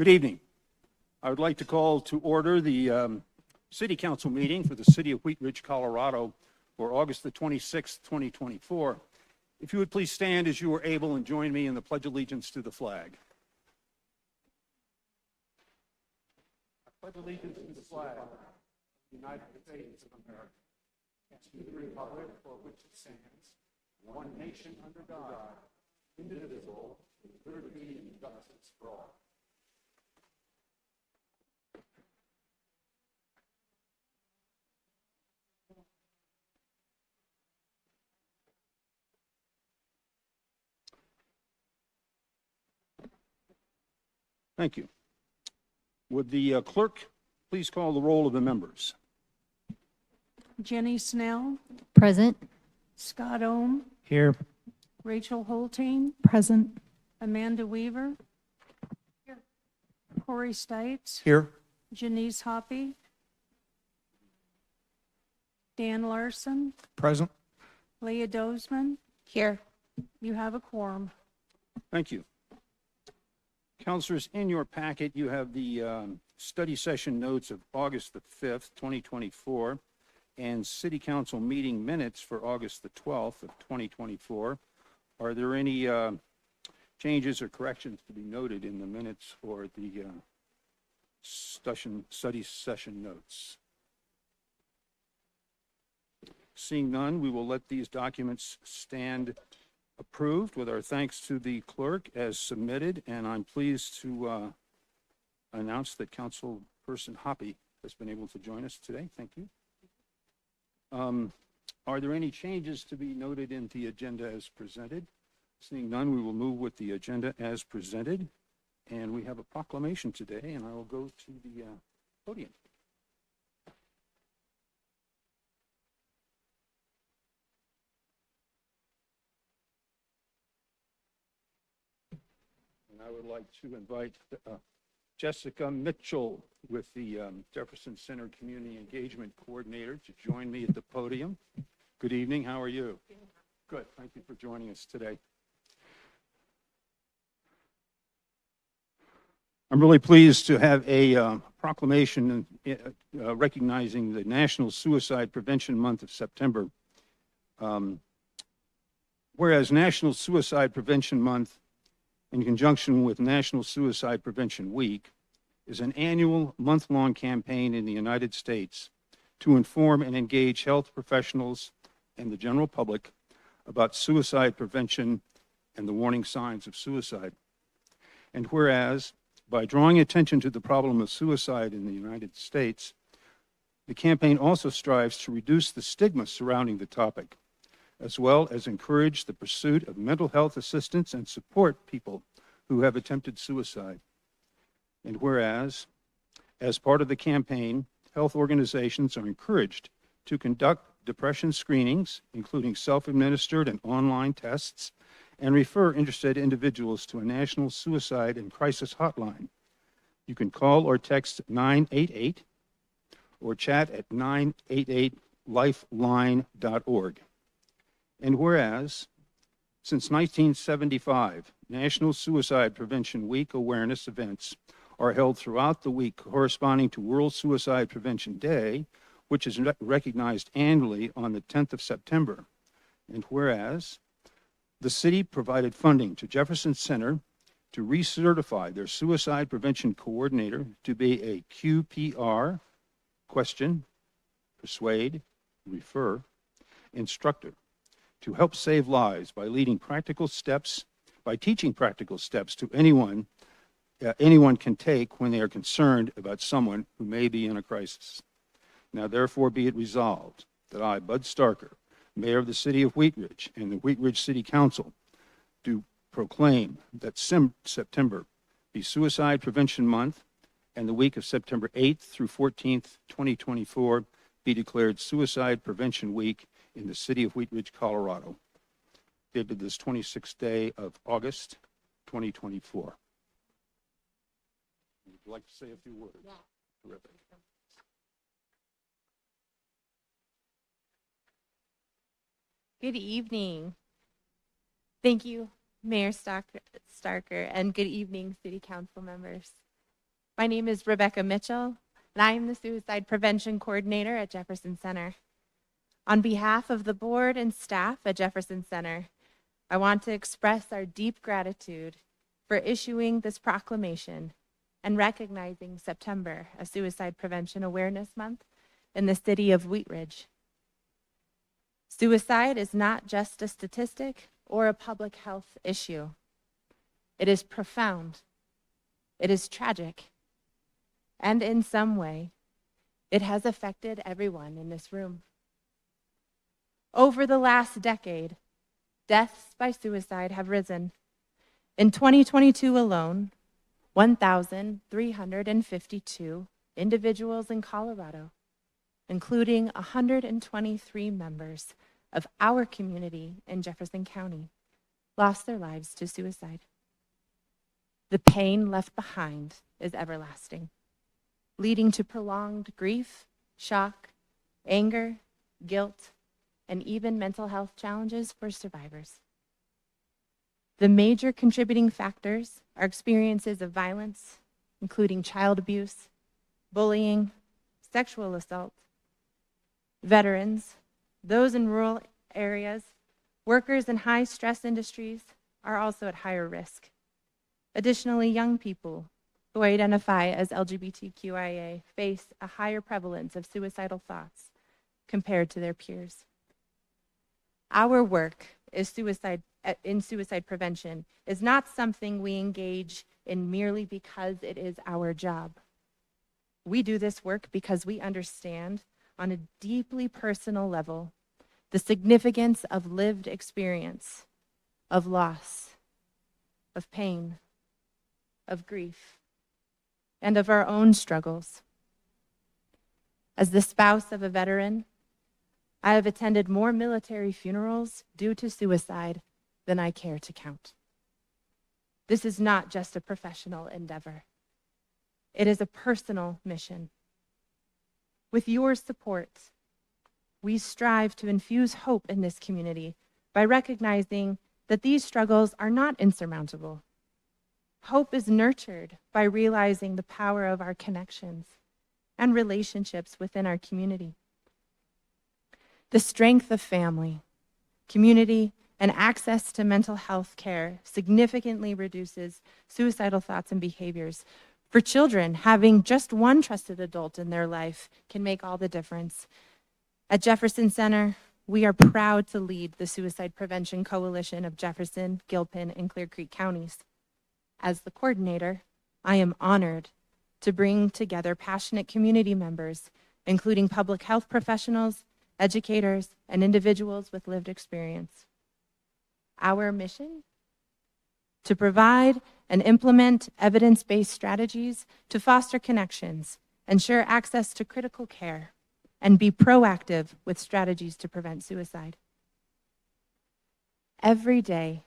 Good evening. I would like to call to order the City Council meeting for the City of Wheat Ridge, Colorado for August the 26th, 2024. If you would please stand as you are able and join me in the Pledge of Allegiance to the flag. I pledge allegiance to the flag of the United States of America and to the republic for which it stands, one nation under God, indivisible, with liberty and justice for all. Thank you. Would the clerk please call the roll of the members? Jenny Snell, Present. Scott Ohm, Here. Rachel Holteen, Present. Amanda Weaver, Corey Stites, Here. Janice Hoppy, Dan Larson, Present. Leah Dozeman. Here. You have a quorum. Thank you. Counselors, in your packet, you have the study session notes of August the 5th, 2024, and City Council meeting minutes for August the 12th of 2024. Are there any changes or corrections to be noted in the minutes or the study session notes? Seeing none, we will let these documents stand approved with our thanks to the clerk as submitted, and I'm pleased to announce that Councilperson Hoppy has been able to join us today. Thank you. Are there any changes to be noted in the agenda as presented? Seeing none, we will move with the agenda as presented, and we have a proclamation today, and I will go to the podium. And I would like to invite Jessica Mitchell with the Jefferson Center Community Engagement Coordinator to join me at the podium. Good evening. How are you? Good. Thank you for joining us today. I'm really pleased to have a proclamation recognizing the National Suicide Prevention Month of September. Whereas National Suicide Prevention Month, in conjunction with National Suicide Prevention Week, is an annual month-long campaign in the United States to inform and engage health professionals and the general public about suicide prevention and the warning signs of suicide. And whereas, by drawing attention to the problem of suicide in the United States, the campaign also strives to reduce the stigma surrounding the topic, as well as encourage the pursuit of mental health assistance and support people who have attempted suicide. And whereas, as part of the campaign, health organizations are encouraged to conduct depression screenings, including self-administered and online tests, and refer interested individuals to a national suicide and crisis hotline. You can call or text 988 or chat at 988lifeline.org. And whereas, since 1975, National Suicide Prevention Week awareness events are held throughout the week corresponding to World Suicide Prevention Day, which is recognized annually on the 10th of September. And whereas, the city provided funding to Jefferson Center to recertify their suicide prevention coordinator to be a QPR, question, persuade, refer, instructor, to help save lives by teaching practical steps to anyone can take when they are concerned about someone who may be in a crisis. Now, therefore, be it resolved that I, Bud Starker, Mayor of the City of Wheat Ridge, and the Wheat Ridge City Council, do proclaim that September be Suicide Prevention Month, and the week of September 8th through 14th, 2024, be declared Suicide Prevention Week in the City of Wheat Ridge, Colorado, dated this 26th day of August, 2024. Would you like to say a few words? Yeah. Terrific. Good evening. Thank you, Mayor Starker, and good evening, City Council members. My name is Rebecca Mitchell, and I am the Suicide Prevention Coordinator at Jefferson Center. On behalf of the board and staff at Jefferson Center, I want to express our deep gratitude for issuing this proclamation and recognizing September as Suicide Prevention Awareness Month in the city of Wheat Ridge. Suicide is not just a statistic or a public health issue. It is profound. It is tragic. And in some way, it has affected everyone in this room. Over the last decade, deaths by suicide have risen. In 2022 alone, 1,352 individuals in Colorado, including 123 members of our community in Jefferson County, lost their lives to suicide. The pain left behind is everlasting, leading to prolonged grief, shock, anger, guilt, and even mental health challenges for survivors. The major contributing factors are experiences of violence, including child abuse, bullying, sexual assault. Veterans, those in rural areas, workers in high-stress industries are also at higher risk. Additionally, young people who identify as LGBTQIA face a higher prevalence of suicidal thoughts compared to their peers. Our work in suicide prevention is not something we engage in merely because it is our job. We do this work because we understand on a deeply personal level the significance of lived experience, of loss, of pain, of grief, and of our own struggles. As the spouse of a veteran, I have attended more military funerals due to suicide than I care to count. This is not just a professional endeavor. It is a personal mission. With your support, we strive to infuse hope in this community by recognizing that these struggles are not insurmountable. Hope is nurtured by realizing the power of our connections and relationships within our community. The strength of family, community, and access to mental health care significantly reduces suicidal thoughts and behaviors. For children, having just one trusted adult in their life can make all the difference. At Jefferson Center, we are proud to lead the Suicide Prevention Coalition of Jefferson, Gilpin, and Clear Creek counties. As the coordinator, I am honored to bring together passionate community members, including public health professionals, educators, and individuals with lived experience. Our mission? To provide and implement evidence-based strategies to foster connections, ensure access to critical care, and be proactive with strategies to prevent suicide. Every day,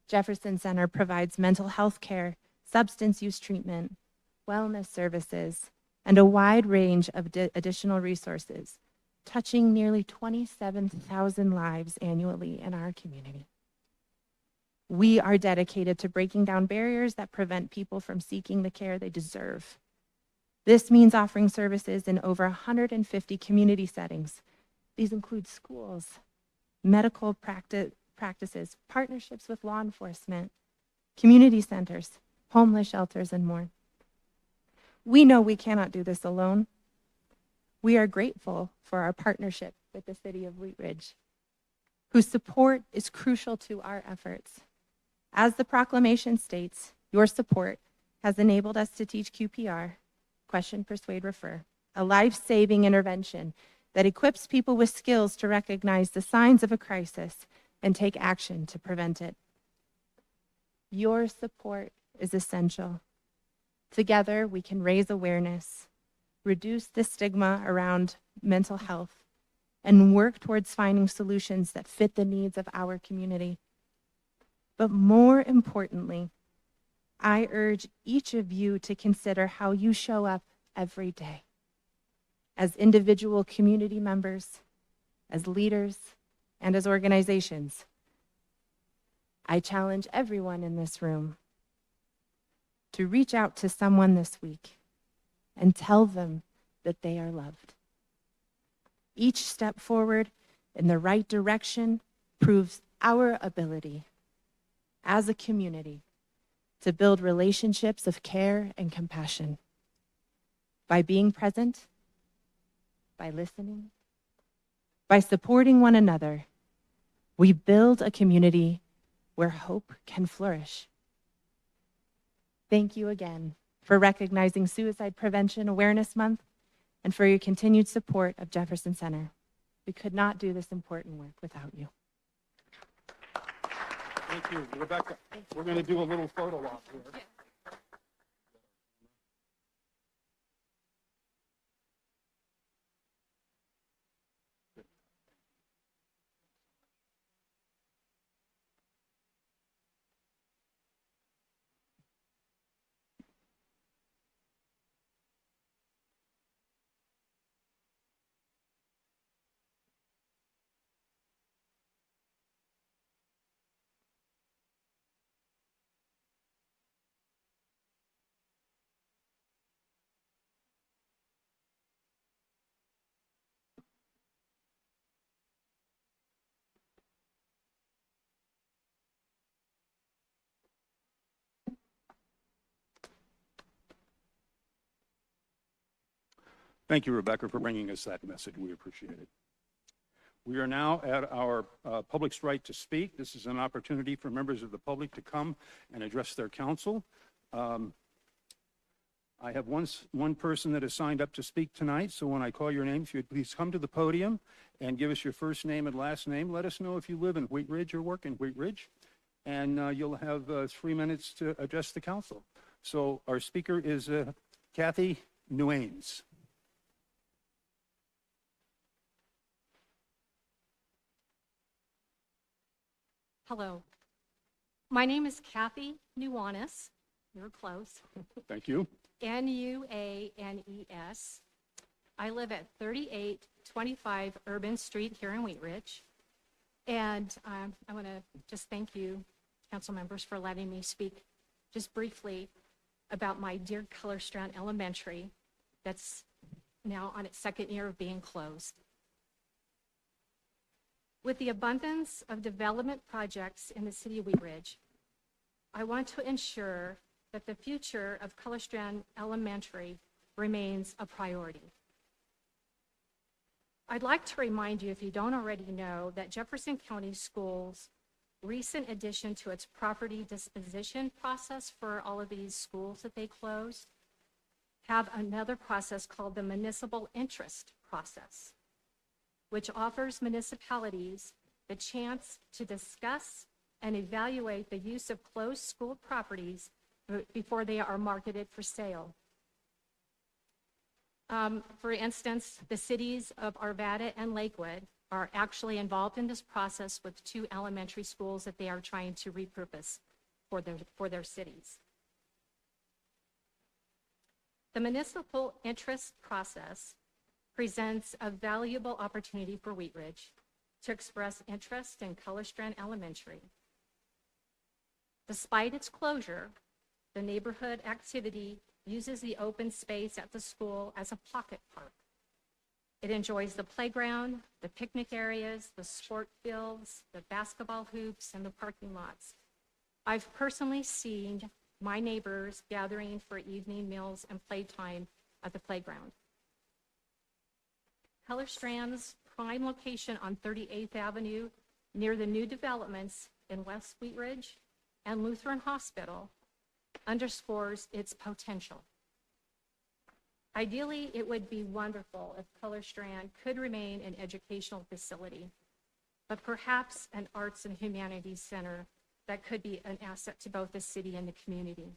Jefferson Center provides mental health care, substance use treatment, wellness services, and a wide range of additional resources, touching nearly 27,000 lives annually in our community. We are dedicated to breaking down barriers that prevent people from seeking the care they deserve. This means offering services in over 150 community settings. These include schools, medical practices, partnerships with law enforcement, community centers, homeless shelters, and more. We know we cannot do this alone. We are grateful for our partnership with the City of Wheat Ridge, whose support is crucial to our efforts. As the proclamation states, your support has enabled us to teach QPR, Question, Persuade, Refer, a life-saving intervention that equips people with skills to recognize the signs of a crisis and take action to prevent it. Your support is essential. Together, we can raise awareness, reduce the stigma around mental health, and work towards finding solutions that fit the needs of our community. But more importantly, I urge each of you to consider how you show up every day as individual community members, as leaders, and as organizations. I challenge everyone in this room to reach out to someone this week and tell them that they are loved. Each step forward in the right direction proves our ability as a community to build relationships of care and compassion. By being present, by listening, by supporting one another, we build a community where hope can flourish. Thank you again for recognizing Suicide Prevention Awareness Month and for your continued support of Jefferson Center. We could not do this important work without you. Thank you, Rebecca. We're going to do a little photo op here. Thank you, Rebecca, for bringing us that message. We appreciate it. We are now at our public's right to speak. This is an opportunity for members of the public to come and address their council. I have one person that has signed up to speak tonight, so when I call your name, if you'd please come to the podium and give us your first name and last name. Let us know if you live in Wheat Ridge or work in Wheat Ridge, and you'll have 3 minutes to address the council. So our speaker is Kathy Nuanes. Hello. My name is Kathy Nuanes. You're close. Thank you. Nuanes. I live at 3825 Urban Street here in Wheat Ridge. And I want to just thank you, council members, for letting me speak just briefly about my dear Color Strand Elementary that's now on its second year of being closed. With the abundance of development projects in the city of Wheat Ridge, I want to ensure that the future of Color Strand Elementary remains a priority. I'd like to remind you, if you don't already know, that Jefferson County Schools' recent addition to its property disposition process for all of these schools that they closed have another process called the municipal interest process, which offers municipalities the chance to discuss and evaluate the use of closed school properties before they are marketed for sale. For instance, the cities of Arvada and Lakewood are actually involved in this process with 2 elementary schools that they are trying to repurpose for their cities. The municipal interest process presents a valuable opportunity for Wheat Ridge to express interest in Color Strand Elementary. Despite its closure, the neighborhood activity uses the open space at the school as a pocket park. It enjoys the playground, the picnic areas, the sport fields, the basketball hoops, and the parking lots. I've personally seen my neighbors gathering for evening meals and playtime at the playground. Color Strand's prime location on 38th Avenue near the new developments in West Wheat Ridge and Lutheran Hospital underscores its potential. Ideally, it would be wonderful if Color Strand could remain an educational facility, but perhaps an arts and humanities center that could be an asset to both the city and the community.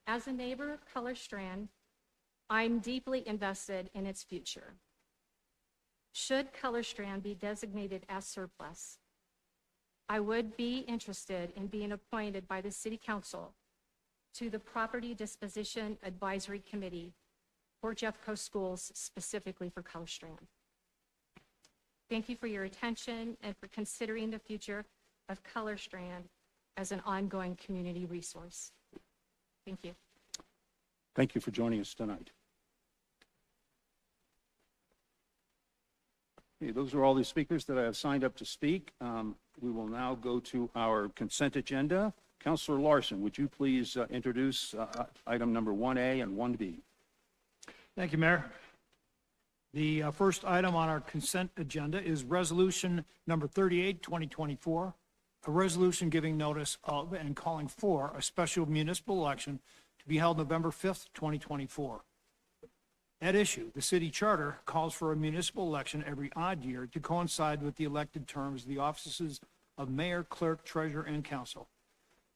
As a neighbor of Color Strand, I'm deeply invested in its future. Should Color Strand be designated as surplus, I would be interested in being appointed by the City Council to the Property Disposition Advisory Committee for Jeffco Schools, specifically for Color Strand. Thank you for your attention and for considering the future of Color Strand as an ongoing community resource. Thank you. Thank you for joining us tonight. Okay, those are all the speakers that I have signed up to speak. We will now go to our consent agenda. Councilor Larson, would you please introduce item number 1A and 1B? Thank you, Mayor. The first item on our consent agenda is Resolution Number 38, 2024, a resolution giving notice of and calling for a special municipal election to be held November 5th, 2024. At issue, the city charter calls for a municipal election every odd year to coincide with the elected terms of the offices of mayor, clerk, treasurer, and council.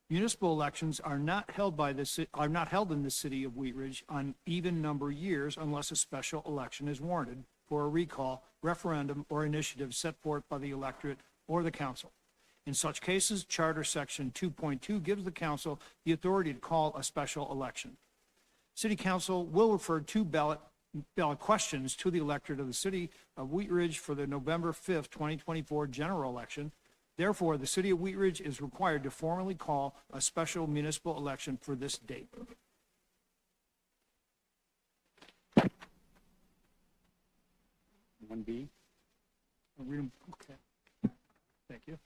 Municipal elections are not held in the city of Wheat Ridge on even number years unless a special election is warranted for a recall, referendum, or initiative set forth by the electorate or the council. In such cases, Charter Section 2.2 gives the council the authority to call a special election. City Council will refer two ballot questions to the electorate of the city of Wheat Ridge for the November 5th, 2024 general election. Therefore, the city of Wheat Ridge is required to formally call a special municipal election for this date. One B. I'll read them. Okay. Thank you.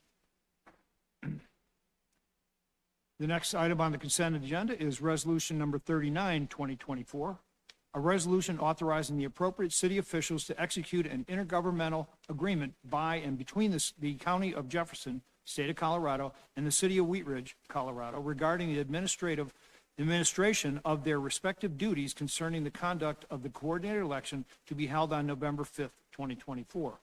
The next item on the consent agenda is Resolution Number 39, 2024, a resolution authorizing the appropriate city officials to execute an intergovernmental agreement by and between the County of Jefferson, State of Colorado, and the City of Wheat Ridge, Colorado, regarding the administration of their respective duties concerning the conduct of the coordinated election to be held on November 5th, 2024.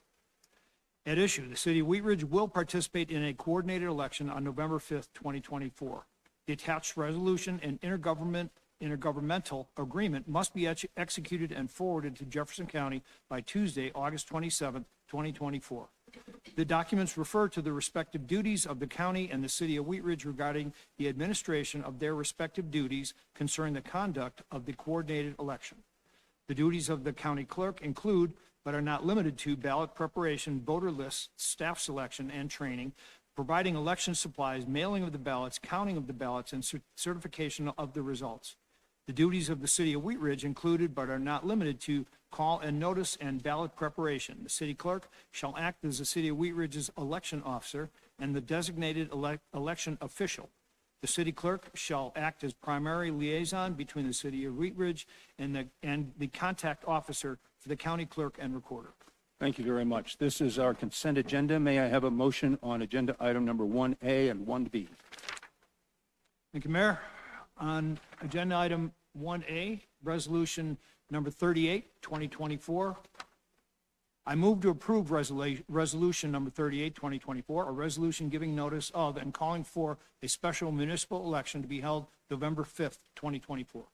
At issue, the City of Wheat Ridge will participate in a coordinated election on November 5th, 2024. The attached resolution and intergovernmental agreement must be executed and forwarded to Jefferson County by Tuesday, August 27th, 2024. The documents refer to the respective duties of the county and the City of Wheat Ridge regarding the administration of their respective duties concerning the conduct of the coordinated election. The duties of the county clerk include, but are not limited to, ballot preparation, voter lists, staff selection and training, providing election supplies, mailing of the ballots, counting of the ballots, and certification of the results. The duties of the City of Wheat Ridge included, but are not limited to, call and notice and ballot preparation. The city clerk shall act as the City of Wheat Ridge's election officer and the designated election official. The city clerk shall act as primary liaison between the City of Wheat Ridge and the contact officer for the county clerk and recorder. Thank you very much. This is our consent agenda. May I have a motion on agenda item number 1A and 1B? Thank you, Mayor. On agenda item 1A, resolution number 38, 2024, I move to approve resolution number 38, 2024, a resolution giving notice of and calling for a special municipal election to be held November 5th, 2024.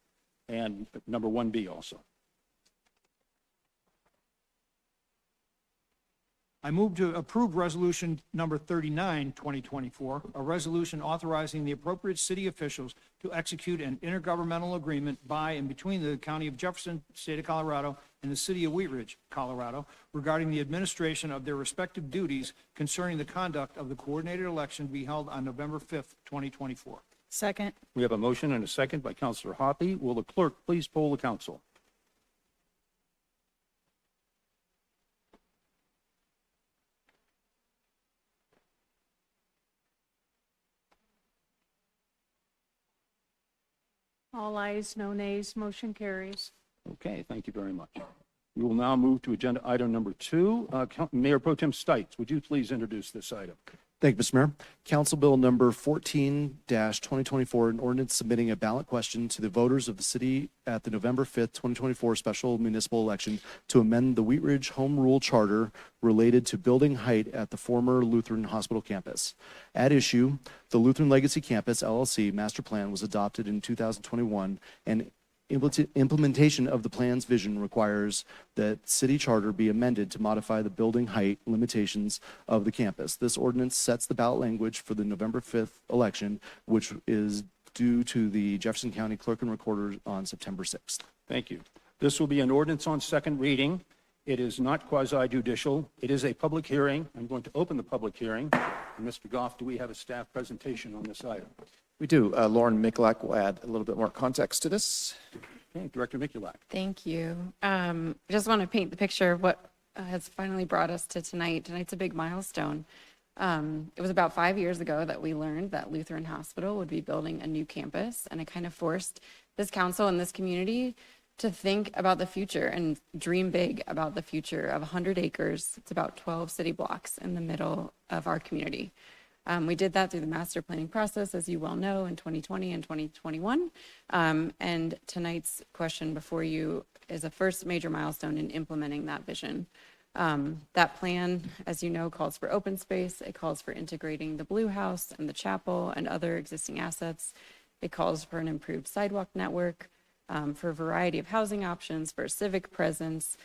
And number 1B also. I move to approve resolution number 39, 2024, a resolution authorizing the appropriate city officials to execute an intergovernmental agreement by and between the County of Jefferson, State of Colorado, and the City of Wheat Ridge, Colorado, regarding the administration of their respective duties concerning the conduct of the coordinated election to be held on November 5th, 2024. Second. We have a motion and a second by Councilor Hoppe. Will the clerk please poll the council? All ayes, no nays, motion carries. Okay, thank you very much. We will now move to agenda item number 2. Mayor Pro Tem Stites, would you please introduce this item? Thank you, Mr. Mayor. Council Bill number 14-2024, an ordinance submitting a ballot question to the voters of the city at the November 5th, 2024 special municipal election to amend the Wheat Ridge Home Rule Charter related to building height at the former Lutheran Hospital campus. At issue, the Lutheran Legacy Campus, LLC master plan was adopted in 2021, and implementation of the plan's vision requires that city charter be amended to modify the building height limitations of the campus. This ordinance sets the ballot language for the November 5th election, which is due to the Jefferson County Clerk and Recorder on September 6th. Thank you. This will be an ordinance on second reading. It is not quasi-judicial. It is a public hearing. I'm going to open the public hearing. And Mr. Goff, do we have a staff presentation on this item? We do. Lauren Mikulak will add a little bit more context to this. Okay, Director Mikulak. Thank you. I just want to paint the picture of what has finally brought us to tonight. Tonight's a big milestone. It was about 5 years ago that we learned that Lutheran Hospital would be building a new campus, and it kind of forced this council and this community to think about the future and dream big about the future of 100 acres. It's about 12 city blocks in the middle of our community. We did that through the master planning process, as you well know, in 2020 and 2021. And tonight's question before you is a first major milestone in implementing that vision. That plan, as you know, calls for open space. It calls for integrating the Blue House and the chapel and other existing assets. It calls for an improved sidewalk network, for a variety of housing options, for civic presence,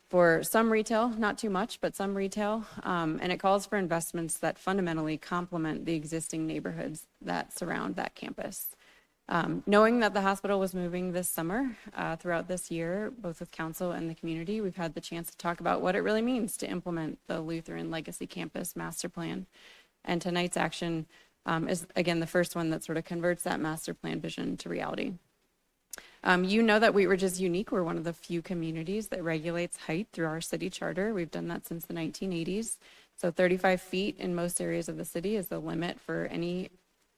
for some retail, not too much, but some retail. And it calls for investments that fundamentally complement the existing neighborhoods that surround that campus. Knowing that the hospital was moving this summer, throughout this year, both with council and the community, we've had the chance to talk about what it really means to implement the Lutheran Legacy Campus Master Plan. And tonight's action is, again, the first one that sort of converts that master plan vision to reality. You know that Wheat Ridge is unique. We're one of the few communities that regulates height through our city charter. We've done that since the 1980s. So 35 feet in most areas of the city is the limit for any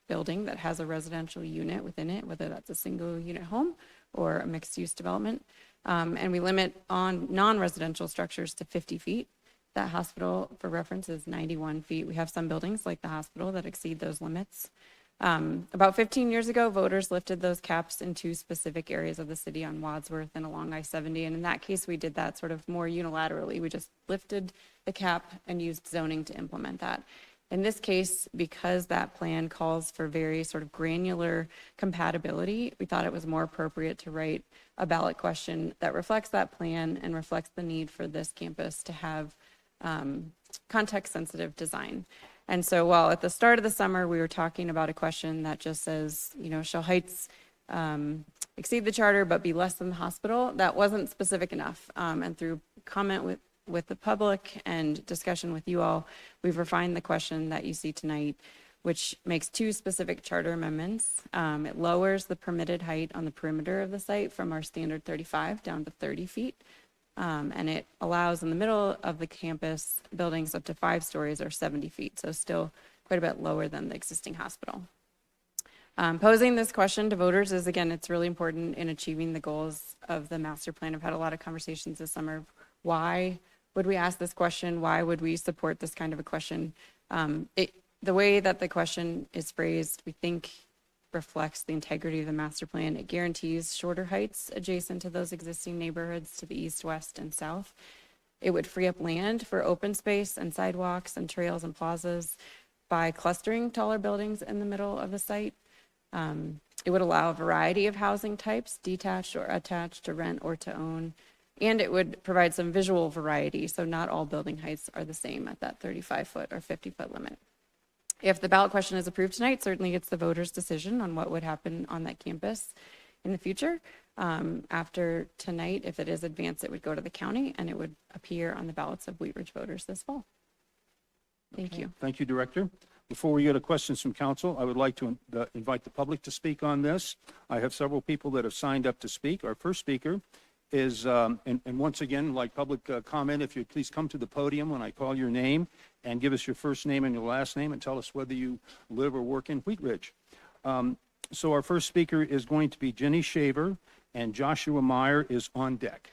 building that has a residential unit within it, whether that's a single unit home or a mixed use development. And we limit on non-residential structures to 50 feet. That hospital, for reference, is 91 feet. We have some buildings like the hospital that exceed those limits. About 15 years ago, voters lifted those caps in two specific areas of the city on Wadsworth and along I-70. And in that case, we did that sort of more unilaterally. We just lifted the cap and used zoning to implement that. In this case, because that plan calls for very sort of granular compatibility, we thought it was more appropriate to write a ballot question that reflects that plan and reflects the need for this campus to have context-sensitive design. And so while at the start of the summer, we were talking about a question that just says, you know, shall heights exceed the charter but be less than the hospital, that wasn't specific enough. And through comment with the public and discussion with you all, we've refined the question that you see tonight, which makes two specific charter amendments. It lowers the permitted height on the perimeter of the site from our standard 35 down to 30 feet. And it allows in the middle of the campus buildings up to 5 stories or 70 feet, so still quite a bit lower than the existing hospital. Posing this question to voters is, again, it's really important in achieving the goals of the master plan. I've had a lot of conversations this summer. Why would we ask this question? Why would we support this kind of a question? The way that the question is phrased, we think reflects the integrity of the master plan. It guarantees shorter heights adjacent to those existing neighborhoods to the east, west, and south. It would free up land for open space and sidewalks and trails and plazas by clustering taller buildings in the middle of the site. It would allow a variety of housing types, detached or attached, to rent or to own. And it would provide some visual variety, so not all building heights are the same at that 35-foot or 50-foot limit. If the ballot question is approved tonight, certainly it's the voters' decision on what would happen on that campus in the future. After tonight, if it is advanced, it would go to the county and it would appear on the ballots of Wheat Ridge voters this fall. Thank you. Thank you, Director. Before we go to questions from council, I would like to invite the public to speak on this. I have several people that have signed up to speak. Our first speaker is, and once again, like public comment, if you'd please come to the podium when I call your name and give us your first name and your last name and tell us whether you live or work in Wheat Ridge. So our first speaker is going to be Jenny Shaver, and Joshua Meyer is on deck.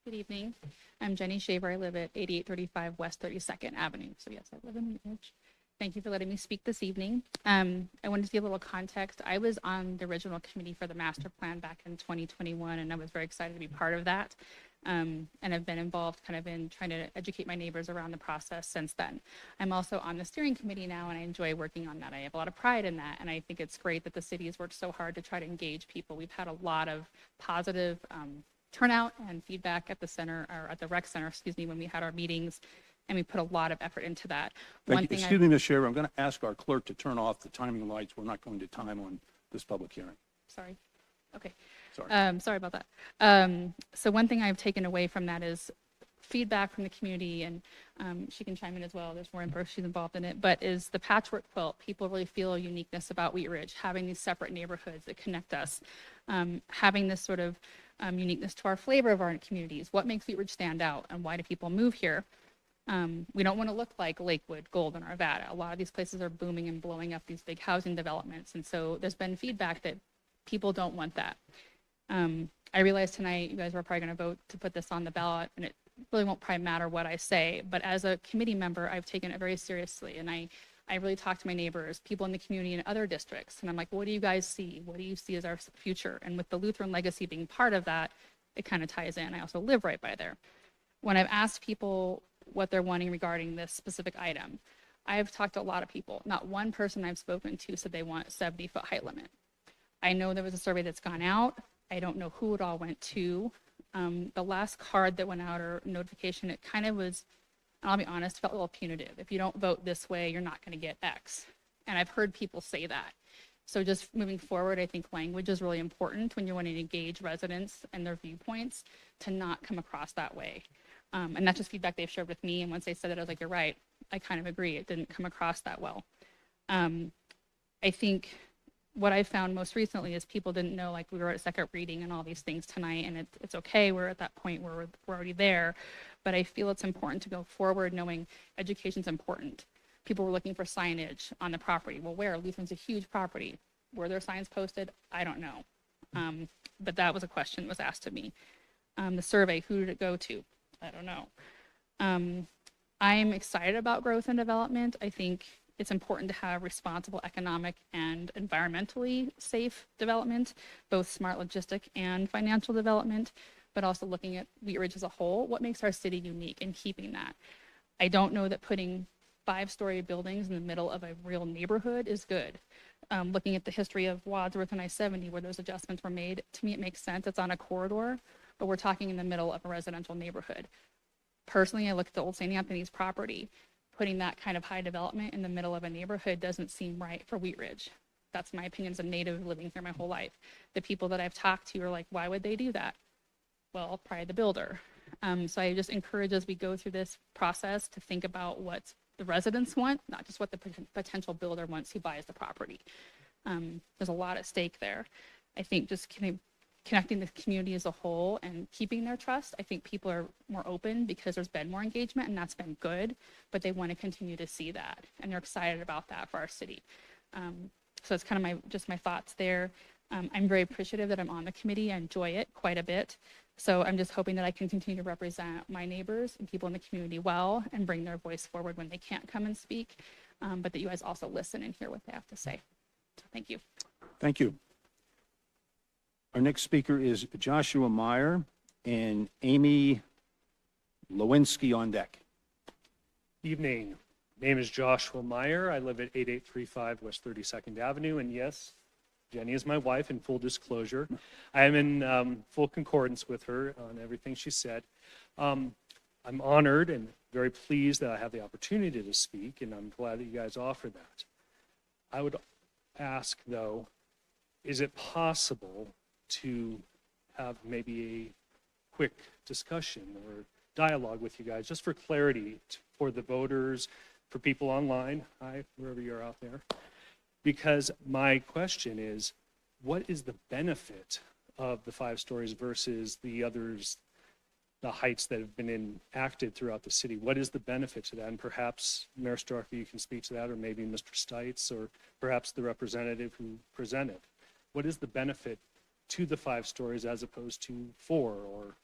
Good evening. I'm Jenny Shaver. I live at 8835 West 32nd Avenue. So yes, I live in Wheat Ridge. Thank you for letting me speak this evening. I wanted to give a little context. I was on the original committee for the master plan back in 2021, and I was very excited to be part of that. And I've been involved kind of in trying to educate my neighbors around the process since then. I'm also on the steering committee now, and I enjoy working on that. I have a lot of pride in that, and I think it's great that the city has worked so hard to try to engage people. We've had a lot of positive turnout and feedback at the center, or at the rec center, excuse me, when we had our meetings, and we put a lot of effort into that. Excuse me, Ms. Shaver, I'm going to ask our clerk to turn off the timing lights. We're not going to time on this public hearing. Sorry. Okay. Sorry. Sorry about that. So one thing I've taken away from that is feedback from the community, and she can chime in as well, there's more info, she's involved in it, but is the patchwork quilt. People really feel a uniqueness about Wheat Ridge, having these separate neighborhoods that connect us, having this sort of uniqueness to our flavor of our communities. What makes Wheat Ridge stand out, and why do people move here? We don't want to look like Lakewood, Golden, or Arvada. A lot of these places are booming and blowing up these big housing developments, and so there's been feedback that people don't want that. I realize tonight you guys are probably going to vote to put this on the ballot, and it really won't probably matter what I say, but as a committee member, I've taken it very seriously, and I really talk to my neighbors, people in the community in other districts, and I'm like, what do you guys see? What do you see as our future? And with the Lutheran legacy being part of that, it kind of ties in. I also live right by there. When I've asked people what they're wanting regarding this specific item, I've talked to a lot of people. Not one person I've spoken to said they want a 70-foot height limit. I know there was a survey that's gone out. I don't know who it all went to. The last card that went out, or notification, it kind of was, and I'll be honest, felt a little punitive. If you don't vote this way, you're not going to get X. And I've heard people say that. So just moving forward, I think language is really important when you want to engage residents and their viewpoints to not come across that way. And that's just feedback they've shared with me. And once they said it, I was like, you're right. I kind of agree. It didn't come across that well. I think what I found most recently is people didn't know, like, we were at second reading and all these things tonight, and it's okay. We're at that point where we're already there. But I feel it's important to go forward knowing education's important. People were looking for signage on the property. Well, where? Lutheran's a huge property. Were there signs posted? I don't know. But that was a question that was asked of me. The survey, who did it go to? I don't know. I'm excited about growth and development. I think it's important to have responsible economic and environmentally safe development, both smart logistic and financial development, but also looking at Wheat Ridge as a whole. What makes our city unique and keeping that? I don't know that putting 5-story buildings in the middle of a real neighborhood is good. Looking at the history of Wadsworth and I-70 where those adjustments were made, to me it makes sense. It's on a corridor, but we're talking in the middle of a residential neighborhood. Personally, I look at the old St. Anthony's property. Putting that kind of high development in the middle of a neighborhood doesn't seem right for Wheat Ridge. That's my opinion as a native living here my whole life. The people that I've talked to are like, why would they do that? Well, probably the builder. So I just encourage as we go through this process to think about what the residents want, not just what the potential builder wants who buys the property. There's a lot at stake there. I think just connecting the community as a whole and keeping their trust. I think people are more open because there's been more engagement, and that's been good, but they want to continue to see that, and they're excited about that for our city. So it's kind of my thoughts there. I'm very appreciative that I'm on the committee. I enjoy it quite a bit. So I'm just hoping that I can continue to represent my neighbors and people in the community well and bring their voice forward when they can't come and speak, but that you guys also listen and hear what they have to say. So thank you. Thank you. Our next speaker is Joshua Meyer and Amy Lewinsky on deck. Evening. Name is Joshua Meyer. I live at 8835 West 32nd Avenue, and yes, Jenny is my wife, in full disclosure. I am in full concordance with her on everything she said. I'm honored and very pleased that I have the opportunity to speak, and I'm glad that you guys offer that. I would ask, though, is it possible to have maybe a quick discussion or dialogue with you guys, just for clarity for the voters, for people online, hi, wherever you're out there? Because my question is, what is the benefit of the 5 stories versus the others, the heights that have been enacted throughout the city? What is the benefit to that? And perhaps Mayor Starkey, you can speak to that, or maybe Mr. Stites, or perhaps the representative who presented. What is the benefit to the 5 stories as opposed to 4 or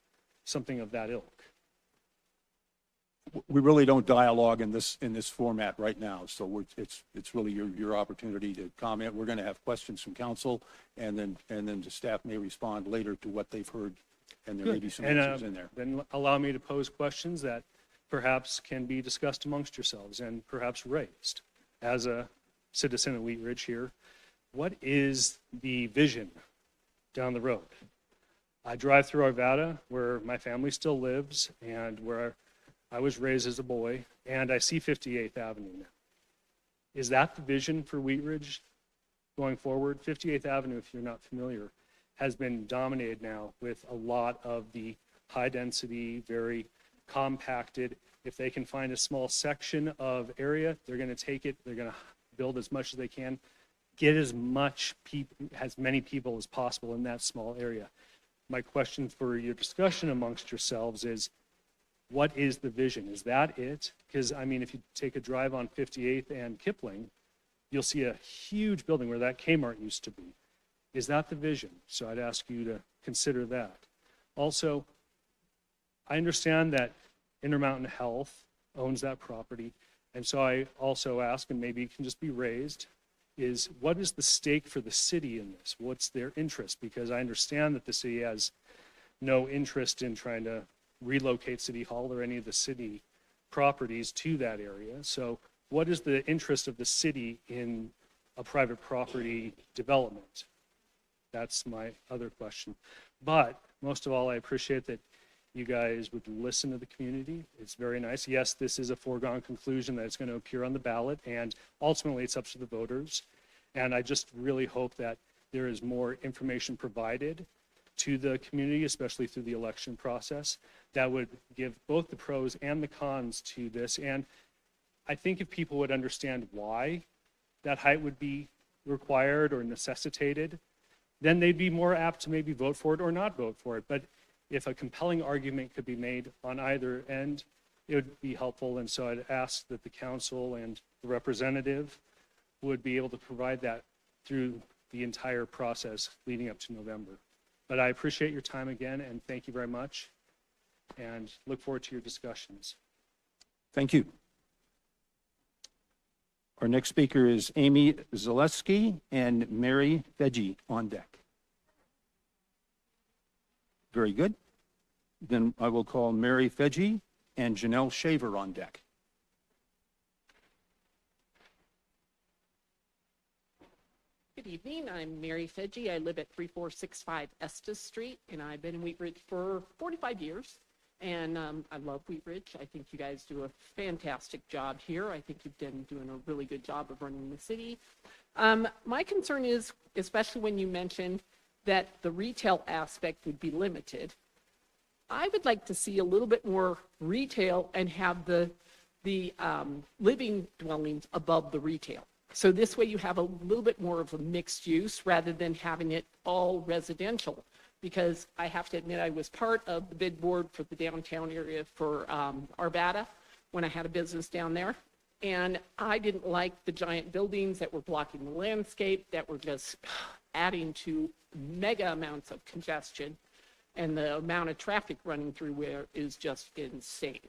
something of that ilk? We really don't dialogue in this format right now, so it's really your opportunity to comment. We're going to have questions from council, and then the staff may respond later to what they've heard, and there may be some answers in there. Then allow me to pose questions that perhaps can be discussed amongst yourselves and perhaps raised. As a citizen of Wheat Ridge here, what is the vision down the road? I drive through Arvada, where my family still lives and where I was raised as a boy, and I see 58th Avenue now. Is that the vision for Wheat Ridge going forward? 58th Avenue, if you're not familiar, has been dominated now with a lot of the high density, very compacted. If they can find a small section of area, they're going to take it, they're going to build as much as they can, get as many people as possible in that small area. My question for your discussion amongst yourselves is, what is the vision? Is that it? Because, I mean, if you take a drive on 58th and Kipling, you'll see a huge building where that Kmart used to be. Is that the vision? So I'd ask you to consider that. Also, I understand that Intermountain Health owns that property. And so I also ask, and maybe it can just be raised, is what is the stake for the city in this? What's their interest? Because I understand that the city has no interest in trying to relocate City Hall or any of the city properties to that area. So what is the interest of the city in a private property development? That's my other question. But most of all, I appreciate that you guys would listen to the community. It's very nice. Yes, this is a foregone conclusion that it's going to appear on the ballot, and ultimately it's up to the voters. And I just really hope that there is more information provided to the community, especially through the election process, that would give both the pros and the cons to this. And I think if people would understand why that height would be required or necessitated, then they'd be more apt to maybe vote for it or not vote for it. But if a compelling argument could be made on either end, it would be helpful. And so I'd ask that the council and the representative would be able to provide that through the entire process leading up to November. But I appreciate your time again, and thank you very much, and look forward to your discussions. Thank you. Our next speaker is Amy Zaleski and Mary Veggie on deck. Very good. Then I will call Mary Veggie and Janelle Shaver on deck. Good evening. I'm Mary Fidgey. I live at 3465 Estes Street, and I've been in Wheat Ridge for 45 years. And I love Wheat Ridge. I think you guys do a fantastic job here. I think you've been doing a really good job of running the city. My concern is, especially when you mentioned that the retail aspect would be limited, I would like to see a little bit more retail and have the living dwellings above the retail. So this way you have a little bit more of a mixed use rather than having it all residential. Because I have to admit, I was part of the bid board for the downtown area for Arvada when I had a business down there. And I didn't like the giant buildings that were blocking the landscape, that were just adding to mega amounts of congestion. And the amount of traffic running through where is just insane.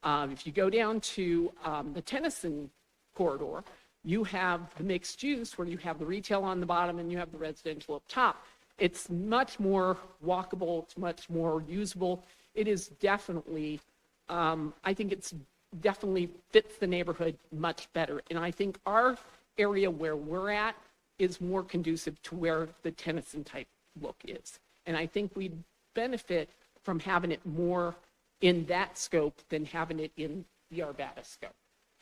If you go down to the Tennyson corridor, you have the mixed use where you have the retail on the bottom and you have the residential up top. It's much more walkable, it's much more usable. It is definitely, I think it's definitely fits the neighborhood much better. And I think our area where we're at is more conducive to where the Tennyson type look is. And I think we'd benefit from having it more in that scope than having it in the Arvada scope.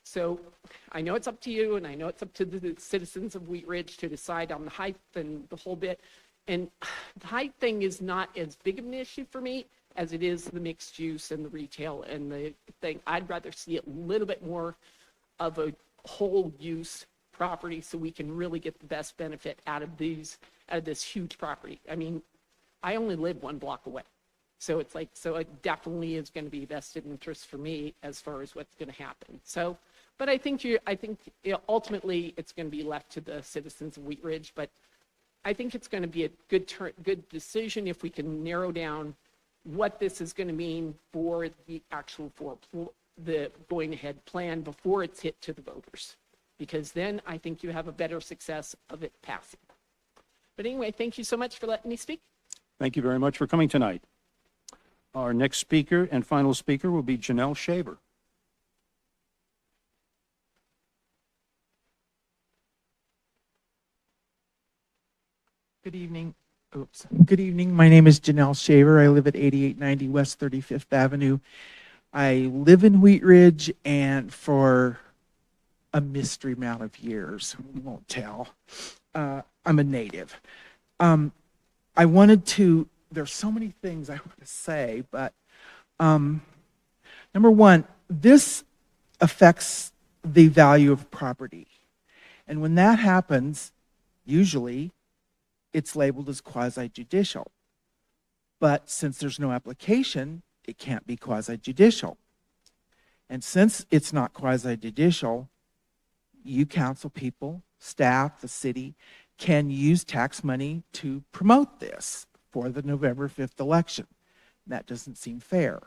So I know it's up to you, and I know it's up to the citizens of Wheat Ridge to decide on the height and the whole bit. And the height thing is not as big of an issue for me as it is the mixed use and the retail and the thing. I'd rather see a little bit more of a whole use property so we can really get the best benefit out of this huge property. I mean, I only live 1 block away. So it's like, so it definitely is going to be vested interest for me as far as what's going to happen. So, but I think ultimately it's going to be left to the citizens of Wheat Ridge, but I think it's going to be a good decision if we can narrow down what this is going to mean for the actual the going ahead plan before it's hit to the voters, because then I think you have a better success of it passing. But anyway, thank you so much for letting me speak. Thank you very much for coming tonight. Our next speaker and final speaker will be Janelle Shaver. Good evening. Good evening. My name is Janelle Shaver. I live at 8890 West 35th Avenue. I live in Wheat Ridge, and for a mystery amount of years, we won't tell. I'm a native. There's so many things I want to say, but Number one, this affects the value of property. And when that happens, usually it's labeled as quasi-judicial. But since there's no application, it can't be quasi-judicial. And since it's not quasi-judicial, you council people, staff, the city, can use tax money to promote this for the November 5th election. That doesn't seem fair.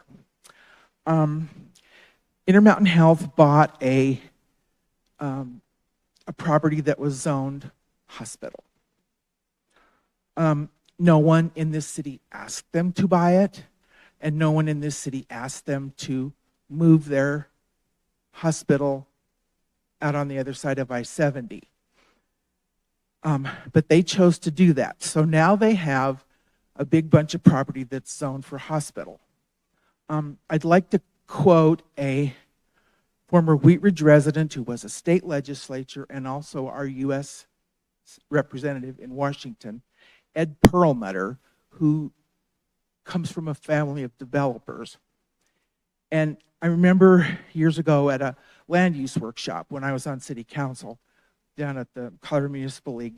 Intermountain Health bought a property that was zoned hospital. No one in this city asked them to buy it, and no one in this city asked them to move their hospital out on the other side of I-70. But they chose to do that. So now they have a big bunch of property that's zoned for hospital. I'd like to quote a former Wheat Ridge resident who was a state legislature and also our U.S. representative in Washington, Ed Perlmutter, who comes from a family of developers. And I remember years ago at a land use workshop when I was on city council down at the Colorado Municipal League,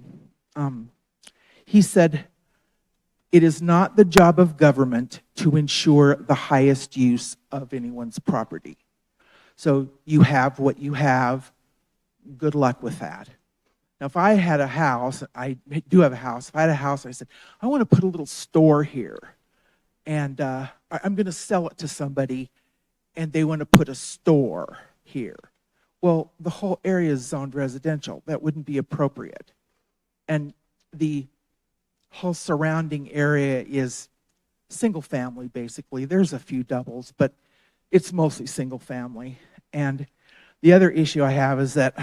he said, "It is not the job of government to ensure the highest use of anyone's property. So you have what you have, good luck with that." Now, if I had a house, I do have a house, if I had a house, I said, I want to put a little store here, and I'm going to sell it to somebody, and they want to put a store here. Well, the whole area is zoned residential. That wouldn't be appropriate. And the whole surrounding area is single family, basically. There's a few doubles, but it's mostly single family. And the other issue I have is that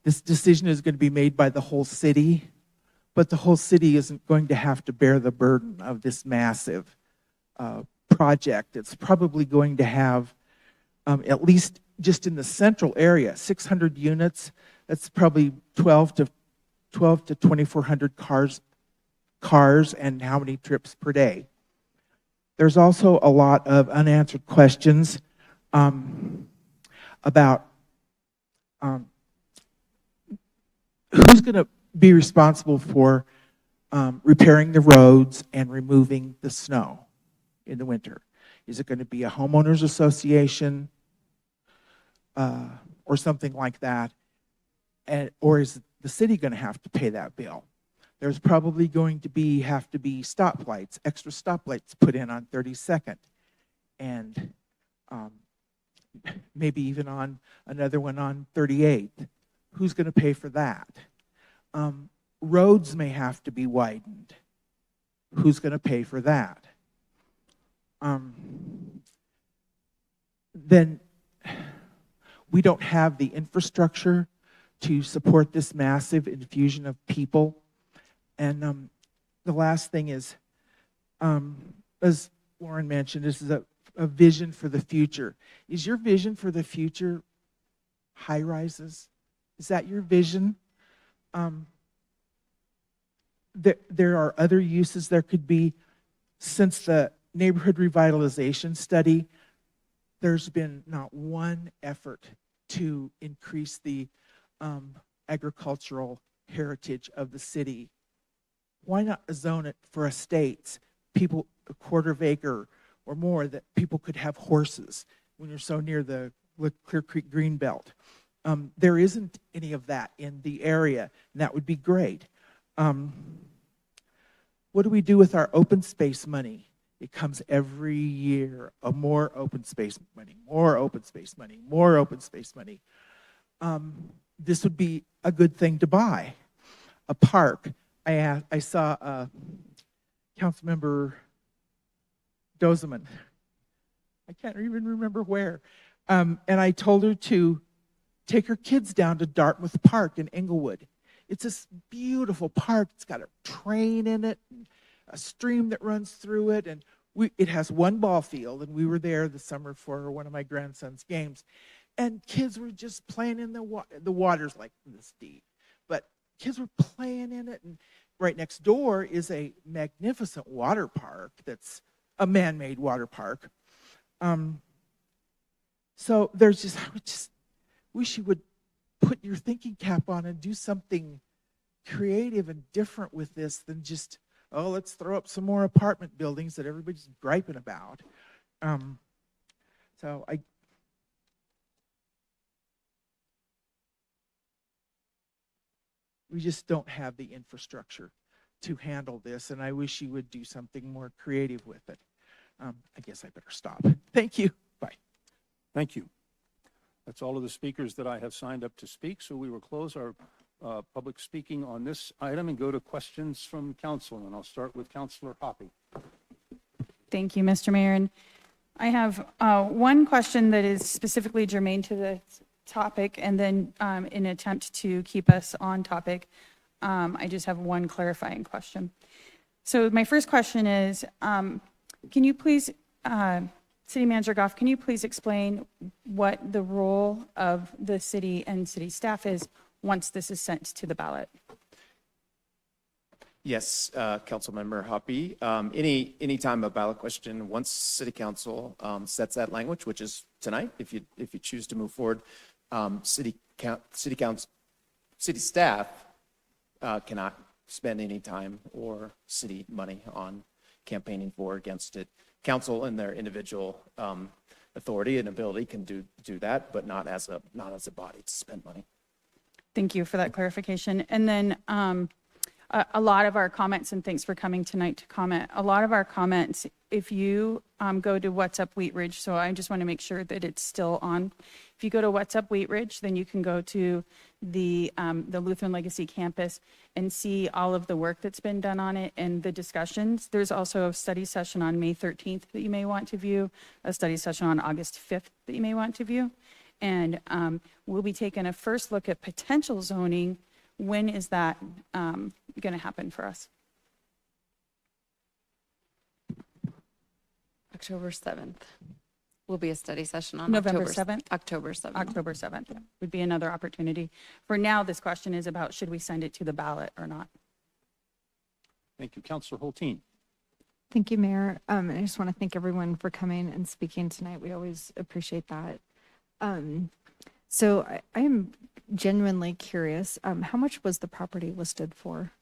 this decision is going to be made by the whole city, but the whole city isn't going to have to bear the burden of this massive project. It's probably going to have, at least just in the central area, 600 units. That's probably 12 to 2,400 cars and how many trips per day. There's also a lot of unanswered questions about who's going to be responsible for repairing the roads and removing the snow in the winter. Is it going to be a homeowners association or something like that? Or is the city going to have to pay that bill? There's probably going to have to be stoplights, extra stoplights put in on 32nd, and maybe even on another one on 38th. Who's going to pay for that? Roads may have to be widened. Who's going to pay for that? Then we don't have the infrastructure to support this massive infusion of people. And the last thing is, as Lauren mentioned, this is a vision for the future. Is your vision for the future high rises? Is that your vision? There are other uses there could be. Since the neighborhood revitalization study, there's been not one effort to increase the agricultural heritage of the city. Why not zone it for estates, people, a quarter of acre or more, that people could have horses when you're so near the Clear Creek Greenbelt? There isn't any of that in the area, and that would be great. What do we do with our open space money? It comes every year, more open space money, more open space money, more open space money. This would be a good thing to buy. A park. I saw Councilmember Dozeman. I can't even remember where. And I told her to take her kids down to Dartmouth Park in Englewood. It's this beautiful park. It's got a train in it, a stream that runs through it, and it has one ball field, and we were there this summer for one of my grandson's games. And kids were just playing in the water. The water's like this deep, but kids were playing in it. And right next door is a magnificent water park that's a man-made water park. So there's just, I would just wish you would put your thinking cap on and do something creative and different with this than just, oh, let's throw up some more apartment buildings that everybody's griping about. So we just don't have the infrastructure to handle this, and I wish you would do something more creative with it. I guess I better stop. Thank you. Bye. Thank you. That's all of the speakers that I have signed up to speak, so we will close our public speaking on this item and go to questions from council, and I'll start with Councilor Hoppy. Thank you, Mr. Mayor. And I have one question that is specifically germane to the topic, and then in an attempt to keep us on topic, I just have one clarifying question. So my first question is, can you please, City Manager Goff, can you please explain what the role of the city and city staff is once this is sent to the ballot? Yes, Councilmember Hoppy. Anytime a ballot question, once City Council sets that language, which is tonight, if you choose to move forward, city staff cannot spend any time or city money on campaigning for or against it. Council in their individual authority and ability can do that, but not as a body to spend money. Thank you for that clarification. And then a lot of our comments, and thanks for coming tonight to comment, a lot of our comments, if you go to What's Up Wheat Ridge, so I just want to make sure that it's still on. If you go to What's Up Wheat Ridge, then you can go to the Lutheran Legacy campus and see all of the work that's been done on it and the discussions. There's also a study session on May 13th that you may want to view, a study session on August 5th that you may want to view. And we'll be taking a first look at potential zoning. When is that going to happen for us? October 7th will be a study session on November October 7th? October 7th. October 7th would be another opportunity. For now, this question is about should we send it to the ballot or not? Thank you. Councilor Holteen. Thank you, Mayor. I just want to thank everyone for coming and speaking tonight. We always appreciate that. So I am genuinely curious, how much was the property listed for?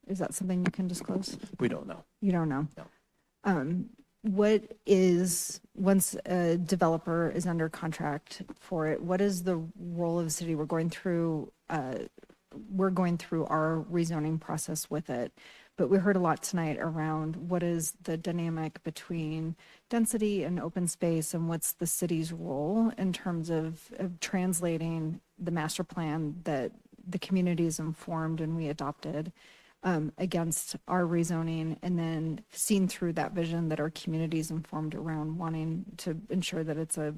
Is that something you can disclose? We don't know. You don't know? No. What is, once a developer is under contract for it, what is the role of the city? We're going through our rezoning process with it, but we heard a lot tonight around what is the dynamic between density and open space, and what's the city's role in terms of translating the master plan that the communities informed and we adopted against our rezoning, and then seeing through that vision that our communities informed around wanting to ensure that it's a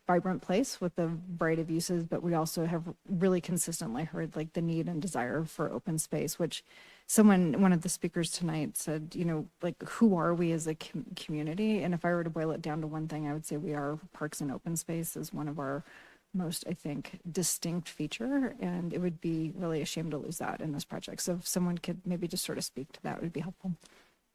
vibrant place with a variety of uses, but we also have really consistently heard like the need and desire for open space, which one of the speakers tonight said, like, who are we as a community? And if I were to boil it down to one thing, I would say we are parks and open space is one of our most, I think, distinct feature, and it would be really a shame to lose that in this project. So if someone could maybe just sort of speak to that, it would be helpful.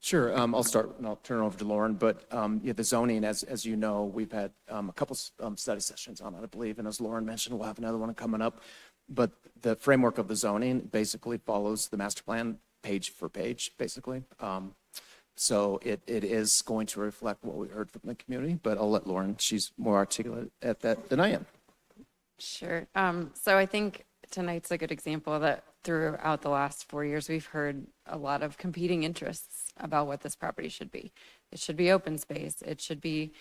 Sure. I'll start and I'll turn it over to Lauren. But the zoning, as you know, we've had a couple study sessions on it, I believe. And as Lauren mentioned, we'll have another one coming up. But the framework of the zoning basically follows the master plan page for page, basically. So it is going to reflect what we heard from the community. But I'll let Lauren, she's more articulate at that than I am. Sure. So I think tonight's a good example that throughout the last 4 years, we've heard a lot of competing interests about what this property should be. It should be open space. It should be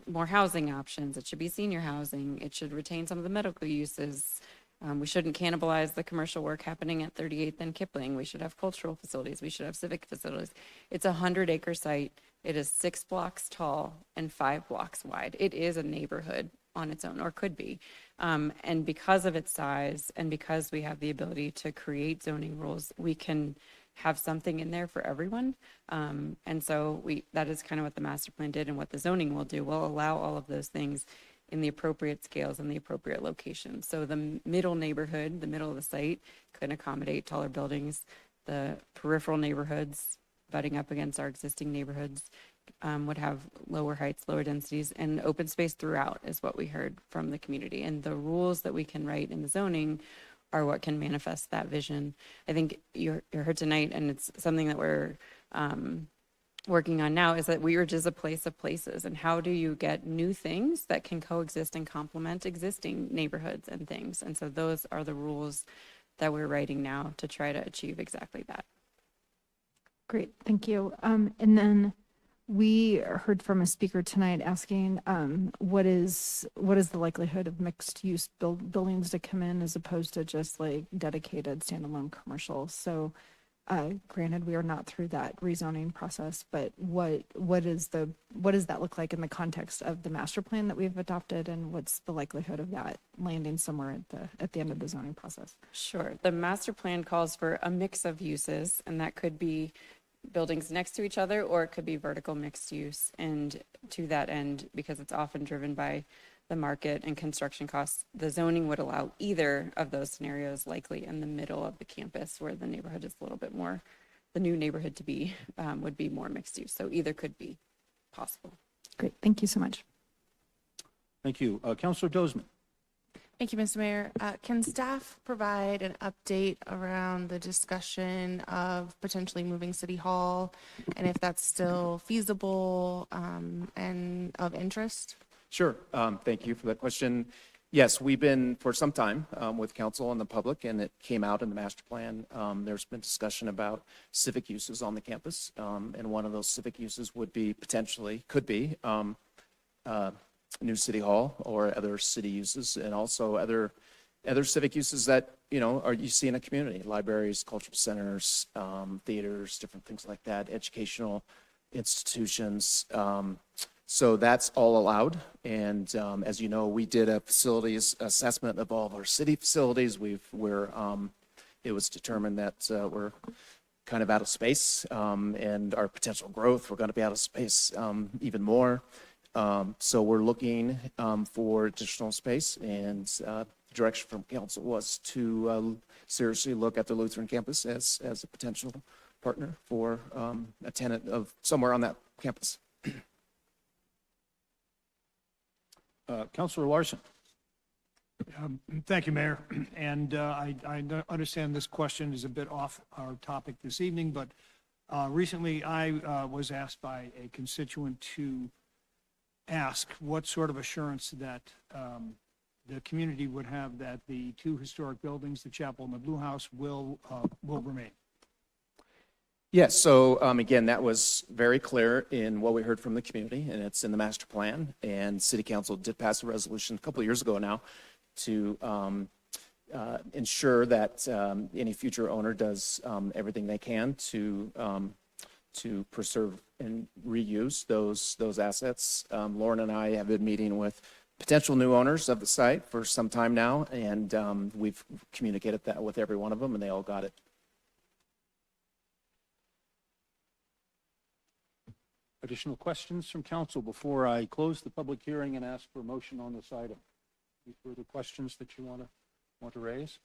more housing options. It should be senior housing. It should retain some of the medical uses. We shouldn't cannibalize the commercial work happening at 38th and Kipling. We should have cultural facilities. We should have civic facilities. It's a 100-acre site. It is 6 blocks tall and 5 blocks wide. It is a neighborhood on its own, or could be. And because of its size, and because we have the ability to create zoning rules, we can have something in there for everyone. And so that is kind of what the master plan did, and what the zoning will do. Will allow all of those things in the appropriate scales and the appropriate locations. So the middle neighborhood, the middle of the site, can accommodate taller buildings. The peripheral neighborhoods butting up against our existing neighborhoods would have lower heights, lower densities, and open space throughout is what we heard from the community. And the rules that we can write in the zoning are what can manifest that vision. I think you heard tonight, and it's something that we're working on now, is that Wheat Ridge is a place of places. And how do you get new things that can coexist and complement existing neighborhoods and things? And so those are the rules that we're writing now to try to achieve exactly that. Great, thank you. And then we heard from a speaker tonight asking, what is the likelihood of mixed use buildings to come in as opposed to just like dedicated standalone commercial? So granted, we are not through that rezoning process, but what does that look like in the context of the master plan that we've adopted, and what's the likelihood of that landing somewhere at the end of the zoning process? Sure. The master plan calls for a mix of uses, and that could be buildings next to each other, or it could be vertical mixed use. And to that end, because it's often driven by the market and construction costs, the zoning would allow either of those scenarios, likely in the middle of the campus where the neighborhood is a little bit more, the new neighborhood to be, would be more mixed use. So either could be possible. Great, thank you so much. Thank you. Councilor Dozman. Thank you, Mr. Mayor. Can staff provide an update around the discussion of potentially moving City Hall, and if that's still feasible and of interest? Sure. Thank you for that question. Yes, we've been for some time with council and the public, and it came out in the master plan. There's been discussion about civic uses on the campus, and one of those civic uses would be could be new city hall or other city uses, and also other civic uses that you see in a community: libraries, cultural centers, theaters, different things like that, educational institutions. So that's all allowed. And as you know, we did a facilities assessment of all of our city facilities. It was determined that we're kind of out of space, and our potential growth, we're going to be out of space even more. So we're looking for additional space, and direction from council was to seriously look at the Lutheran campus as a potential partner for a tenant of somewhere on that campus. Councilor Larson. Thank you, Mayor. And I understand this question is a bit off our topic this evening, but recently I was asked by a constituent to ask what sort of assurance that the community would have that the two historic buildings, the chapel and the Blue House, will remain. Yes, so again, that was very clear in what we heard from the community, and it's in the master plan. And City Council did pass a resolution a couple of years ago now to ensure that any future owner does everything they can to preserve and reuse those assets. Lauren and I have been meeting with potential new owners of the site for some time now, and we've communicated that with every one of them, and they all got it. Additional questions from council before I close the public hearing and ask for a motion on this item? Any further questions that you want to raise?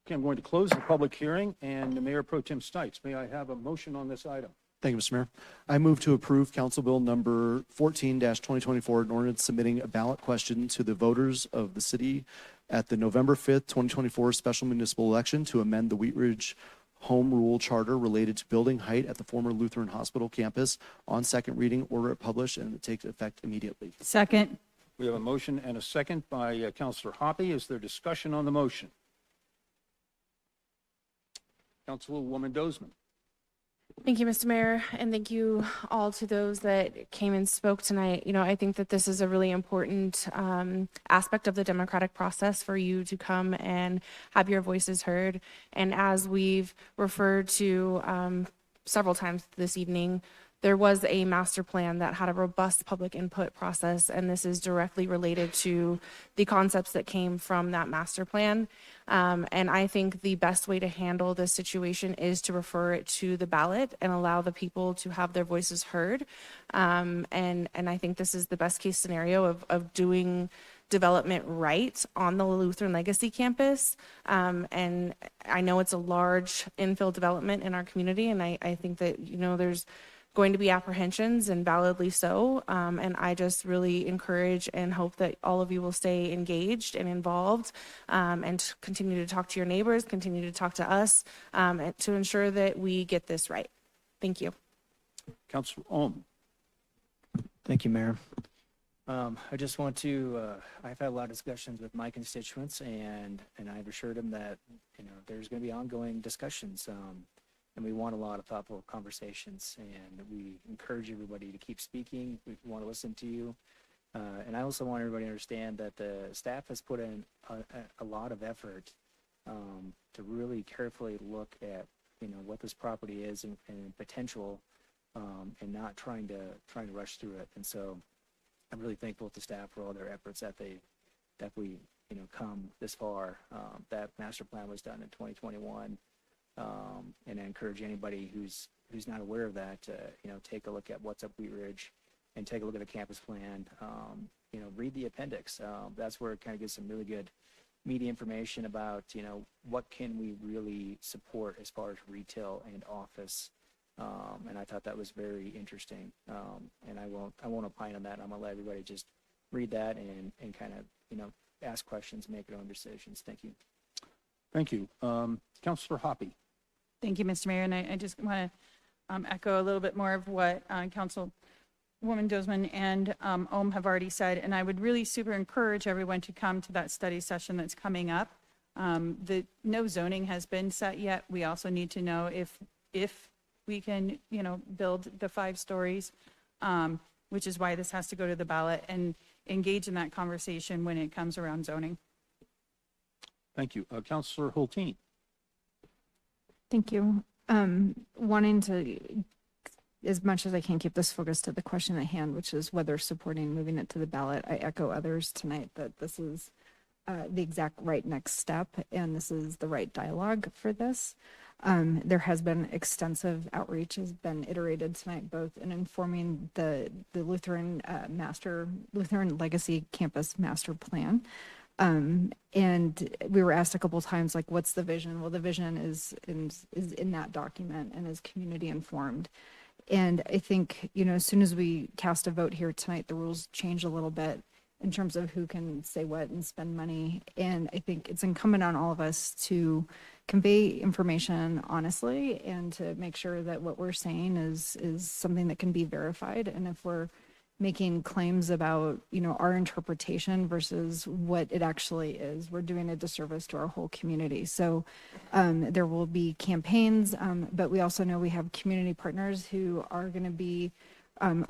Okay, I'm going to close the public hearing, and Mayor Pro Tem Stites, may I have a motion on this item? Thank you, Mr. Mayor. I move to approve Council Bill number 14-2024, an ordinance submitting a ballot question to the voters of the city at the November 5th, 2024 special municipal election to amend the Wheat Ridge Home Rule Charter related to building height at the former Lutheran Hospital campus on second reading, order it published, and it takes effect immediately. Second. We have a motion and a second by Councilor Hoppe. Is there discussion on the motion? Councilwoman Dozman. Thank you, Mr. Mayor, and thank you all to those that came and spoke tonight. I think that this is a really important aspect of the democratic process for you to come and have your voices heard. And as we've referred to several times this evening, there was a master plan that had a robust public input process, and this is directly related to the concepts that came from that master plan. And I think the best way to handle this situation is to refer it to the ballot and allow the people to have their voices heard. And I think this is the best case scenario of doing development right on the Lutheran Legacy campus. And I know it's a large infill development in our community, and I think that, there's going to be apprehensions, and validly so. And I just really encourage and hope that all of you will stay engaged and involved, and continue to talk to your neighbors, continue to talk to us, and to ensure that we get this right. Thank you. Councilor Ohm. Thank you, Mayor. I just want to, I've had a lot of discussions with my constituents, and I've assured them that, there's going to be ongoing discussions, and we want a lot of thoughtful conversations, and we encourage everybody to keep speaking. We want to listen to you. And I also want everybody to understand that the staff has put in a lot of effort to really carefully look at, what this property is and potential, and not trying to rush through it. And so I'm really thankful to staff for all their efforts that we come this far. That master plan was done in 2021, and I encourage anybody who's not aware of that to take a look at What's Up Wheat Ridge and take a look at the campus plan. Read the appendix. That's where it kind of gives some really good media information about what can we really support as far as retail and office. And I thought that was very interesting. And I won't opine on that. I'm gonna let everybody just read that and kind of, ask questions, make their own decisions. Thank you. Thank you. Councilor Hoppy. Thank you, Mr. Mayor. And I just want to echo a little bit more of what Councilwoman Dozman and Ohm have already said. And I would really super encourage everyone to come to that study session that's coming up. No zoning has been set yet. We also need to know if we can, build the 5 stories, which is why this has to go to the ballot, and engage in that conversation when it comes around zoning. Thank you. Councilor Hulteen. Thank you. Wanting to, as much as I can, keep this focused to the question at hand, which is whether supporting moving it to the ballot. I echo others tonight that this is the exact right next step, and this is the right dialogue for this. There has been extensive outreach, has been iterated tonight, both in informing the Lutheran Legacy Campus Master Plan. And we were asked a couple of times, like, what's the vision? Well, the vision is in that document and is community informed. And I think, as soon as we cast a vote here tonight, the rules change a little bit in terms of who can say what and spend money. And I think it's incumbent on all of us to convey information honestly and to make sure that what we're saying is something that can be verified. And if we're making claims about, our interpretation versus what it actually is, we're doing a disservice to our whole community. So there will be campaigns, but we also know we have community partners who are going to be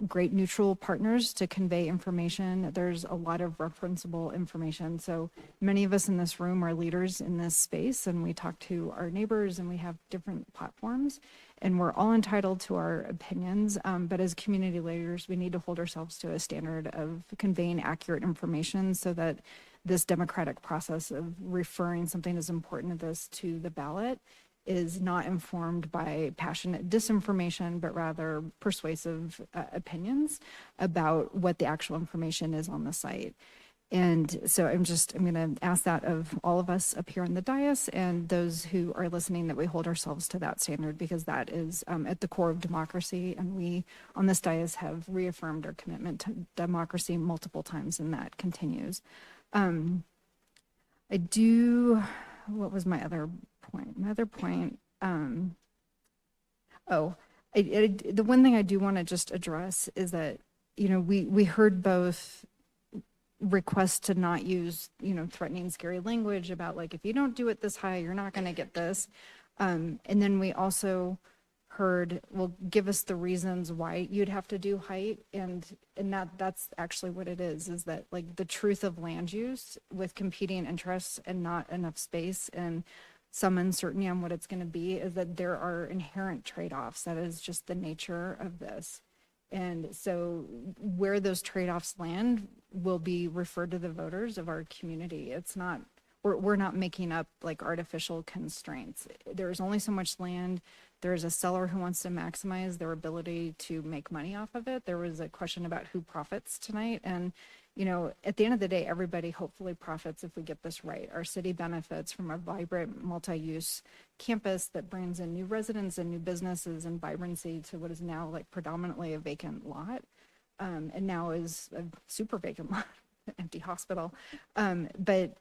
great neutral partners to convey information. There's a lot of referenceable information. So many of us in this room are leaders in this space, and we talk to our neighbors, and we have different platforms, and we're all entitled to our opinions. But as community leaders, we need to hold ourselves to a standard of conveying accurate information so that this democratic process of referring something as important as this to the ballot is not informed by passionate disinformation, but rather persuasive opinions about what the actual information is on the site. And so I'm going to ask that of all of us up here on the dais and those who are listening, that we hold ourselves to that standard, because that is at the core of democracy. And we on this dais have reaffirmed our commitment to democracy multiple times, and that continues. What was my other point? My other point, the one thing I do want to just address is that, we heard both requests to not use, threatening, scary language about, like, if you don't do it this high, you're not going to get this. And then we also heard, well, give us the reasons why you'd have to do height. And that's actually what it is that, like, the truth of land use with competing interests and not enough space and some uncertainty on what it's going to be, is that there are inherent trade-offs. That is just the nature of this. And so where those trade-offs land will be referred to the voters of our community. It's not, we're not making up, like, artificial constraints. There's only so much land. There's a seller who wants to maximize their ability to make money off of it. There was a question about who profits tonight. And at the end of the day, everybody hopefully profits if we get this right. Our city benefits from a vibrant multi-use campus that brings in new residents and new businesses and vibrancy to what is now like predominantly a vacant lot, and now is a super vacant lot, empty hospital. But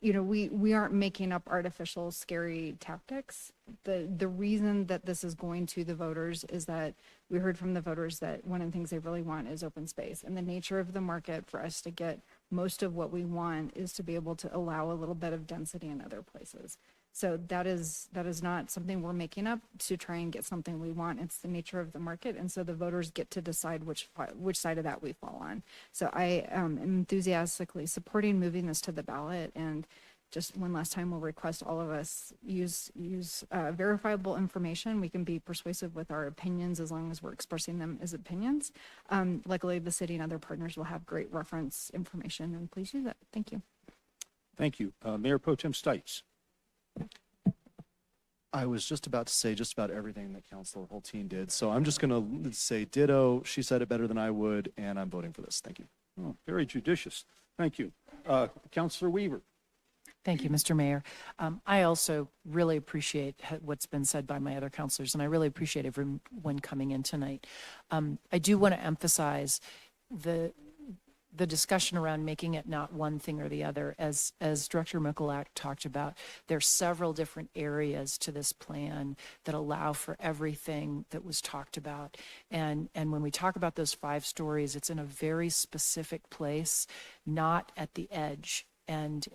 we aren't making up artificial, scary tactics. The reason that this is going to the voters is that we heard from the voters that one of the things they really want is open space. And the nature of the market for us to get most of what we want is to be able to allow a little bit of density in other places. So that is not something we're making up to try and get something we want. It's the nature of the market. And so the voters get to decide which side of that we fall on. So I am enthusiastically supporting moving this to the ballot. And just one last time, we'll request all of us use verifiable information. We can be persuasive with our opinions as long as we're expressing them as opinions. Luckily, the city and other partners will have great reference information, and please use it. Thank you. Thank you. Mayor Pro Tem Stites. I was just about to say just about everything that Councilor Hulteen did. So I'm just going to say ditto. She said it better than I would, and I'm voting for this. Thank you. Oh, very judicious. Thank you. Councilor Weaver. Thank you, Mr. Mayor. I also really appreciate what's been said by my other councilors, and I really appreciate everyone coming in tonight. I do want to emphasize the discussion around making it not one thing or the other. As Director Mikulak talked about, there's several different areas to this plan that allow for everything that was talked about. And when we talk about those 5 stories, it's in a very specific place, not at the edge. And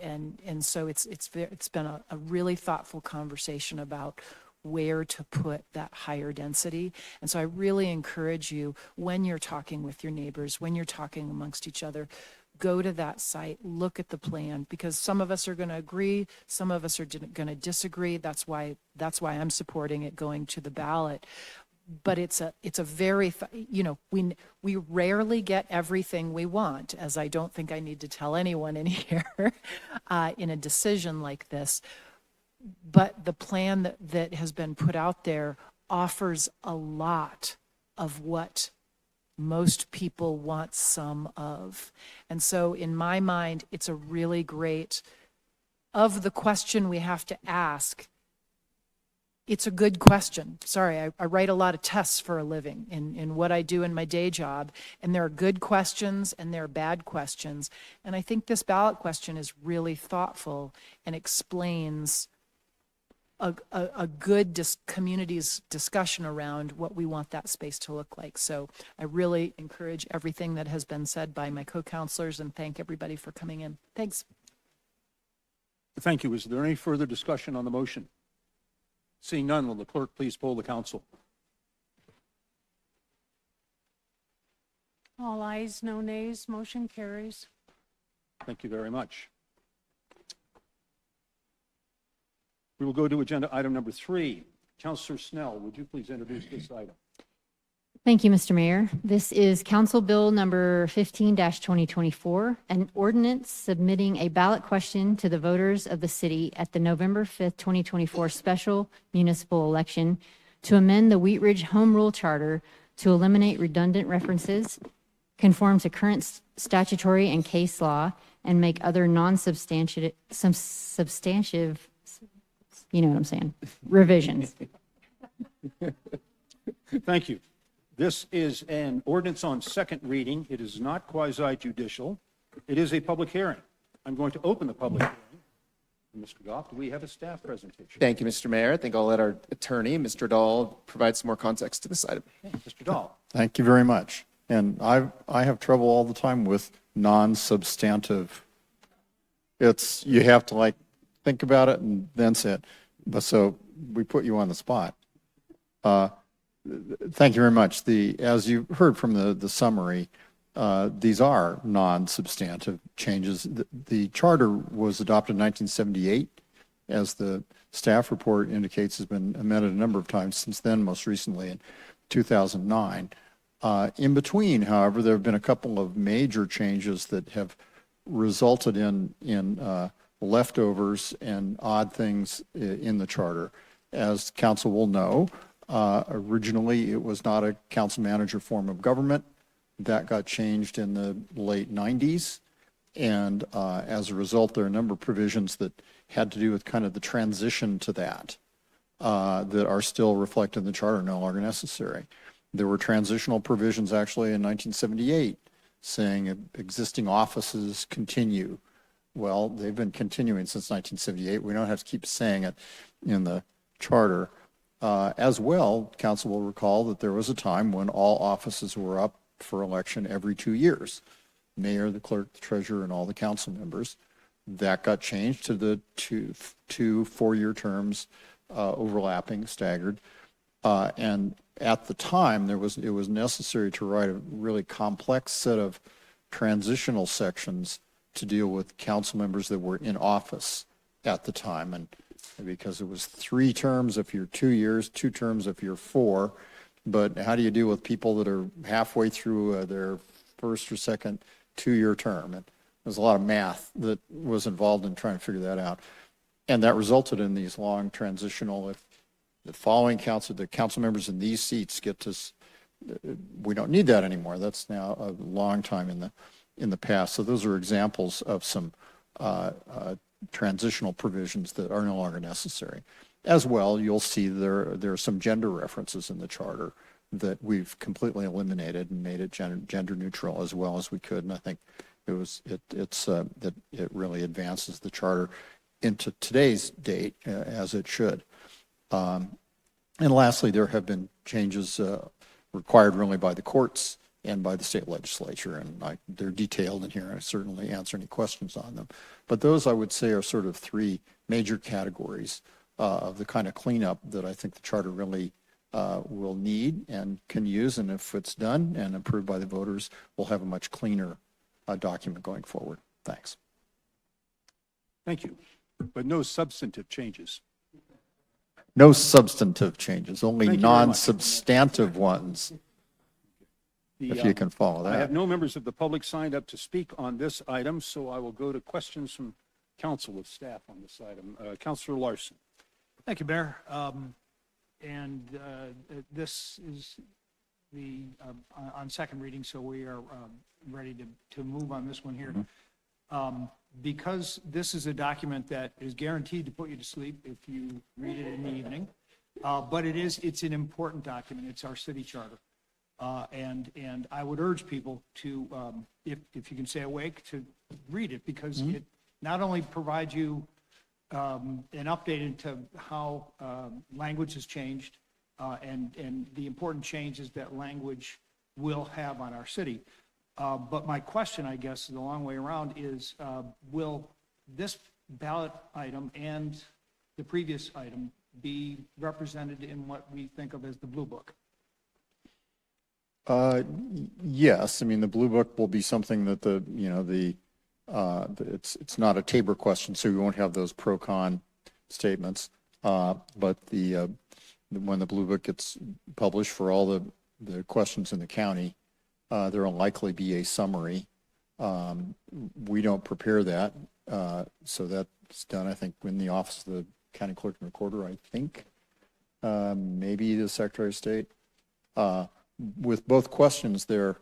so it's been a really thoughtful conversation about where to put that higher density. And so I really encourage you, when you're talking with your neighbors, when you're talking amongst each other, go to that site, look at the plan, because some of us are going to agree, some of us are going to disagree. That's why I'm supporting it going to the ballot. But it's a very, we rarely get everything we want, as I don't think I need to tell anyone in here in a decision like this. But the plan that has been put out there offers a lot of what most people want some of. And so in my mind, it's a really great, of the question we have to ask, it's a good question. Sorry, I write a lot of tests for a living in what I do in my day job, and there are good questions and there are bad questions. And I think this ballot question is really thoughtful and explains a good community's discussion around what we want that space to look like. So I really encourage everything that has been said by my co-counselors and thank everybody for coming in. Thanks. Thank you. Is there any further discussion on the motion? Seeing none, will the clerk please poll the council? All ayes, no nays, motion carries. Thank you very much. We will go to agenda item number 3. Councilor Snell, would you please introduce this item? Thank you, Mr. Mayor. This is Council Bill number 15-2024, an ordinance submitting a ballot question to the voters of the city at the November 5th, 2024 special municipal election to amend the Wheat Ridge Home Rule Charter to eliminate redundant references, conform to current statutory and case law, and make other non-substantive, you know what I'm saying, revisions. Thank you. This is an ordinance on second reading. It is not quasi-judicial. It is a public hearing. I'm going to open the public hearing. Mr. Goff, do we have a staff presentation? Thank you, Mr. Mayor. I think I'll let our attorney, Mr. Dahl, provide some more context to this item. Mr. Dahl. Thank you very much. And I have trouble all the time with non-substantive. It's, you have to think about it and then say it. But so we put you on the spot. Thank you very much. As you heard from the summary, these are non-substantive changes. The charter was adopted in 1978, as the staff report indicates, has been amended a number of times since then, most recently in 2009. In between, however, there have been a couple of major changes that have resulted in leftovers and odd things in the charter. As council will know, originally it was not a council manager form of government. That got changed in the late 90s. And as a result, there are a number of provisions that had to do with kind of the transition to that that are still reflected in the charter, no longer necessary. There were transitional provisions actually in 1978 saying existing offices continue. Well, they've been continuing since 1978. We don't have to keep saying it in the charter. As well, council will recall that there was a time when all offices were up for election every 2 years. Mayor, the clerk, the treasurer, and all the council members. That got changed to the two 4-year terms, overlapping, staggered. And at the time, it was necessary to write a really complex set of transitional sections to deal with council members that were in office at the time. And because it was 3 terms if you're 2 years, 2 terms if you're 4. But how do you deal with people that are halfway through their first or second 2-year term? And there's a lot of math that was involved in trying to figure that out. And that resulted in these long transitional, if the following the council members in these seats get to, we don't need that anymore. That's now a long time in the past. So those are examples of some transitional provisions that are no longer necessary. As well, you'll see there are some gender references in the charter that we've completely eliminated and made it gender neutral as well as we could. And I think it really advances the charter into today's date as it should. And lastly, there have been changes required really by the courts and by the state legislature, and they're detailed in here. I certainly answer any questions on them. But those, I would say, are sort of 3 major categories of the kind of cleanup that I think the charter really will need and can use. And if it's done and approved by the voters, we'll have a much cleaner document going forward. Thanks. Thank you. But no substantive changes. No substantive changes, only Thank you very much. non-substantive ones, if you can follow that. I have no members of the public signed up to speak on this item, so I will go to questions from council with staff on this item. Councilor Larson. Thank you, Mayor. This is on second reading, so we are ready to move on this one here. Because this is a document that is guaranteed to put you to sleep if you read it in the evening, but it's an important document. It's our city charter. And I would urge people to, if you can stay awake, to read it, because it not only provides you an update into how language has changed and the important changes that language will have on our city. But my question, I guess, the long way around is, will this ballot item and the previous item be represented in what we think of as the Blue Book? Yes. I mean, the Blue Book will be something that it's not a Tabor question, so we won't have those pro-con statements. But when the Blue Book gets published for all the questions in the county, there will likely be a summary. We don't prepare that, so that's done, I think, in the office of the county clerk and recorder, I think, maybe the Secretary of State. With both questions, they're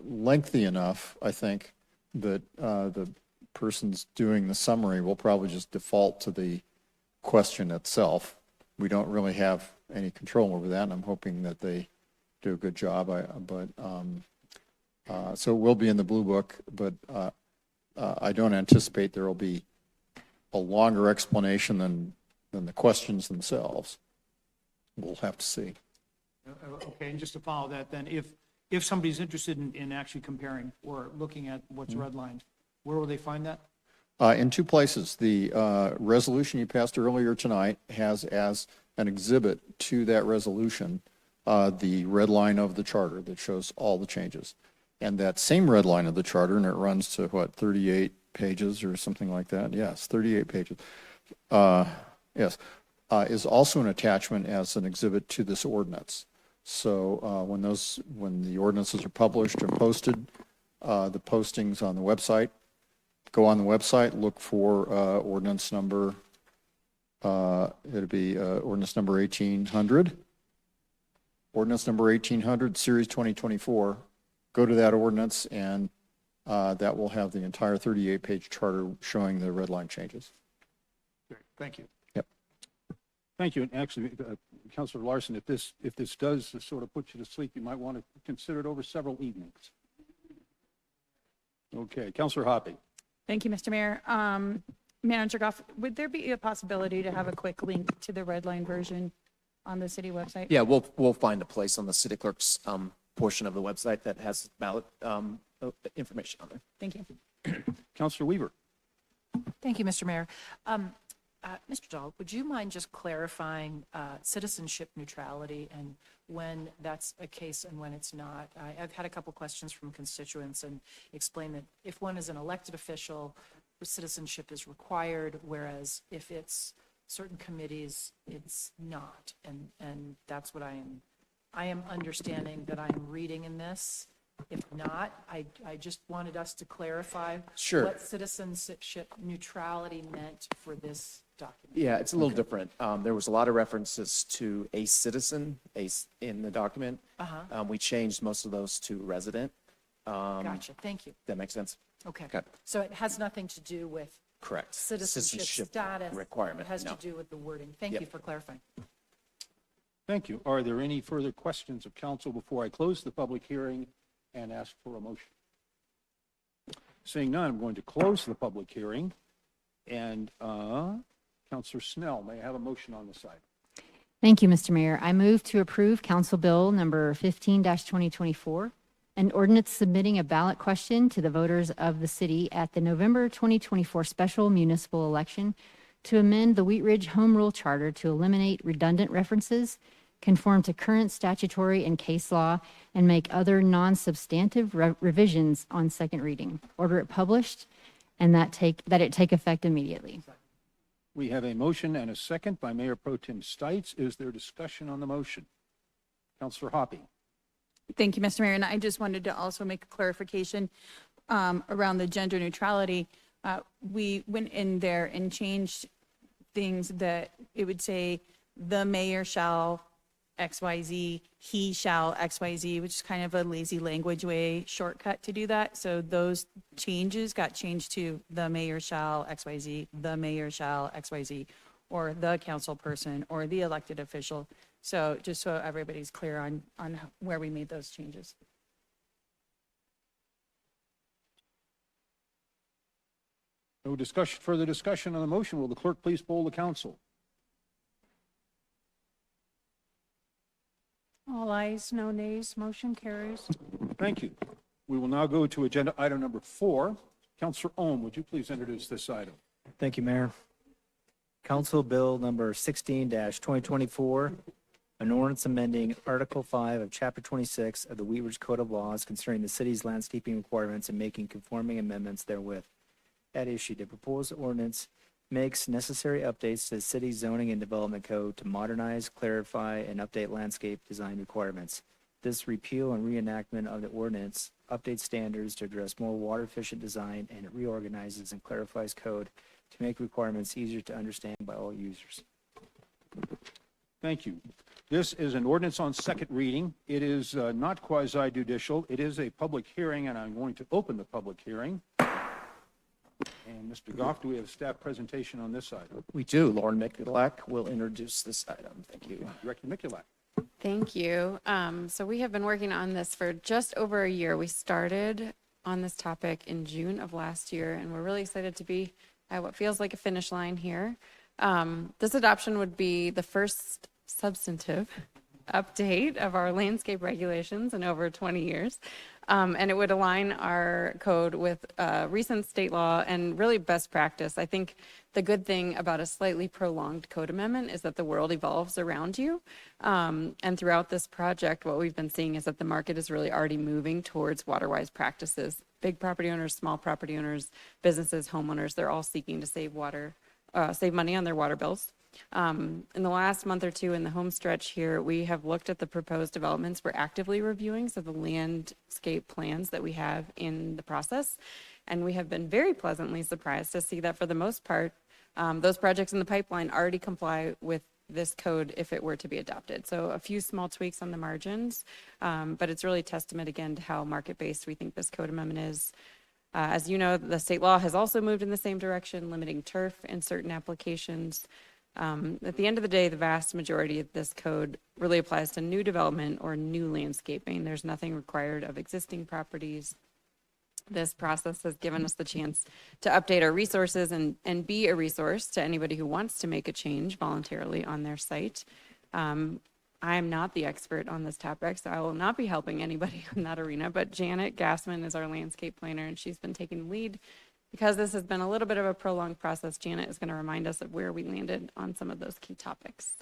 lengthy enough, I think, that the person's doing the summary will probably just default to the question itself. We don't really have any control over that, and I'm hoping that they do a good job. So it will be in the Blue Book, but I don't anticipate there will be a longer explanation than the questions themselves. We'll have to see. Okay, and just to follow that, then, if somebody's interested in actually comparing or looking at what's redlined, where will they find that? In 2 places. The resolution you passed earlier tonight has as an exhibit to that resolution the red line of the charter that shows all the changes. And that same red line of the charter, and it runs to, 38 pages or something like that? Yes, 38 pages. Yes, is also an attachment as an exhibit to this ordinance. So when the ordinances are published and posted, the postings on the website, go on the website, look for ordinance number, it'll be ordinance number 1800. Ordinance number 1800, Series 2024, go to that ordinance, and that will have the entire 38-page charter showing the red line changes. Great, thank you. Yep. Thank you. And actually, Councilor Larson, if this does sort of put you to sleep, you might want to consider it over several evenings. Okay, Councilor Hoppy. Thank you, Mr. Mayor. Manager Goff, would there be a possibility to have a quick link to the red line version on the city website? Yeah, we'll find a place on the city clerk's portion of the website that has ballot information on there. Thank you. Councilor Weaver. Thank you, Mr. Mayor. Mr. Dahl, would you mind just clarifying citizenship neutrality and when that's a case and when it's not? I've had a couple questions from constituents and explain that if one is an elected official, citizenship is required, whereas if it's certain committees, it's not. And that's what I am understanding that I'm reading in this. If not, I just wanted us to clarify Sure. what citizenship neutrality meant for this document. Yeah, it's a little different. There was a lot of references to a citizen in the document. We changed most of those to resident. Gotcha, thank you. That makes sense? Okay. Okay. So it has nothing to do with Correct. citizenship status. requirement. It has no. to do with the wording. Thank Yep. you for clarifying. Thank you. Are there any further questions of council before I close the public hearing and ask for a motion? Seeing none, I'm going to close the public hearing. And Councilor Snell, may I have a motion on this item? Thank you, Mr. Mayor. I move to approve Council Bill number 15-2024, an ordinance submitting a ballot question to the voters of the city at the November 2024 special municipal election to amend the Wheat Ridge Home Rule Charter to eliminate redundant references, conform to current statutory and case law, and make other non-substantive revisions on second reading. Order it published, and that it take effect immediately. We have a motion and a second by Mayor Pro Tem Stites. Is there discussion on the motion? Councilor Hoppy. Thank you, Mr. Mayor. And I just wanted to also make a clarification around the gender neutrality. We went in there and changed things that it would say the mayor shall XYZ, he shall XYZ, which is kind of a lazy language way shortcut to do that. So those changes got changed to the mayor shall XYZ, the mayor shall XYZ, or the council person or the elected official. So just so everybody's clear on where we made those changes. No discussion, further discussion on the motion. Will the clerk please poll the council? All ayes, no nays, motion carries. Thank you. We will now go to agenda item number 4. Councilor Ohm, would you please introduce this item? Thank you, Mayor. Council Bill number 16-2024, an ordinance amending Article 5 of Chapter 26 of the Wheat Ridge Code of Laws concerning the city's landscaping requirements and making conforming amendments therewith. At issue, the proposed ordinance makes necessary updates to the city's zoning and development code to modernize, clarify, and update landscape design requirements. This repeal and reenactment of the ordinance updates standards to address more water-efficient design, and it reorganizes and clarifies code to make requirements easier to understand by all users. Thank you. This is an ordinance on second reading. It is not quasi-judicial. It is a public hearing, and I'm going to open the public hearing. And Mr. Goff, do we have a staff presentation on this item? We do. Lauren Mikulak will introduce this item. Thank you. Director Mikulak. Thank you. So we have been working on this for just over a year. We started on this topic in June of last year, and we're really excited to be at what feels like a finish line here. This adoption would be the first substantive update of our landscape regulations in over 20 years. And it would align our code with recent state law and really best practice. I think the good thing about a slightly prolonged code amendment is that the world evolves around you. And throughout this project, what we've been seeing is that the market is really already moving towards water-wise practices. Big property owners, small property owners, businesses, homeowners, they're all seeking to save money on their water bills. In the last month or two in the home stretch here, we have looked at the proposed developments we're actively reviewing, so the landscape plans that we have in the process. And we have been very pleasantly surprised to see that for the most part, those projects in the pipeline already comply with this code if it were to be adopted. So a few small tweaks on the margins, but it's really testament again to how market-based we think this code amendment is. As you know, the state law has also moved in the same direction, limiting turf in certain applications. At the end of the day, the vast majority of this code really applies to new development or new landscaping. There's nothing required of existing properties. This process has given us the chance to update our resources and be a resource to anybody who wants to make a change voluntarily on their site. I am not the expert on this topic, so I will not be helping anybody in that arena, but Janet Gassman is our landscape planner, and she's been taking the lead. Because this has been a little bit of a prolonged process, Janet is going to remind us of where we landed on some of those key topics.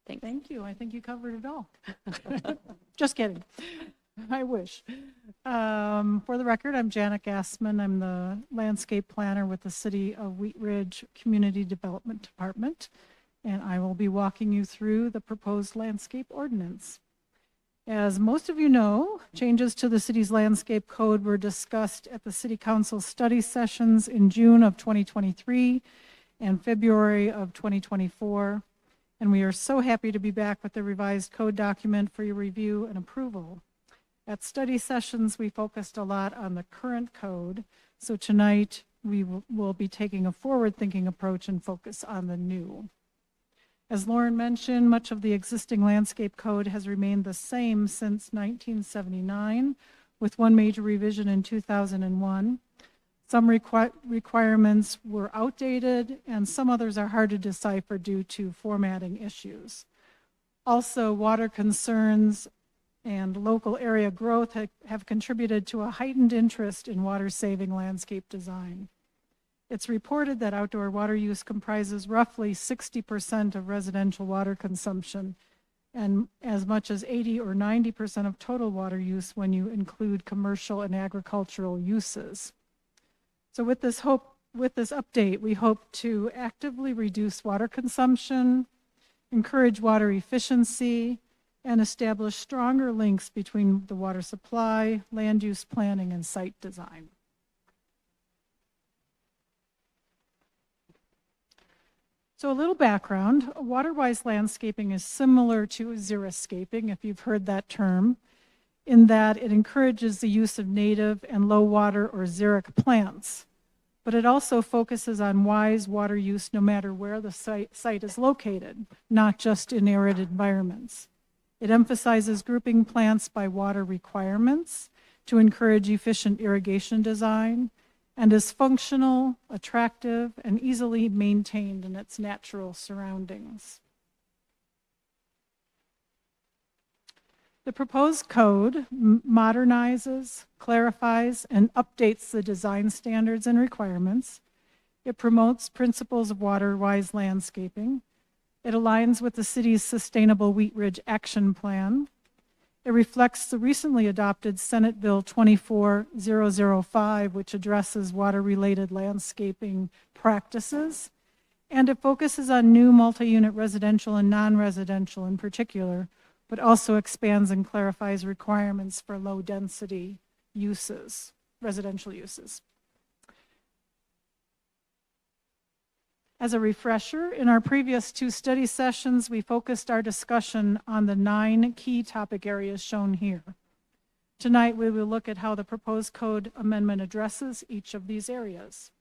Thanks. Thank you. I think you covered it all. Just kidding. I wish. For the record, I'm Janet Gassman. I'm the landscape planner with the City of Wheat Ridge Community Development Department, and I will be walking you through the proposed landscape ordinance. As most of you know, changes to the city's landscape code were discussed at the City Council study sessions in June of 2023 and February of 2024. And we are so happy to be back with the revised code document for your review and approval. At study sessions, we focused a lot on the current code. So tonight, we will be taking a forward-thinking approach and focus on the new. As Lauren mentioned, much of the existing landscape code has remained the same since 1979, with one major revision in 2001. Some requirements were outdated, and some others are hard to decipher due to formatting issues. Also, water concerns and local area growth have contributed to a heightened interest in water-saving landscape design. It's reported that outdoor water use comprises roughly 60% of residential water consumption and as much as 80 or 90% of total water use when you include commercial and agricultural uses. So with this update, we hope to actively reduce water consumption, encourage water efficiency, and establish stronger links between the water supply, land use planning, and site design. So a little background, water-wise landscaping is similar to xeriscaping, if you've heard that term, in that it encourages the use of native and low water or xeric plants, but it also focuses on wise water use no matter where the site is located, not just in arid environments. It emphasizes grouping plants by water requirements to encourage efficient irrigation design, and is functional, attractive, and easily maintained in its natural surroundings. The proposed code modernizes, clarifies, and updates the design standards and requirements. It promotes principles of water-wise landscaping. It aligns with the city's Sustainable Wheat Ridge Action Plan. It reflects the recently adopted Senate Bill 24005, which addresses water-related landscaping practices, and it focuses on new multi-unit residential and non-residential in particular, but also expands and clarifies requirements for low-density uses, residential uses. As a refresher, in our previous two study sessions, we focused our discussion on the 9 key topic areas shown here. Tonight, we will look at how the proposed code amendment addresses each of these areas.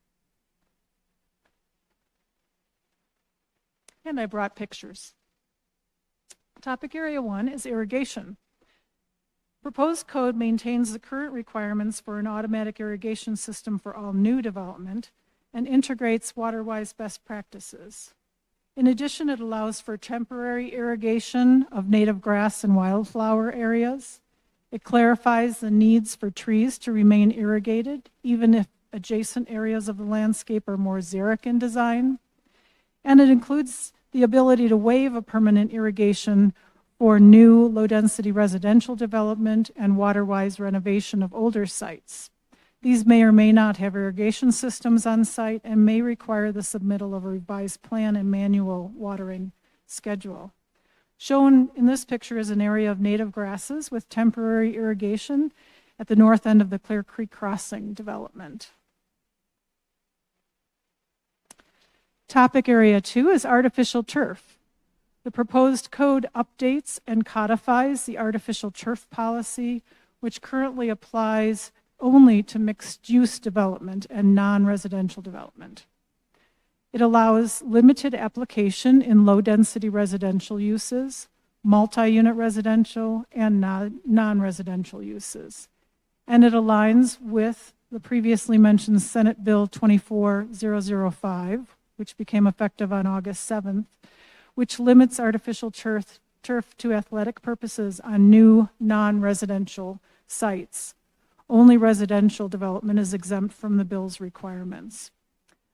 And I brought pictures. Topic area 1 is irrigation. Proposed code maintains the current requirements for an automatic irrigation system for all new development and integrates water-wise best practices. In addition, it allows for temporary irrigation of native grass and wildflower areas. It clarifies the needs for trees to remain irrigated, even if adjacent areas of the landscape are more xeric in design. And it includes the ability to waive a permanent irrigation for new low-density residential development and water-wise renovation of older sites. These may or may not have irrigation systems on site and may require the submittal of a revised plan and manual watering schedule. Shown in this picture is an area of native grasses with temporary irrigation at the north end of the Clear Creek Crossing development. Topic area 2 is artificial turf. The proposed code updates and codifies the artificial turf policy, which currently applies only to mixed-use development and non-residential development. It allows limited application in low-density residential uses, multi-unit residential, and non-residential uses. And it aligns with the previously mentioned Senate Bill 24005, which became effective on August 7th, which limits artificial turf to athletic purposes on new non-residential sites. Only residential development is exempt from the bill's requirements.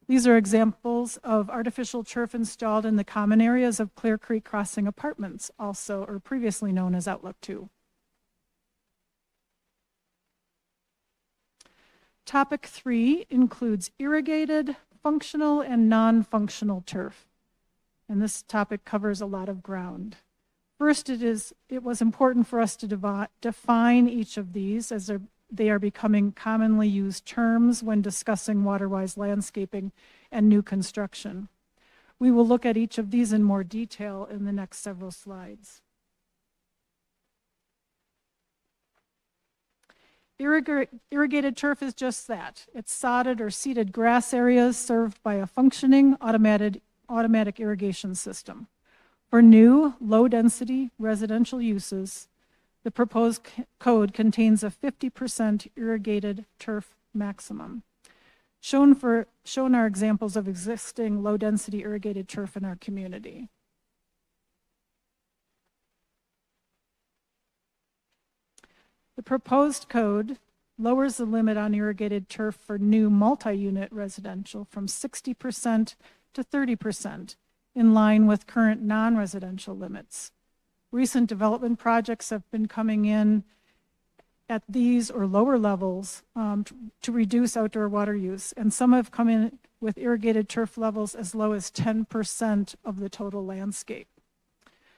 These are examples of artificial turf installed in the common areas of Clear Creek Crossing Apartments, also or previously known as Outlook 2. Topic 3 includes irrigated, functional, and non-functional turf. And this topic covers a lot of ground. First, it was important for us to define each of these, as they are becoming commonly used terms when discussing water-wise landscaping and new construction. We will look at each of these in more detail in the next several slides. Irrigated turf is just that. It's sodded or seeded grass areas served by a functioning automatic irrigation system. For new, low-density residential uses, the proposed code contains a 50% irrigated turf maximum. Shown are examples of existing low-density irrigated turf in our community. The proposed code lowers the limit on irrigated turf for new multi-unit residential from 60% to 30%, in line with current non-residential limits. Recent development projects have been coming in at these or lower levels to reduce outdoor water use, and some have come in with irrigated turf levels as low as 10% of the total landscape.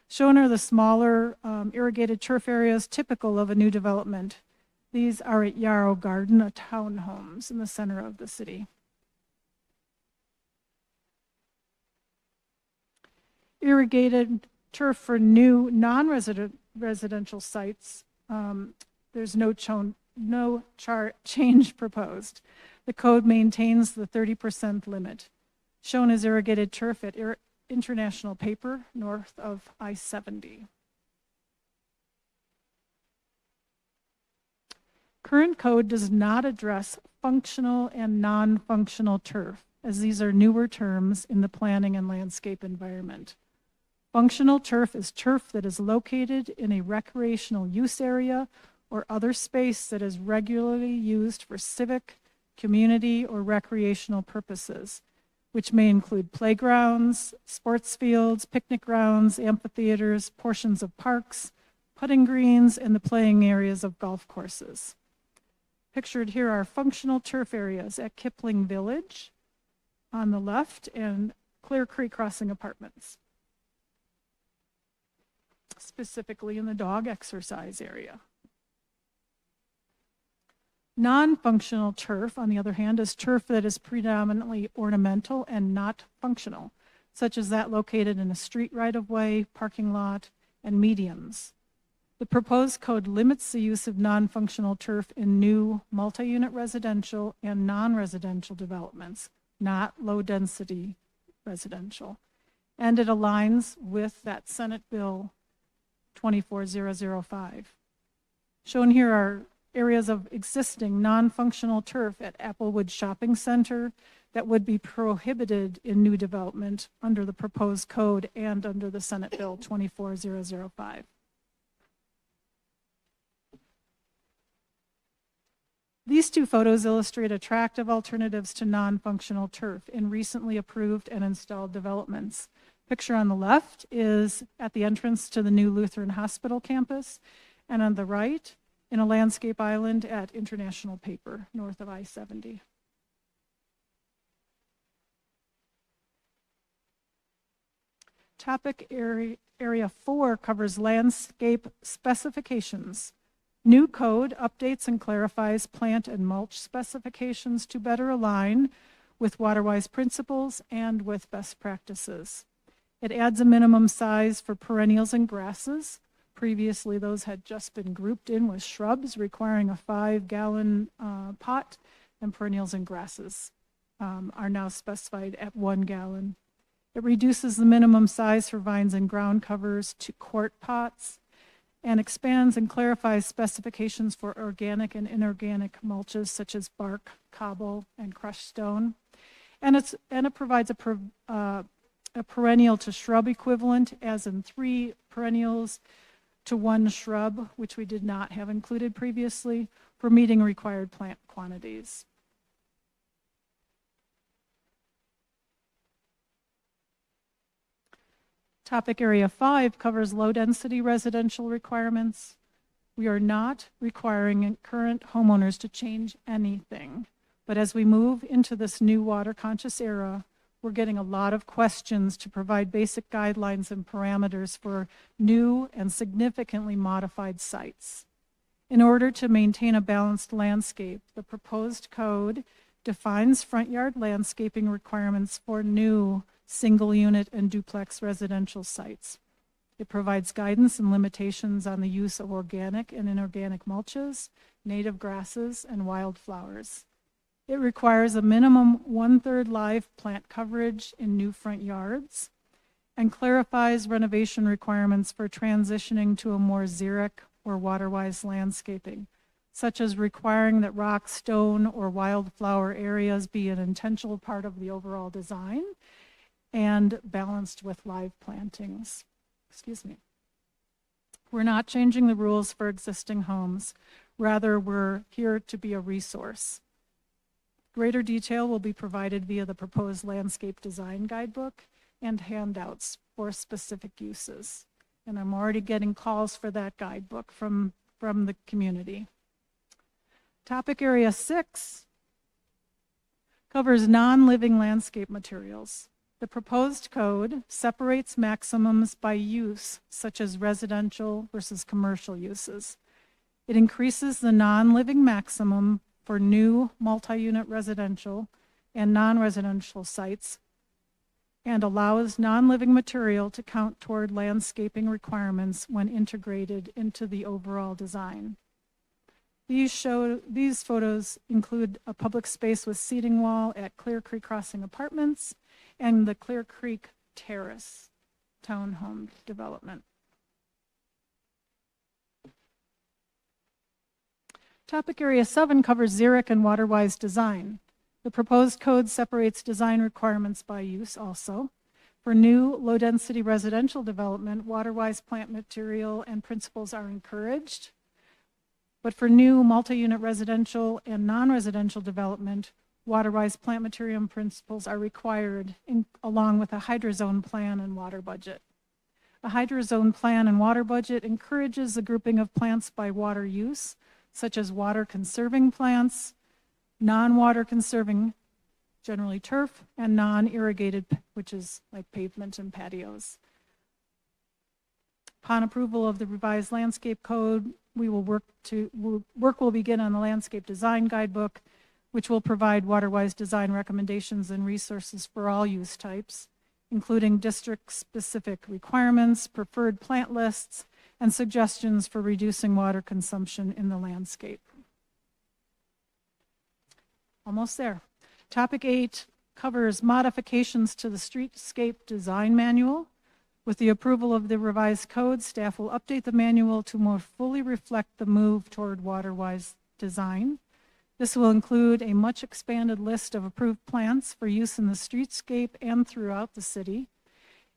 Shown are the smaller irrigated turf areas typical of a new development. These are at Yarrow Garden, a townhomes in the center of the city. Irrigated turf for new non-residential sites, there's no change proposed. The code maintains the 30% limit. Shown is irrigated turf at International Paper north of I-70. Current code does not address functional and non-functional turf, as these are newer terms in the planning and landscape environment. Functional turf is turf that is located in a recreational use area or other space that is regularly used for civic, community, or recreational purposes, which may include playgrounds, sports fields, picnic grounds, amphitheaters, portions of parks, putting greens, and the playing areas of golf courses. Pictured here are functional turf areas at Kipling Village on the left and Clear Creek Crossing Apartments, specifically in the dog exercise area. Non-functional turf, on the other hand, is turf that is predominantly ornamental and not functional, such as that located in a street right-of-way, parking lot, and medians. The proposed code limits the use of non-functional turf in new multi-unit residential and non-residential developments, not low-density residential. And it aligns with that Senate Bill 24005. Shown here are areas of existing non-functional turf at Applewood Shopping Center that would be prohibited in new development under the proposed code and under the Senate Bill 24005. These two photos illustrate attractive alternatives to non-functional turf in recently approved and installed developments. Picture on the left is at the entrance to the new Lutheran Hospital campus, and on the right, in a landscape island at International Paper, north of I-70. Topic area 4 covers landscape specifications. New code updates and clarifies plant and mulch specifications to better align with water-wise principles and with best practices. It adds a minimum size for perennials and grasses. Previously, those had just been grouped in with shrubs requiring a 5-gallon pot, and perennials and grasses are now specified at 1 gallon. It reduces the minimum size for vines and ground covers to quart pots, and expands and clarifies specifications for organic and inorganic mulches such as bark, cobble, and crushed stone. And it provides a perennial to shrub equivalent, as in 3 perennials to 1 shrub, which we did not have included previously, for meeting required plant quantities. Topic area 5 covers low-density residential requirements. We are not requiring current homeowners to change anything, but as we move into this new water-conscious era, we're getting a lot of questions to provide basic guidelines and parameters for new and significantly modified sites. In order to maintain a balanced landscape, the proposed code defines front yard landscaping requirements for new single-unit and duplex residential sites. It provides guidance and limitations on the use of organic and inorganic mulches, native grasses, and wildflowers. It requires a minimum 1/3 live plant coverage in new front yards, and clarifies renovation requirements for transitioning to a more xeric or water-wise landscaping, such as requiring that rock, stone, or wildflower areas be an intentional part of the overall design, and balanced with live plantings. Excuse me. We're not changing the rules for existing homes. Rather, we're here to be a resource. Greater detail will be provided via the proposed landscape design guidebook and handouts for specific uses. And I'm already getting calls for that guidebook from the community. Topic area 6 covers non-living landscape materials. The proposed code separates maximums by use, such as residential versus commercial uses. It increases the non-living maximum for new multi-unit residential and non-residential sites, and allows non-living material to count toward landscaping requirements when integrated into the overall design. These photos include a public space with seating wall at Clear Creek Crossing Apartments and the Clear Creek Terrace townhome development. Topic area 7 covers xeric and water-wise design. The proposed code separates design requirements by use also. For new low-density residential development, water-wise plant material and principles are encouraged. But for new multi-unit residential and non-residential development, water-wise plant material and principles are required along with a hydrozone plan and water budget. A hydrozone plan and water budget encourages the grouping of plants by water use, such as water-conserving plants, non-water conserving, generally turf, and non-irrigated, which is like pavement and patios. Upon approval of the revised landscape code, work will begin on the landscape design guidebook, which will provide water-wise design recommendations and resources for all use types, including district-specific requirements, preferred plant lists, and suggestions for reducing water consumption in the landscape. Almost there. Topic 8 covers modifications to the streetscape design manual. With the approval of the revised code, staff will update the manual to more fully reflect the move toward water-wise design. This will include a much expanded list of approved plants for use in the streetscape and throughout the city,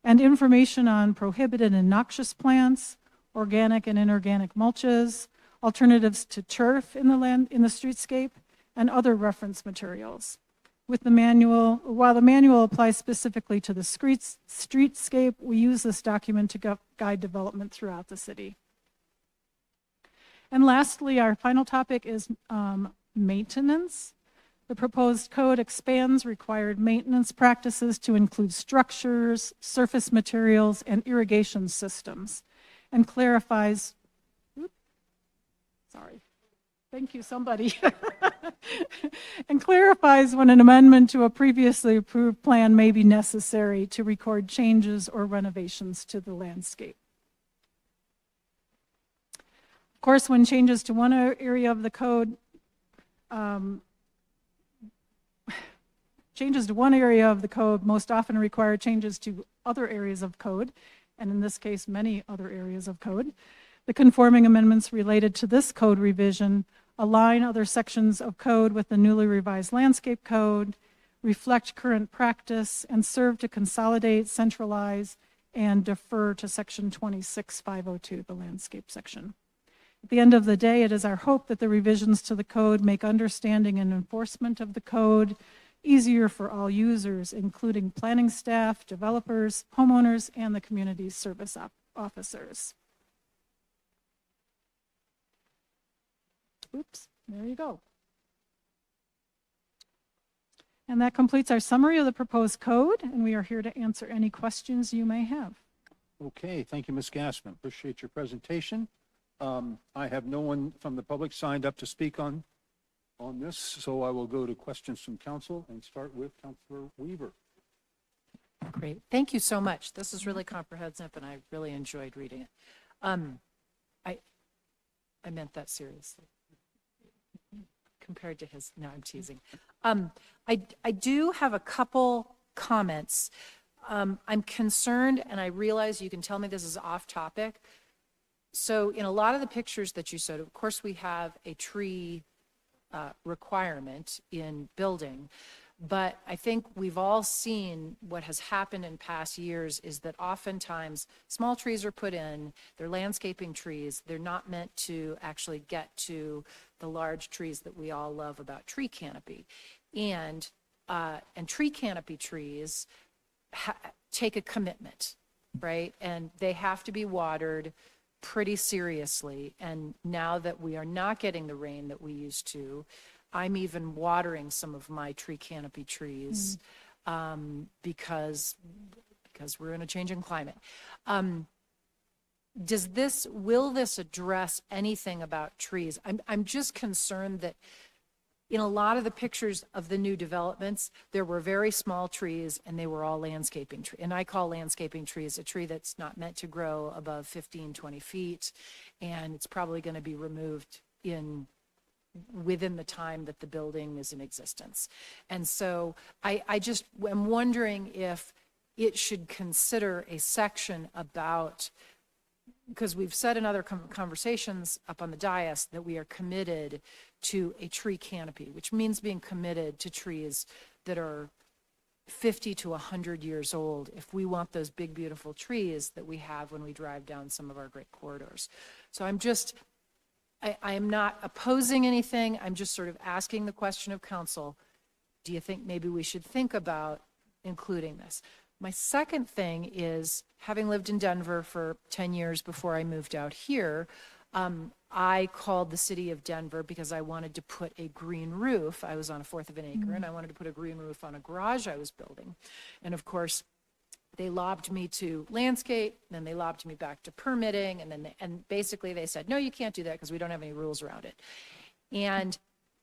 and information on prohibited and noxious plants, organic and inorganic mulches, alternatives to turf in the streetscape, and other reference materials. With the manual, while the manual applies specifically to the streetscape, we use this document to guide development throughout the city. And lastly, our final topic is maintenance. The proposed code expands required maintenance practices to include structures, surface materials, and irrigation systems, and clarifies, thank you, somebody. and clarifies when an amendment to a previously approved plan may be necessary to record changes or renovations to the landscape. Of course, when changes to one area of the code, most often require changes to other areas of code, and in this case, many other areas of code. The conforming amendments related to this code revision align other sections of code with the newly revised landscape code, reflect current practice, and serve to consolidate, centralize, and defer to section 26502, the landscape section. At the end of the day, it is our hope that the revisions to the code make understanding and enforcement of the code easier for all users, including planning staff, developers, homeowners, and the community service officers. Oops, there you go. And that completes our summary of the proposed code, and we are here to answer any questions you may have. Okay, thank you, Ms. Gassman. Appreciate your presentation. I have no one from the public signed up to speak on this, so I will go to questions from council and start with Councilor Weaver. Great. Thank you so much. This is really comprehensive, and I really enjoyed reading it. I meant that seriously. Compared to his, no, I'm teasing. I do have a couple comments. I'm concerned, and I realize you can tell me this is off topic. So in a lot of the pictures that you showed, of course, we have a tree requirement in building, but I think we've all seen what has happened in past years is that oftentimes small trees are put in, they're landscaping trees, they're not meant to actually get to the large trees that we all love about tree canopy. And tree canopy trees take a commitment, right? And they have to be watered pretty seriously. And now that we are not getting the rain that we used to, I'm even watering some of my tree canopy trees because we're in a changing climate. Will this address anything about trees? I'm just concerned that in a lot of the pictures of the new developments, there were very small trees and they were all landscaping trees. And I call landscaping trees a tree that's not meant to grow above 15, 20 feet. And it's probably going to be removed within the time that the building is in existence. And so I just am wondering if it should consider a section about, because we've said in other conversations up on the dais that we are committed to a tree canopy, which means being committed to trees that are 50 to 100 years old if we want those big, beautiful trees that we have when we drive down some of our great corridors. So I am not opposing anything. I'm just sort of asking the question of council, do you think maybe we should think about including this? My second thing is, having lived in Denver for 10 years before I moved out here, I called the city of Denver because I wanted to put a green roof. I was on a fourth of an acre, and I wanted to put a green roof on a garage I was building. And of course, they lobbed me to landscape, then they lobbed me back to permitting, and basically they said, no, you can't do that because we don't have any rules around it. And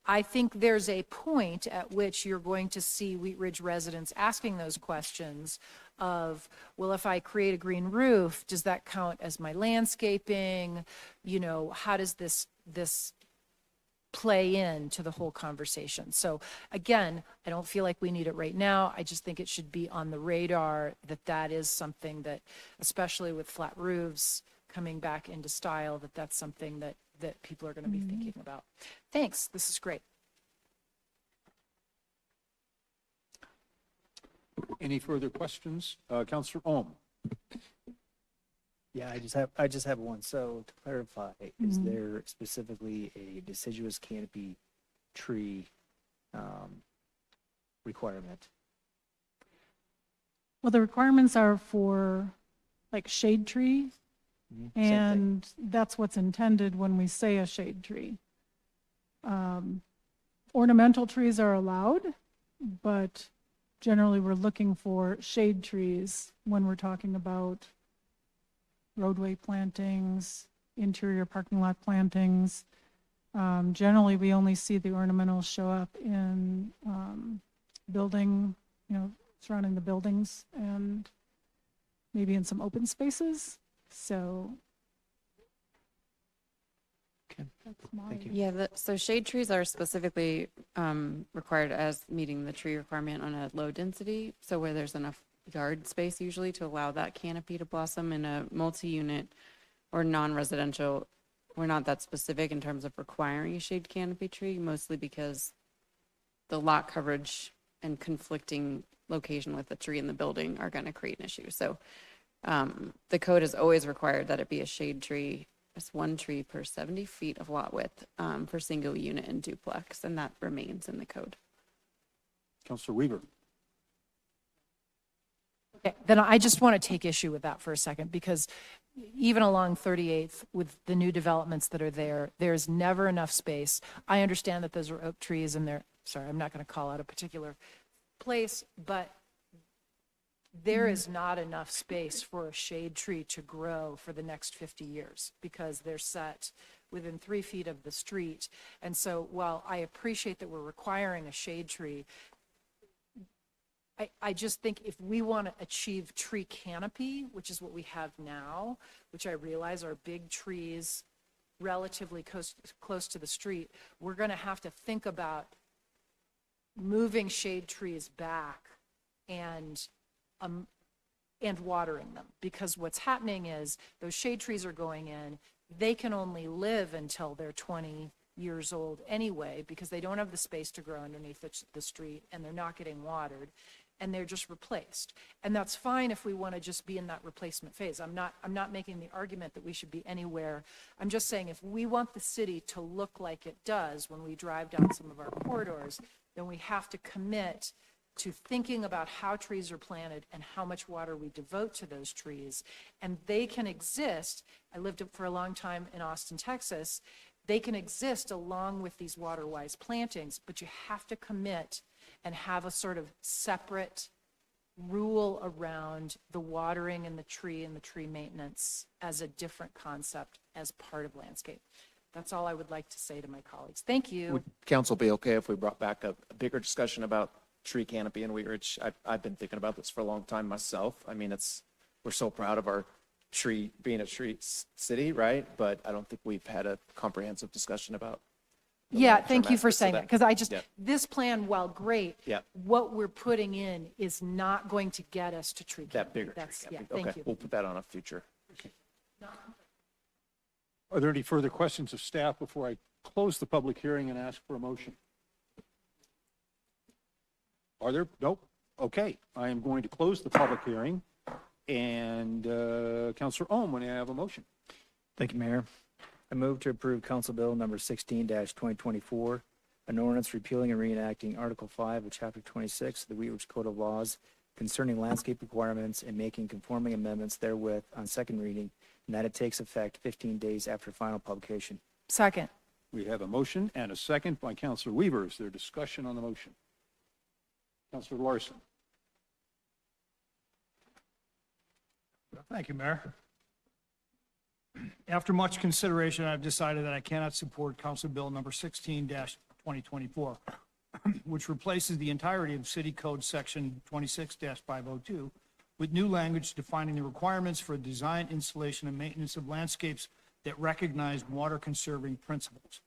I think there's a point at which you're going to see Wheat Ridge residents asking those questions of, well, if I create a green roof, does that count as my landscaping? You know, how does this play into the whole conversation? So again, I don't feel like we need it right now. I just think it should be on the radar that is something that, especially with flat roofs coming back into style, that's something that people are going to be thinking about. Thanks. This is great. Any further questions? Councilor Ohm. Yeah, I just have one. So to clarify, is there specifically a deciduous canopy tree requirement? Well, the requirements are for like shade tree, and that's what's intended when we say a shade tree. Ornamental trees are allowed, but generally we're looking for shade trees when we're talking about roadway plantings, interior parking lot plantings, Generally, we only see the ornamentals show up in building, surrounding the buildings and maybe in some open spaces. So that's my. Yeah, so shade trees are specifically required as meeting the tree requirement on a low density. So where there's enough yard space usually to allow that canopy to blossom. In a multi-unit or non-residential, we're not that specific in terms of requiring a shade canopy tree, mostly because the lot coverage and conflicting location with the tree in the building are going to create an issue. So the code has always required that it be a shade tree. It's one tree per 70 feet of lot width for single unit and duplex, and that remains in the code. Councilor Weaver. Okay, then I just want to take issue with that for a second, because even along 38th with the new developments that are there, there's never enough space. I understand that those are oak trees and they're, sorry, I'm not going to call out a particular place, but there is not enough space for a shade tree to grow for the next 50 years because they're set within 3 feet of the street. And so while I appreciate that we're requiring a shade tree, I just think if we want to achieve tree canopy, which is what we have now, which I realize are big trees relatively close to the street, we're going to have to think about moving shade trees back and watering them. Because what's happening is those shade trees are going in, they can only live until they're 20 years old anyway, because they don't have the space to grow underneath the street and they're not getting watered. And they're just replaced. And that's fine if we want to just be in that replacement phase. I'm not making the argument that we should be anywhere. I'm just saying if we want the city to look like it does when we drive down some of our corridors, then we have to commit to thinking about how trees are planted and how much water we devote to those trees. And they can exist. I lived for a long time in Austin, Texas. They can exist along with these water-wise plantings, but you have to commit and have a sort of separate rule around the watering and the tree maintenance as a different concept as part of landscape. That's all I would like to say to my colleagues. Thank you. Would council be okay if we brought back a bigger discussion about tree canopy in Wheat Ridge? I've been thinking about this for a long time myself. I mean, we're so proud of our tree being a tree city, right? But I don't think we've had a comprehensive discussion about. Yeah, thank you for aspects of saying that, because Yeah. this plan, while great, Yeah. what we're putting in is not going to get us to tree That canopy. bigger tree That's, canopy. yeah, thank Okay, you. we'll put that on a future. Are there any further questions of staff before I close the public hearing and ask for a motion? Are there? Nope. Okay, I am going to close the public hearing. And Councilor Ohm, when I have a motion. Thank you, Mayor. I move to approve Council Bill number 16-2024, an ordinance repealing and reenacting Article 5 of Chapter 26 of the Wheat Ridge Code of Laws concerning landscape requirements and making conforming amendments therewith on second reading, and that it takes effect 15 days after final publication. Second. We have a motion and a second by Councilor Weaver. Is there discussion on the motion? Councilor Larson. Thank you, Mayor. After much consideration, I've decided that I cannot support Council Bill number 16-2024, which replaces the entirety of City Code Section 26-502 with new language defining the requirements for design, installation, and maintenance of landscapes that recognize water-conserving principles.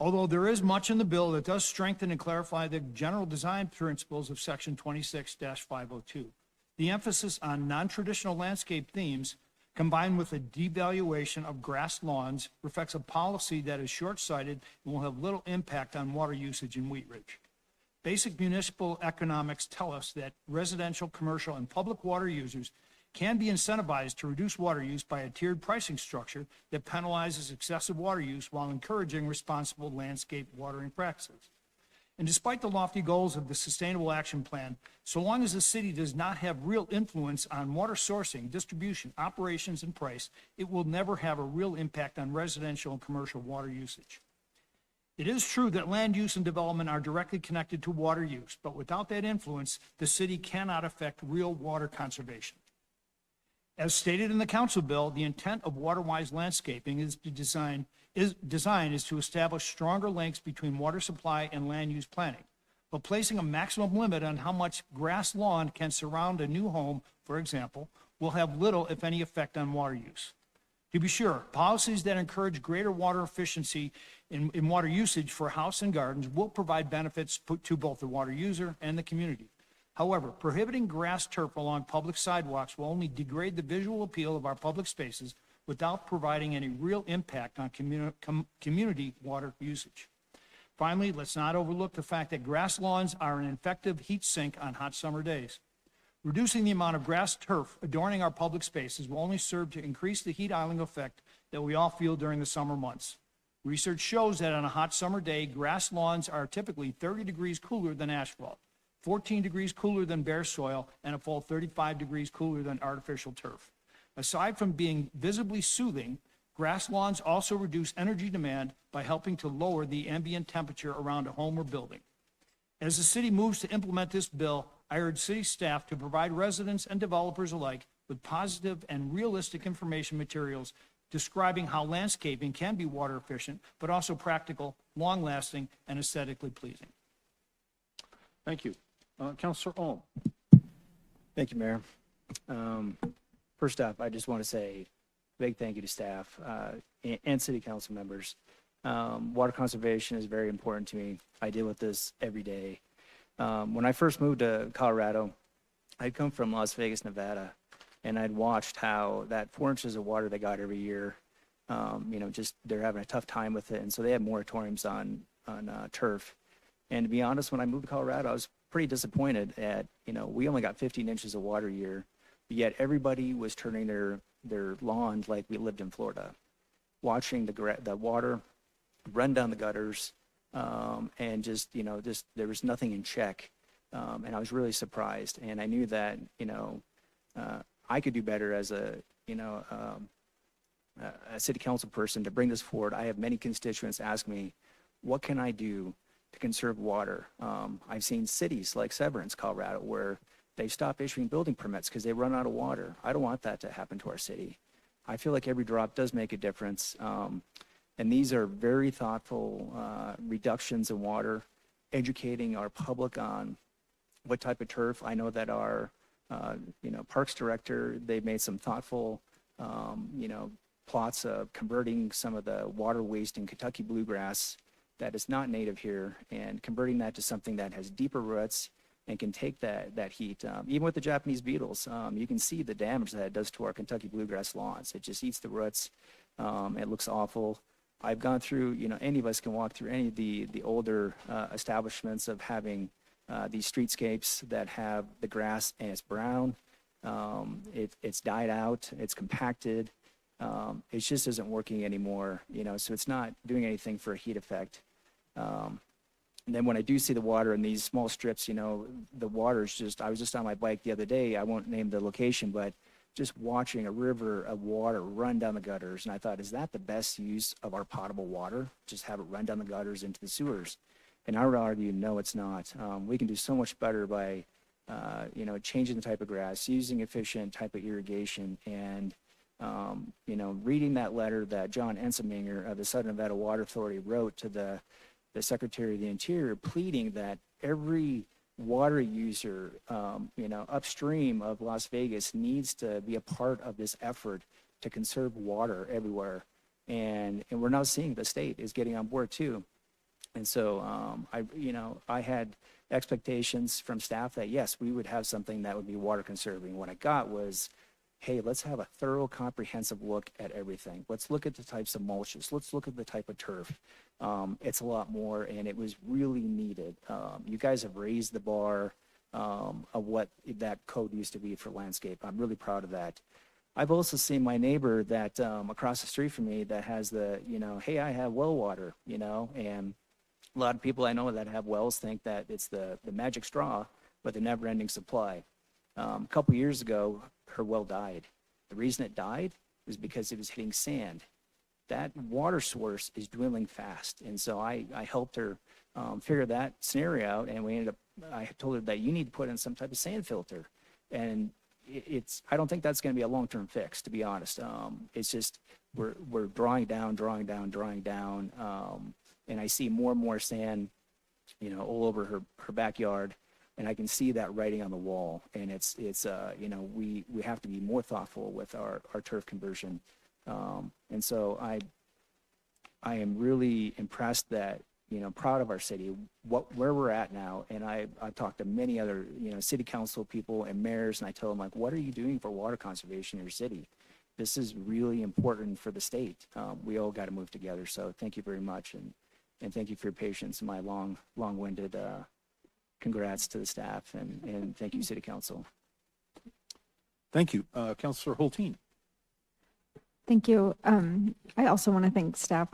Although there is much in the bill that does strengthen and clarify the general design principles of Section 26-502, the emphasis on non-traditional landscape themes combined with a devaluation of grass lawns reflects a policy that is short-sighted and will have little impact on water usage in Wheat Ridge. Basic municipal economics tell us that residential, commercial, and public water users can be incentivized to reduce water use by a tiered pricing structure that penalizes excessive water use while encouraging responsible landscape watering practices. And despite the lofty goals of the Sustainable Action Plan, so long as the city does not have real influence on water sourcing, distribution, operations, and price, it will never have a real impact on residential and commercial water usage. It is true that land use and development are directly connected to water use, but without that influence, the city cannot affect real water conservation. As stated in the council bill, the intent of WaterWise landscaping is to to establish stronger links between water supply and land use planning. But placing a maximum limit on how much grass lawn can surround a new home, for example, will have little, if any, effect on water use. To be sure, policies that encourage greater water efficiency in water usage for house and gardens will provide benefits to both the water user and the community. However, prohibiting grass turf along public sidewalks will only degrade the visual appeal of our public spaces without providing any real impact on community water usage. Finally, let's not overlook the fact that grass lawns are an effective heat sink on hot summer days. Reducing the amount of grass turf adorning our public spaces will only serve to increase the heat island effect that we all feel during the summer months. Research shows that on a hot summer day, grass lawns are typically 30 degrees cooler than asphalt, 14 degrees cooler than bare soil, and a full 35 degrees cooler than artificial turf. Aside from being visibly soothing, grass lawns also reduce energy demand by helping to lower the ambient temperature around a home or building. As the city moves to implement this bill, I urge city staff to provide residents and developers alike with positive and realistic information materials describing how landscaping can be water efficient, but also practical, long-lasting, and aesthetically pleasing. Thank you. Councilor Ohm. Thank you, Mayor. First off, I just want to say a big thank you to staff and city council members. Water conservation is very important to me. I deal with this every day. When I first moved to Colorado, I'd come from Las Vegas, Nevada, and I'd watched how that 4 inches of water they got every year, just they're having a tough time with it. And so they had moratoriums on turf. And to be honest, when I moved to Colorado, I was pretty disappointed at, we only got 15 inches of water a year, but yet everybody was turning their lawns like we lived in Florida, watching the water run down the gutters, and just there was nothing in check. And I was really surprised. And I knew that, I could do better as a city council person to bring this forward. I have many constituents ask me, what can I do to conserve water? I've seen cities like Severance, Colorado, where they stop issuing building permits because they run out of water. I don't want that to happen to our city. I feel like every drop does make a difference. And these are very thoughtful reductions in water, educating our public on what type of turf. I know that our, Parks Director, they made some thoughtful, plots of converting some of the water waste in Kentucky bluegrass that is not native here and converting that to something that has deeper roots and can take that heat. Even with the Japanese beetles, you can see the damage that it does to our Kentucky bluegrass lawns. It just eats the roots. It looks awful. I've gone through, any of us can walk through any of the older establishments of having these streetscapes that have the grass and it's brown. It's died out. It's compacted. It just isn't working anymore, so it's not doing anything for a heat effect. And then when I do see the water in these small strips, the water's just, I was just on my bike the other day, I won't name the location, but just watching a river of water run down the gutters. And I thought, is that the best use of our potable water? Just have it run down the gutters into the sewers. And I would argue, no, it's not. We can do so much better by, changing the type of grass, using efficient type of irrigation, and, reading that letter that John Enselminger of the Southern Nevada Water Authority wrote to the Secretary of the Interior, pleading that every water user, upstream of Las Vegas needs to be a part of this effort to conserve water everywhere. And we're now seeing the state is getting on board too. And so I had expectations from staff that, yes, we would have something that would be water conserving. What I got was, hey, let's have a thorough, comprehensive look at everything. Let's look at the types of mulches. Let's look at the type of turf. It's a lot more, and it was really needed. You guys have raised the bar of what that code used to be for landscape. I'm really proud of that. I've also seen my neighbor that across the street from me that has the, hey, I have well water, and a lot of people I know that have wells think that it's the magic straw, but the never-ending supply. A couple years ago, her well died. The reason it died was because it was hitting sand. That water source is dwindling fast. And so I helped her figure that scenario out, and I told her that you need to put in some type of sand filter. And, I don't think that's going to be a long-term fix, to be honest. It's just, we're drawing down, and I see more and more sand, all over her backyard, and I can see that writing on the wall. And it's we have to be more thoughtful with our turf conversion. And so I am really impressed that, proud of our city, where we're at now. And I've talked to many other, city council people and mayors, and I tell them, like, what are you doing for water conservation in your city? This is really important for the state. We all got to move together. So thank you very much. And thank you for your patience and my long-winded congrats to the staff, and thank you, City Council. Thank you. Councilor Hulteen. Thank you. I also want to thank staff.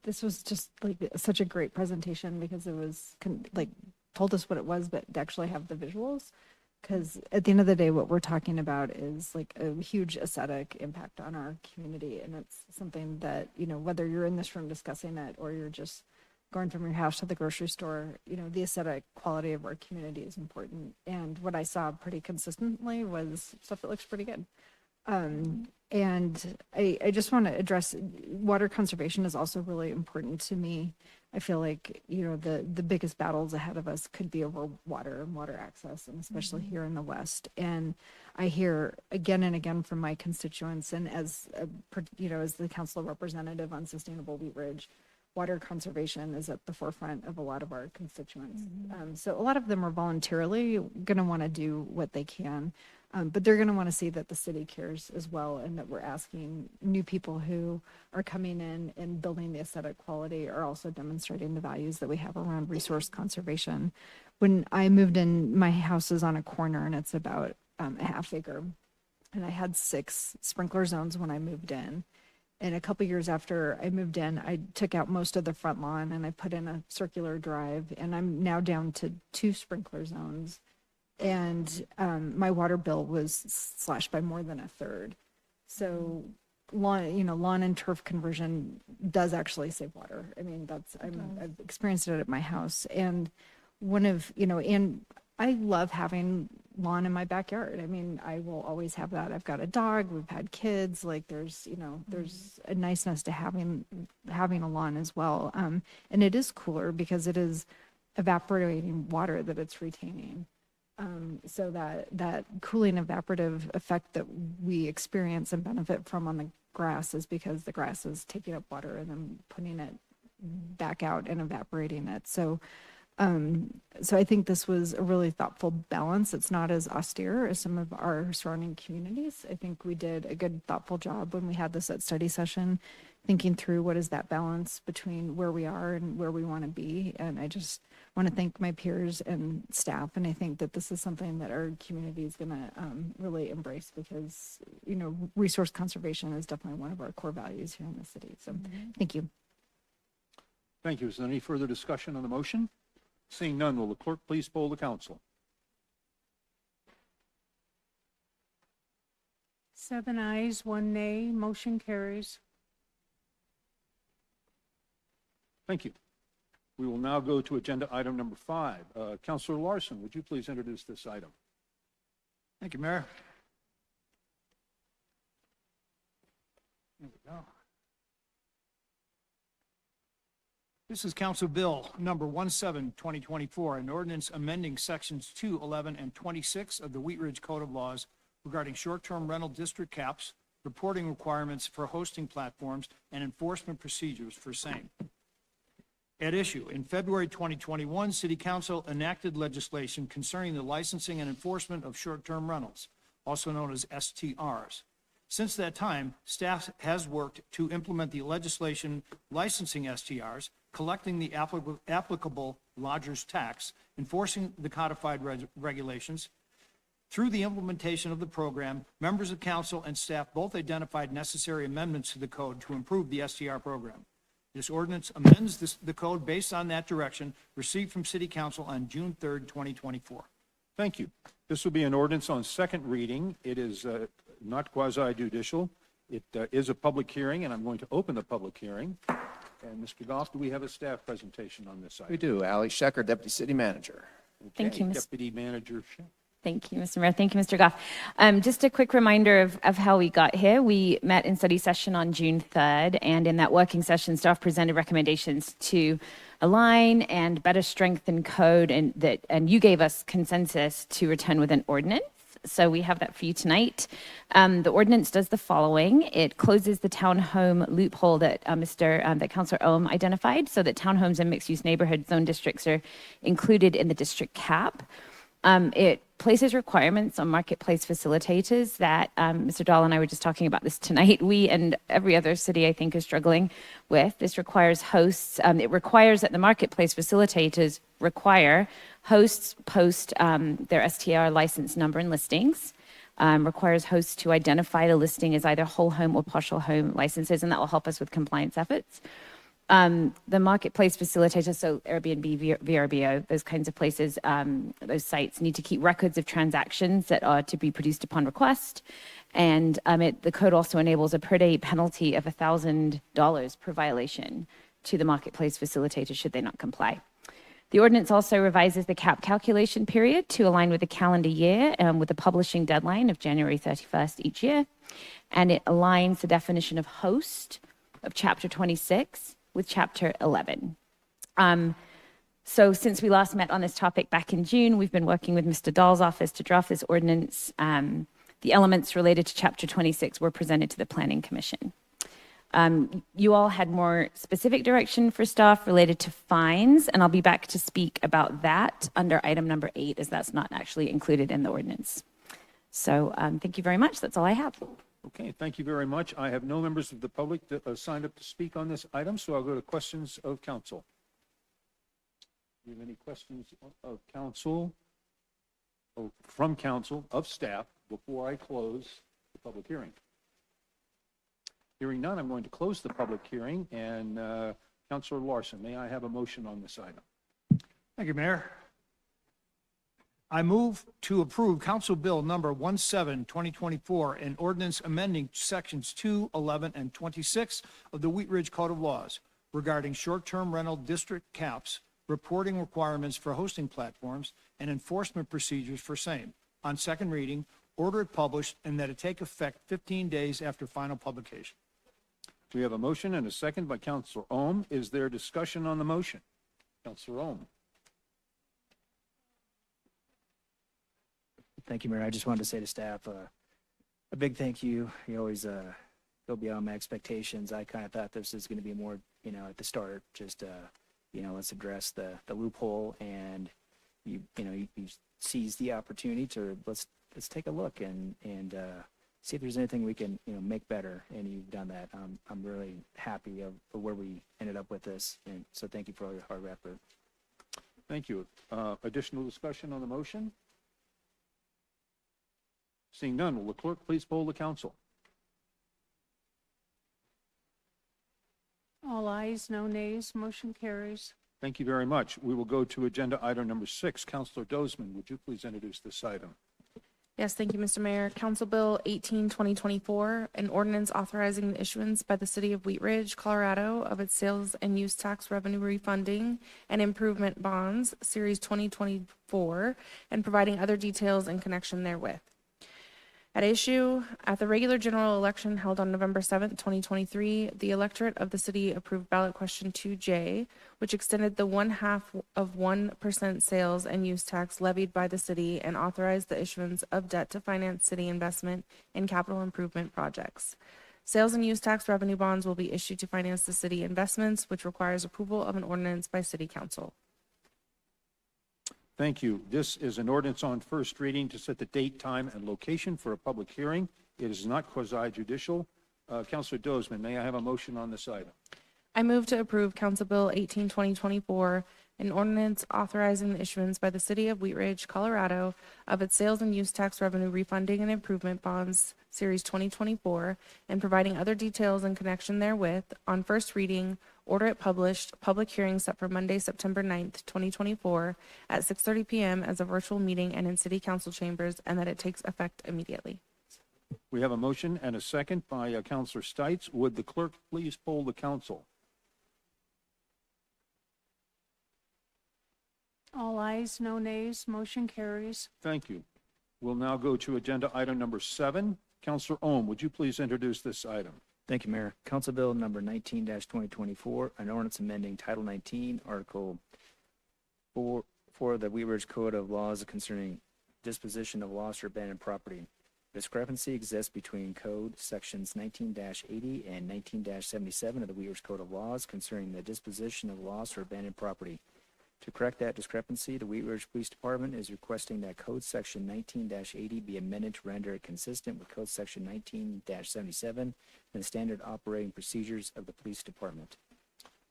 This was just like such a great presentation because it was told us what it was, but to actually have the visuals. Because at the end of the day, what we're talking about is like a huge aesthetic impact on our community. And it's something that, whether you're in this room discussing it or you're just going from your house to the grocery store, the aesthetic quality of our community is important. And what I saw pretty consistently was stuff that looks pretty good. And I just want to address water conservation is also really important to me. I feel like, the biggest battles ahead of us could be over water and water access, and especially here in the West. And I hear again and again from my constituents, and as the council representative on Sustainable Wheat Ridge, water conservation is at the forefront of a lot of our constituents. So a lot of them are voluntarily going to want to do what they can. But they're going to want to see that the city cares as well, and that we're asking new people who are coming in and building the aesthetic quality are also demonstrating the values that we have around resource conservation. When I moved in, my house is on a corner and it's about a half acre. And I had 6 sprinkler zones when I moved in. And a couple years after I moved in, I took out most of the front lawn and I put in a circular drive, and I'm now down to 2 sprinkler zones. And my water bill was slashed by more than a third. So lawn and turf conversion does actually save water. I mean, I've experienced it at my house. And and I love having lawn in my backyard. I mean, I will always have that. I've got a dog, we've had kids, like there's a niceness to having a lawn as well. And it is cooler because it is evaporating water that it's retaining. So that cooling evaporative effect that we experience and benefit from on the grass is because the grass is taking up water and then putting it back out and evaporating it. So I think this was a really thoughtful balance. It's not as austere as some of our surrounding communities. I think we did a good, thoughtful job when we had this at study session, thinking through what is that balance between where we are and where we want to be. And I just want to thank my peers and staff. And I think that this is something that our community is going to really embrace because, resource conservation is definitely one of our core values here in the city. So thank you. Thank you. Is there any further discussion on the motion? Seeing none, will the clerk please poll the council? 7 ayes, 1 nay, motion carries. Thank you. We will now go to agenda item number 5. Councilor Larson, would you please introduce this item? Thank you, Mayor. There we go. This is Council Bill number 17-2024, an ordinance amending sections 2, 11, and 26 of the Wheat Ridge Code of Laws regarding short-term rental district caps, reporting requirements for hosting platforms, and enforcement procedures for same. At issue, in February 2021, City Council enacted legislation concerning the licensing and enforcement of short-term rentals, also known as STRs. Since that time, staff has worked to implement the legislation licensing STRs, collecting the applicable lodger's tax, enforcing the codified regulations. Through the implementation of the program, members of council and staff both identified necessary amendments to the code to improve the STR program. This ordinance amends the code based on that direction received from City Council on June 3rd, 2024. Thank you. This will be an ordinance on second reading. It is not quasi-judicial. It is a public hearing, and I'm going to open the public hearing. And Mr. Goff, do we have a staff presentation on this item? We do. Ali Shecker, Deputy City Manager. Thank you, Deputy Manager Thank you, Mr. Mayor. Thank you, Mr. Goff. Just a quick reminder of how we got here. We met in study session on June 3rd, and in that working session, staff presented recommendations to align and better strengthen code, and you gave us consensus to return with an ordinance. So we have that for you tonight. The ordinance does the following. It closes the townhome loophole that that Councillor Ohm identified, so that townhomes and mixed-use neighborhood zone districts are included in the district cap. It places requirements on marketplace facilitators that Mr. Dahl and I were just talking about this tonight. We and every other city, I think, is struggling with. This requires hosts. It requires that the marketplace facilitators require hosts post their STR license number and listings. Requires hosts to identify the listing as either whole home or partial home licenses, and that will help us with compliance efforts. The marketplace facilitator, so Airbnb, VRBO, those kinds of places, those sites need to keep records of transactions that are to be produced upon request. And the code also enables a per day penalty of $1,000 per violation to the marketplace facilitator should they not comply. The ordinance also revises the cap calculation period to align with the calendar year with the publishing deadline of January 31st each year. And it aligns the definition of host of Chapter 26 with Chapter 11. So since we last met on this topic back in June, we've been working with Mr. Dahl's office to draft this ordinance. The elements related to Chapter 26 were presented to the Planning Commission. You all had more specific direction for staff related to fines, and I'll be back to speak about that under item number 8, as that's not actually included in the ordinance. So thank you very much. That's all I have. Okay, thank you very much. I have no members of the public that signed up to speak on this item, so I'll go to questions of council. Do you have any questions of council, or from council, of staff, before I close the public hearing? Hearing none, I'm going to close the public hearing, and Councilor Larson, may I have a motion on this item? Thank you, Mayor. I move to approve Council Bill number 17-2024, an ordinance amending sections 2, 11, and 26 of the Wheat Ridge Code of Laws regarding short-term rental district caps, reporting requirements for hosting platforms, and enforcement procedures for same. On second reading, order it published, and that it take effect 15 days after final publication. We have a motion and a second by Councilor Ohm. Is there discussion on the motion? Councilor Ohm. Thank you, Mayor. I just wanted to say to staff, a big thank you. You always go beyond my expectations. I kind of thought this was going to be more, at the start, just, let's address the loophole, and you seize the opportunity to let's take a look and see if there's anything we can, make better. And you've done that. I'm really happy of where we ended up with this. And so thank you for all your hard effort. Thank you. Additional discussion on the motion? Seeing none, will the clerk please poll the council? All ayes, no nays, motion carries. Thank you very much. We will go to agenda item number 6. Councilor Dozman, would you please introduce this item? Yes, thank you, Mr. Mayor. Council Bill 18-2024, an ordinance authorizing the issuance by the City of Wheat Ridge, Colorado, of its sales and use tax revenue refunding and improvement bonds, Series 2024, and providing other details in connection therewith. At issue, at the regular general election held on November 7th, 2023, the electorate of the city approved ballot question 2J, which extended the 0.5% of 1% sales and use tax levied by the city and authorized the issuance of debt to finance city investment in capital improvement projects. Sales and use tax revenue bonds will be issued to finance the city investments, which requires approval of an ordinance by City Council. Thank you. This is an ordinance on first reading to set the date, time, and location for a public hearing. It is not quasi-judicial. Councilor Dozman, may I have a motion on this item? I move to approve Council Bill 18-2024, an ordinance authorizing the issuance by the City of Wheat Ridge, Colorado, of its sales and use tax revenue refunding and improvement bonds, Series 2024, and providing other details in connection therewith on first reading, order it published, public hearing set for Monday, September 9th, 2024, at 6:30 p.m. as a virtual meeting and in City Council chambers, and that it takes effect immediately. We have a motion and a second by Councilor Stites. Would the clerk please poll the council? All ayes, no nays, motion carries. Thank you. We'll now go to agenda item number 7. Counselor Ohm, would you please introduce this item? Thank you, Mayor. Council Bill number 19-2024, an ordinance amending Title 19, Article 4 of the Wheat Ridge Code of Laws concerning disposition of lost or abandoned property. Discrepancy exists between Code Sections 19-80 and 19-77 of the Wheat Ridge Code of Laws concerning the disposition of lost or abandoned property. To correct that discrepancy, the Wheat Ridge Police Department is requesting that Code Section 19-80 be amended to render it consistent with Code Section 19-77 and the standard operating procedures of the police department.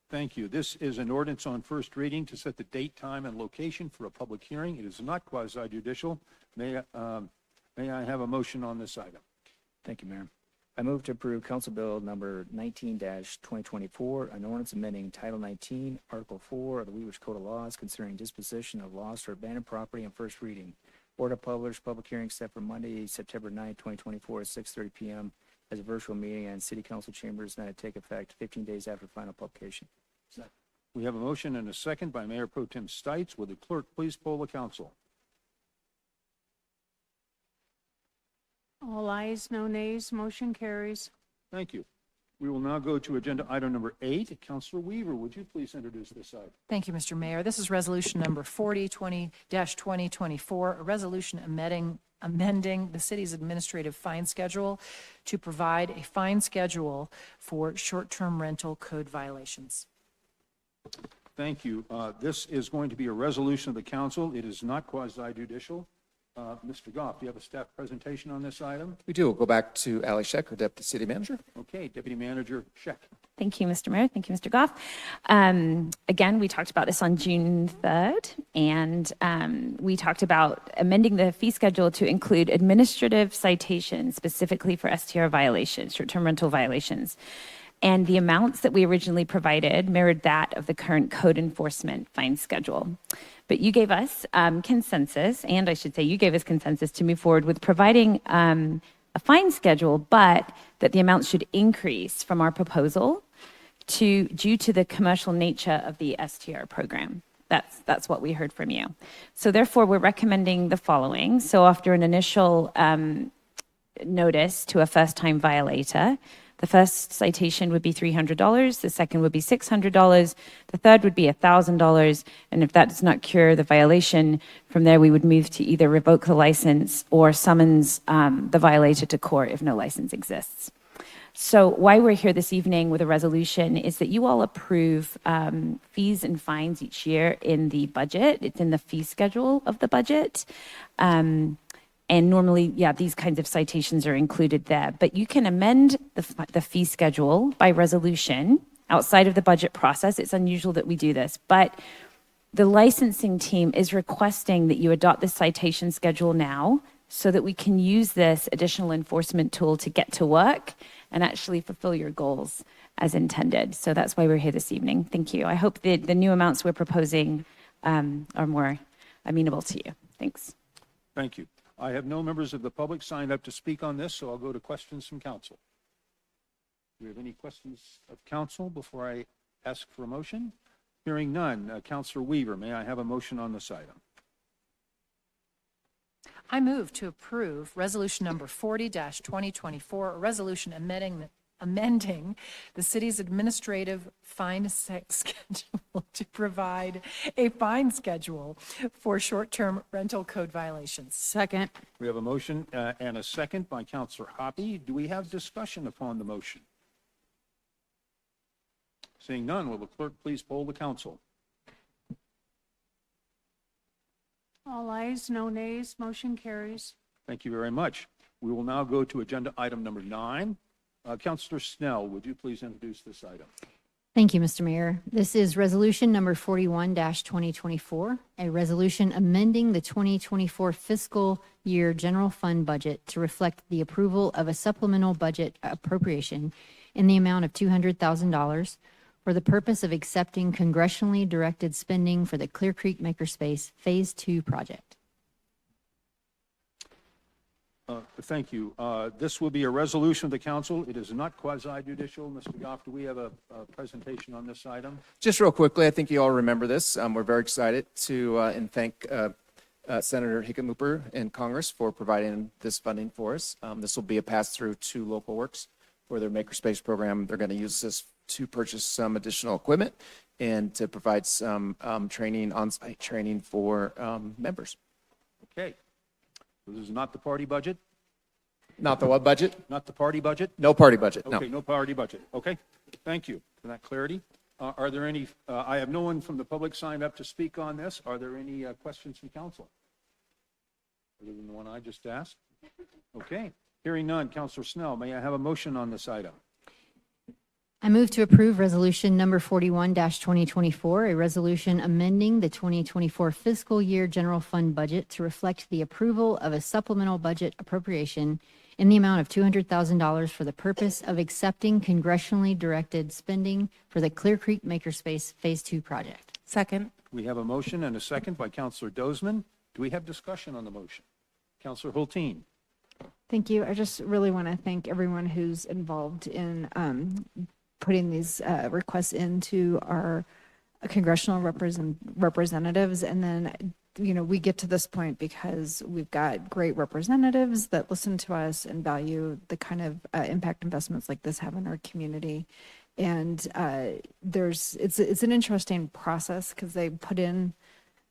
Thank you. This is an ordinance on first reading to set the date, time, and location for a public hearing. It is not quasi-judicial. May I have a motion on this item? Thank you, Mayor. I move to approve Council Bill number 19-2024, an ordinance amending Title 19, Article 4 of the Wheat Ridge Code of Laws concerning disposition of lost or abandoned property on first reading. Order published, public hearing set for Monday, September 9, 2024 at 6:30 p.m. as a virtual meeting and City Council chambers, and that it take effect 15 days after final publication. We have a motion and a second by Mayor Pro Tem Stites. Will the clerk please poll the council? All ayes, no nays, motion carries. Thank you. We will now go to agenda item number 8. Councilor Weaver, would you please introduce this item? Thank you, Mr. Mayor. This is resolution number 4020-2024, a resolution amending the city's administrative fine schedule to provide a fine schedule for short-term rental code violations. Thank you. This is going to be a resolution of the council. It is not quasi-judicial. Mr. Goff, do you have a staff presentation on this item? We do. We'll go back to Ali Sheck, our Deputy City Manager. Okay, Deputy Manager Sheck. Thank you, Mr. Mayor. Thank you, Mr. Goff. Again, we talked about this on June 3rd, and we talked about amending the fee schedule to include administrative citations specifically for STR violations, short-term rental violations. And the amounts that we originally provided mirrored that of the current code enforcement fine schedule. But you gave us consensus, and I should say you gave us consensus to move forward with providing a fine schedule, but that the amounts should increase from our proposal due to the commercial nature of the STR program. That's what we heard from you. So therefore, we're recommending the following. So after an initial notice to a first-time violator, the first citation would be $300, the second would be $600, the third would be $1,000, and if that does not cure the violation, from there we would move to either revoke the license or summons the violator to court if no license exists. So why we're here this evening with a resolution is that you all approve fees and fines each year in the budget. It's in the fee schedule of the budget. And normally, these kinds of citations are included there. But you can amend the fee schedule by resolution outside of the budget process. It's unusual that we do this. But the licensing team is requesting that you adopt the citation schedule now so that we can use this additional enforcement tool to get to work and actually fulfill your goals as intended. So that's why we're here this evening. Thank you. I hope that the new amounts we're proposing are more amenable to you. Thanks. Thank you. I have no members of the public signed up to speak on this, so I'll go to questions from council. Do we have any questions of council before I ask for a motion? Hearing none. Councilor Weaver, may I have a motion on this item? I move to approve resolution number 40-2024, a resolution amending the city's administrative fine schedule to provide a fine schedule for short-term rental code violations. Second. We have a motion and a second by Councilor Hoppe. Do we have discussion upon the motion? Seeing none, will the clerk please poll the council? All ayes, no nays, motion carries. Thank you very much. We will now go to agenda item number 9. Councilor Snell, would you please introduce this item? Thank you, Mr. Mayor. This is resolution number 41-2024, a resolution amending the 2024 fiscal year general fund budget to reflect the approval of a supplemental budget appropriation in the amount of $200,000 for the purpose of accepting congressionally directed spending for the Clear Creek Makerspace Phase 2 project. Thank you. This will be a resolution of the council. It is not quasi-judicial. Mr. Goff, do we have a presentation on this item? Just real quickly, I think you all remember this. We're very excited to and thank Senator Hickenlooper in Congress for providing this funding for us. This will be a pass-through to Local Works for their Makerspace program. They're going to use this to purchase some additional equipment and to provide some training, on-site training for members. Okay. So this is not the party budget? Not the what budget? Not the party budget? No party budget, no. Okay, no party budget. Okay, thank you for that clarity. Are there any, I have no one from the public signed up to speak on this. Are there any questions from council? Other than the one I just asked? Okay, hearing none. Councilor Snell, may I have a motion on this item? I move to approve Resolution Number 41-2024, a resolution amending the 2024 fiscal year general fund budget to reflect the approval of a supplemental budget appropriation in the amount of $200,000 for the purpose of accepting congressionally directed spending for the Clear Creek Makerspace Phase 2 project. Second. We have a motion and a second by Councilor Dozeman. Do we have discussion on the motion? Councilor Hulteen. Thank you. I just really want to thank everyone who's involved in putting these requests into our congressional representatives. And then, you know, we get to this point because we've got great representatives that listen to us and value the kind of impact investments like this have in our community. And it's an interesting process because they put in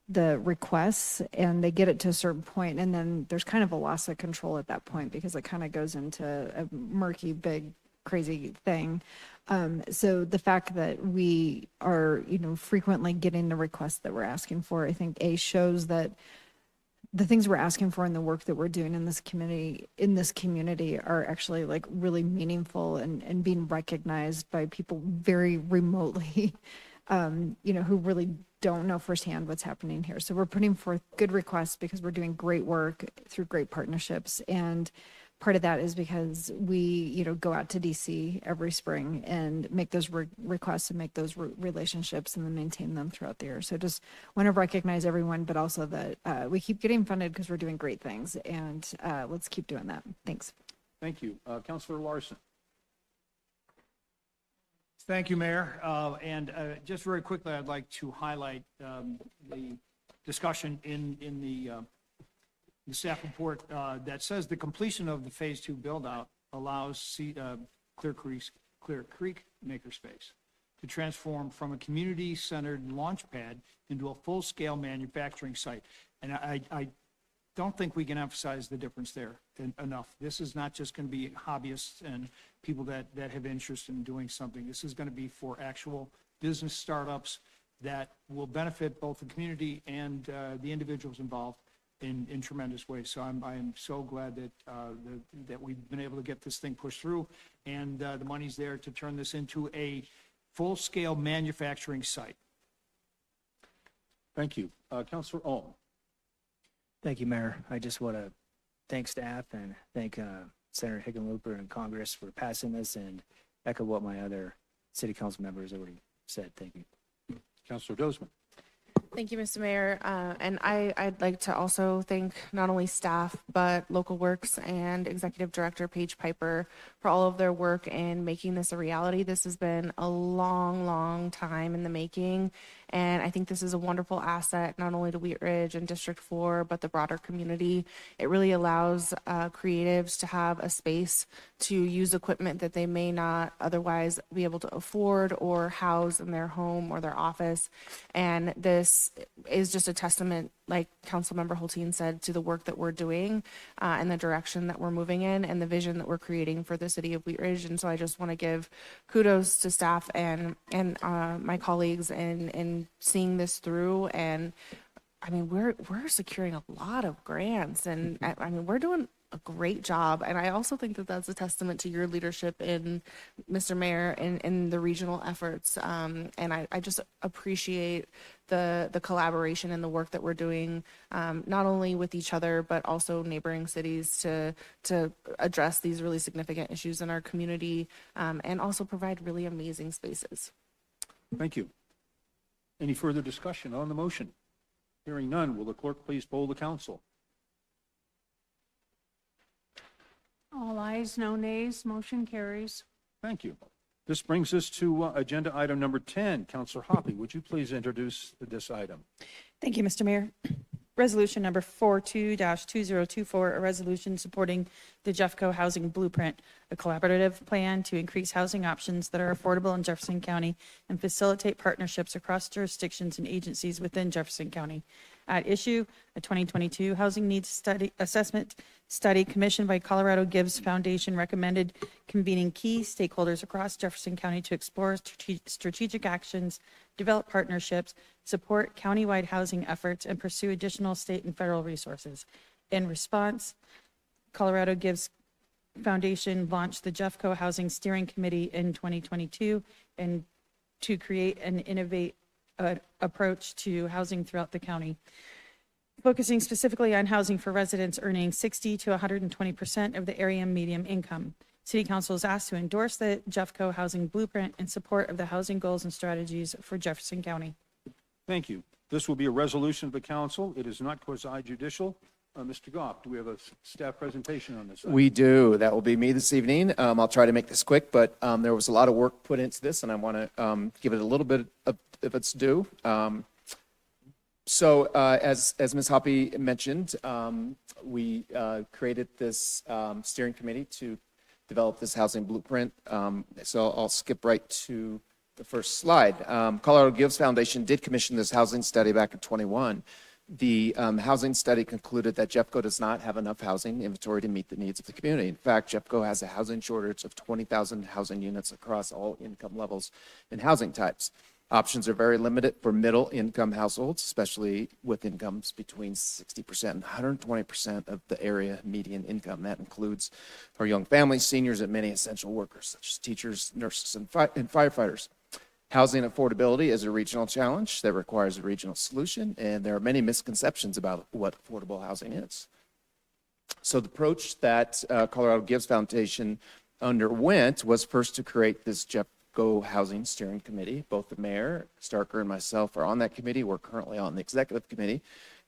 the requests and they get it to a certain point, and then there's kind of a loss of control at that point because it kind of goes into a murky, big, crazy thing. So the fact that we are, you know, frequently getting the requests that we're asking for, I think shows that the things we're asking for and the work that we're doing in this community are actually like really meaningful and being recognized by people very remotely, you know, who really don't know firsthand what's happening here. So we're putting forth good requests because we're doing great work through great partnerships. And part of that is because we, you know, go out to DC every spring and make those requests and make those relationships and then maintain them throughout the year. So just want to recognize everyone, but also that we keep getting funded because we're doing great things, and let's keep doing that. Thanks. Thank you. Councilor Larson. Thank you, Mayor. And just very quickly, I'd like to highlight the discussion in the staff report that says the completion of the Phase 2 build-out allows Clear Creek Makerspace to transform from a community-centered launch pad into a full-scale manufacturing site. And I don't think we can emphasize the difference there enough. This is not just going to be hobbyists and people that have interest in doing something. This is going to be for actual business startups that will benefit both the community and the individuals involved in tremendous ways. So I am so glad that we've been able to get this thing pushed through, and the money's there to turn this into a full-scale manufacturing site. Thank you. Councilor Ohm. Thank you, Mayor. I just want to thank staff and thank Senator Hickenlooper and Congress for passing this, and echo what my other city council members already said. Thank you. Councilor Dozeman. Thank you, Mr. Mayor. And I'd like to also thank not only staff, but Local Works and Executive Director Paige Piper for all of their work in making this a reality. This has been a long, long time in the making. And I think this is a wonderful asset, not only to Wheat Ridge and District 4, but the broader community. It really allows creatives to have a space to use equipment that they may not otherwise be able to afford or house in their home or their office. And this is just a testament, like Councilmember Hulteen said, to the work that we're doing and the direction that we're moving in and the vision that we're creating for the city of Wheat Ridge. And so I just want to give kudos to staff and my colleagues in seeing this through. And I mean, we're securing a lot of grants, and I mean, we're doing a great job. And I also think that that's a testament to your leadership in Mr. Mayor in the regional efforts. And I just appreciate the collaboration and the work that we're doing, not only with each other, but also neighboring cities to address these really significant issues in our community, and also provide really amazing spaces. Thank you. Any further discussion on the motion? Hearing none, will the clerk please poll the council? All ayes, no nays, motion carries. Thank you. This brings us to agenda item number 10. Councilor Hoppe, would you please introduce this item? Thank you, Mr. Mayor. Resolution number 42-2024, a resolution supporting the Jeffco Housing Blueprint, a collaborative plan to increase housing options that are affordable in Jefferson County and facilitate partnerships across jurisdictions and agencies within Jefferson County. At issue, a 2022 housing needs study assessment study commissioned by Colorado Gives Foundation recommended convening key stakeholders across Jefferson County to explore strategic actions, develop partnerships, support countywide housing efforts, and pursue additional state and federal resources. In response, Colorado Gives Foundation launched the Jeffco Housing Steering Committee in 2022 and to create and innovate approach to housing throughout the county, focusing specifically on housing for residents earning 60 to 120% of the area median income. City Council is asked to endorse the Jeffco Housing Blueprint in support of the housing goals and strategies for Jefferson County. Thank you. This will be a resolution of the council. It is not quasi-judicial. Mr. Goff, do we have a staff presentation on this? We do. That will be me this evening. I'll try to make this quick, but there was a lot of work put into this, and I want to give it a little bit of its due. So as Ms. Hoppy mentioned, we created this steering committee to develop this housing blueprint. So I'll skip right to the first slide. Colorado Gives Foundation did commission this housing study back in 21. The housing study concluded that Jeffco does not have enough housing inventory to meet the needs of the community. In fact, Jeffco has a housing shortage of 20,000 housing units across all income levels and housing types. Options are very limited for middle income households, especially with incomes between 60% and 120% of the area median income. That includes our young families, seniors, and many essential workers, such as teachers, nurses, and firefighters. Housing affordability is a regional challenge that requires a regional solution, and there are many misconceptions about what affordable housing is. So the approach that Colorado Gives Foundation underwent was first to create this Jeffco Housing Steering Committee. Both the mayor, Starker, and myself are on that committee. We're currently on the executive committee.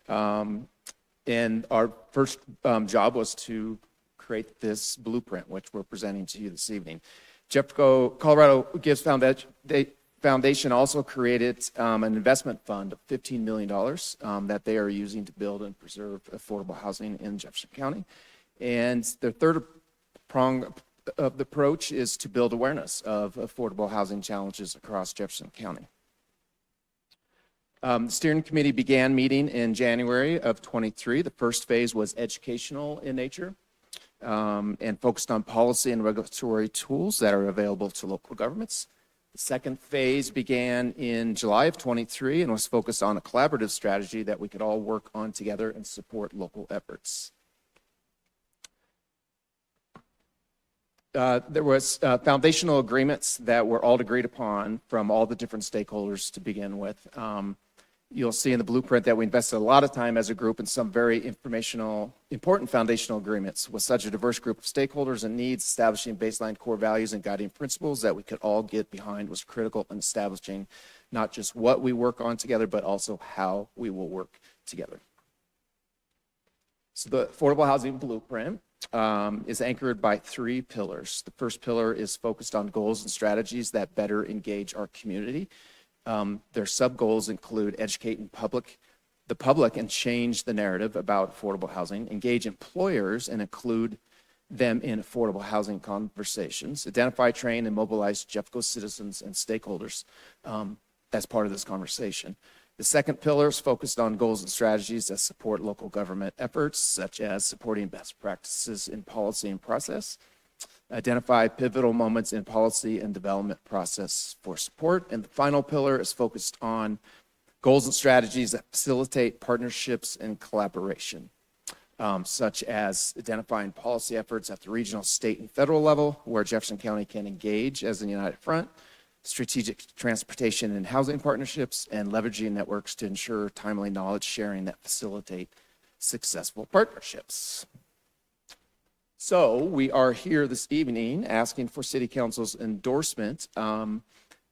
And our first job was to create this blueprint, which we're presenting to you this evening. Colorado Gives Foundation also created an investment fund of $15 million that they are using to build and preserve affordable housing in Jefferson County. And the third prong of the approach is to build awareness of affordable housing challenges across Jefferson County. The steering committee began meeting in January of 23. The first phase was educational in nature and focused on policy and regulatory tools that are available to local governments. The second phase began in July of 23 and was focused on a collaborative strategy that we could all work on together and support local efforts. There was foundational agreements that were all agreed upon from all the different stakeholders to begin with. You'll see in the blueprint that we invested a lot of time as a group in some very important foundational agreements with such a diverse group of stakeholders and needs. Establishing baseline core values and guiding principles that we could all get behind was critical in establishing not just what we work on together, but also how we will work together. So the Affordable Housing Blueprint is anchored by 3 pillars. The first pillar is focused on goals and strategies that better engage our community. Their sub-goals include educating the public and change the narrative about affordable housing, engage employers and include them in affordable housing conversations, identify, train, and mobilize Jeffco citizens and stakeholders as part of this conversation. The second pillar is focused on goals and strategies that support local government efforts, such as supporting best practices in policy and process, identify pivotal moments in policy and development process for support. And the final pillar is focused on goals and strategies that facilitate partnerships and collaboration, such as identifying policy efforts at the regional, state, and federal level where Jefferson County can engage as a united front, strategic transportation and housing partnerships, and leveraging networks to ensure timely knowledge sharing that facilitate successful partnerships. So we are here this evening asking for City Council's endorsement.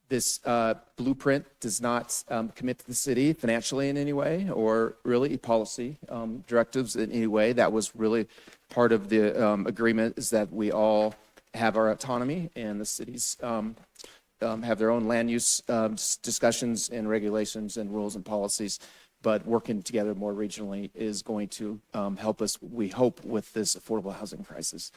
This blueprint does not commit to the city financially in any way or really policy directives in any way. That was really part of the agreement, is that we all have our autonomy and the cities have their own land use discussions and regulations and rules and policies. but working together more regionally is going to help us, we hope, with this affordable housing crisis.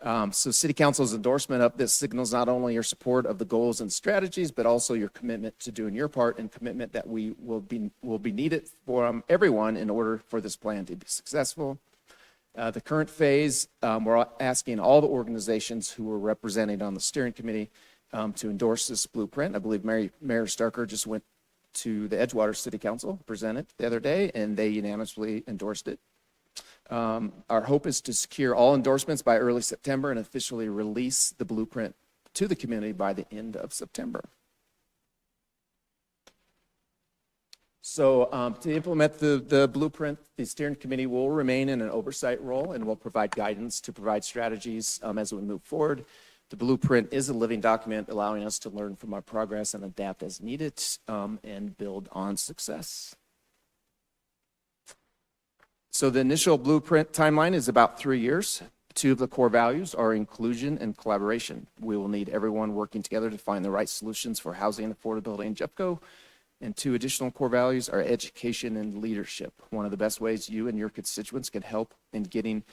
So City Council's endorsement of this signals not only your support of the goals and strategies, but also your commitment to doing your part and commitment that we will be needed from everyone in order for this plan to be successful. The current phase, we're asking all the organizations who are represented on the steering committee to endorse this blueprint. I believe Mayor Starker just went to the Edgewater City Council, presented the other day, and they unanimously endorsed it. Our hope is to secure all endorsements by early September and officially release the blueprint to the community by the end of September. So to implement the blueprint, the steering committee will remain in an oversight role and will provide guidance to provide strategies as we move forward. The blueprint is a living document allowing us to learn from our progress and adapt as needed and build on success. So the initial blueprint timeline is about 3 years. 2 of the core values are inclusion and collaboration. We will need everyone working together to find the right solutions for housing and affordability in Jeffco. And 2 additional core values are education and leadership. One of the best ways you and your constituents can help in getting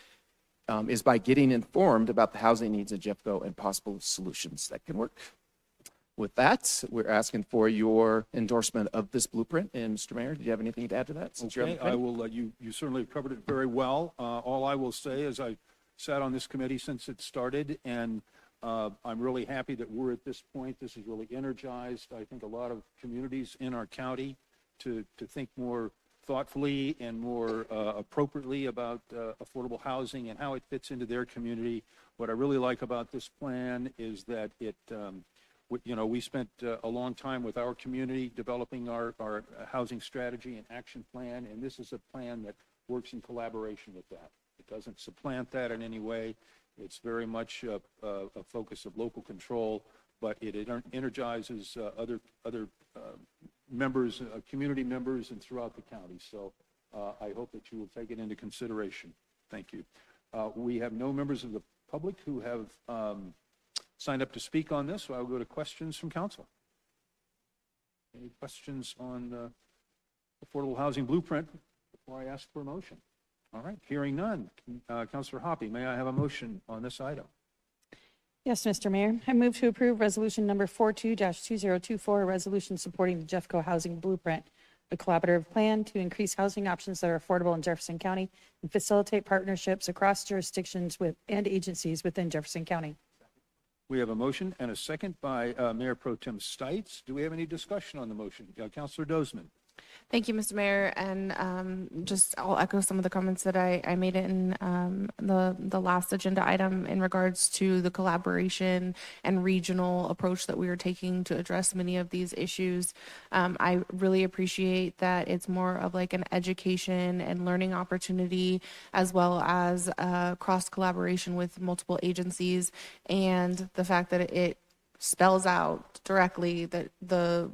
is by getting informed about the housing needs of Jeffco and possible solutions that can work. With that, we're asking for your endorsement of this blueprint. And Mr. Mayor, do you have anything to add to that? Since you're on the Okay, I committee? will, you certainly covered it very well. All I will say is I sat on this committee since it started, and I'm really happy that we're at this point. This has really energized, I think, a lot of communities in our county to think more thoughtfully and more appropriately about affordable housing and how it fits into their community. What I really like about this plan is that we spent a long time with our community developing our housing strategy and action plan, and this is a plan that works in collaboration with that. It doesn't supplant that in any way. It's very much a focus of local control, but it energizes other members, community members, and throughout the county. So I hope that you will take it into consideration. Thank you. We have no members of the public who have signed up to speak on this, so I will go to questions from council. Any questions on the affordable housing blueprint before I ask for a motion? All right, hearing none. Councilor Hoppe, may I have a motion on this item? Yes, Mr. Mayor. I move to approve resolution number 42-2024, a resolution supporting the Jeffco Housing Blueprint, a collaborative plan to increase housing options that are affordable in Jefferson County and facilitate partnerships across jurisdictions and agencies within Jefferson County. We have a motion and a second by Mayor Pro Tem Stites. Do we have any discussion on the motion? Councilor Dozeman. Thank you, Mr. Mayor, and I'll echo some of the comments that I made in the last agenda item in regards to the collaboration and regional approach that we are taking to address many of these issues. I really appreciate that it's more of like an education and learning opportunity, as well as cross collaboration with multiple agencies, and the fact that it spells out directly that the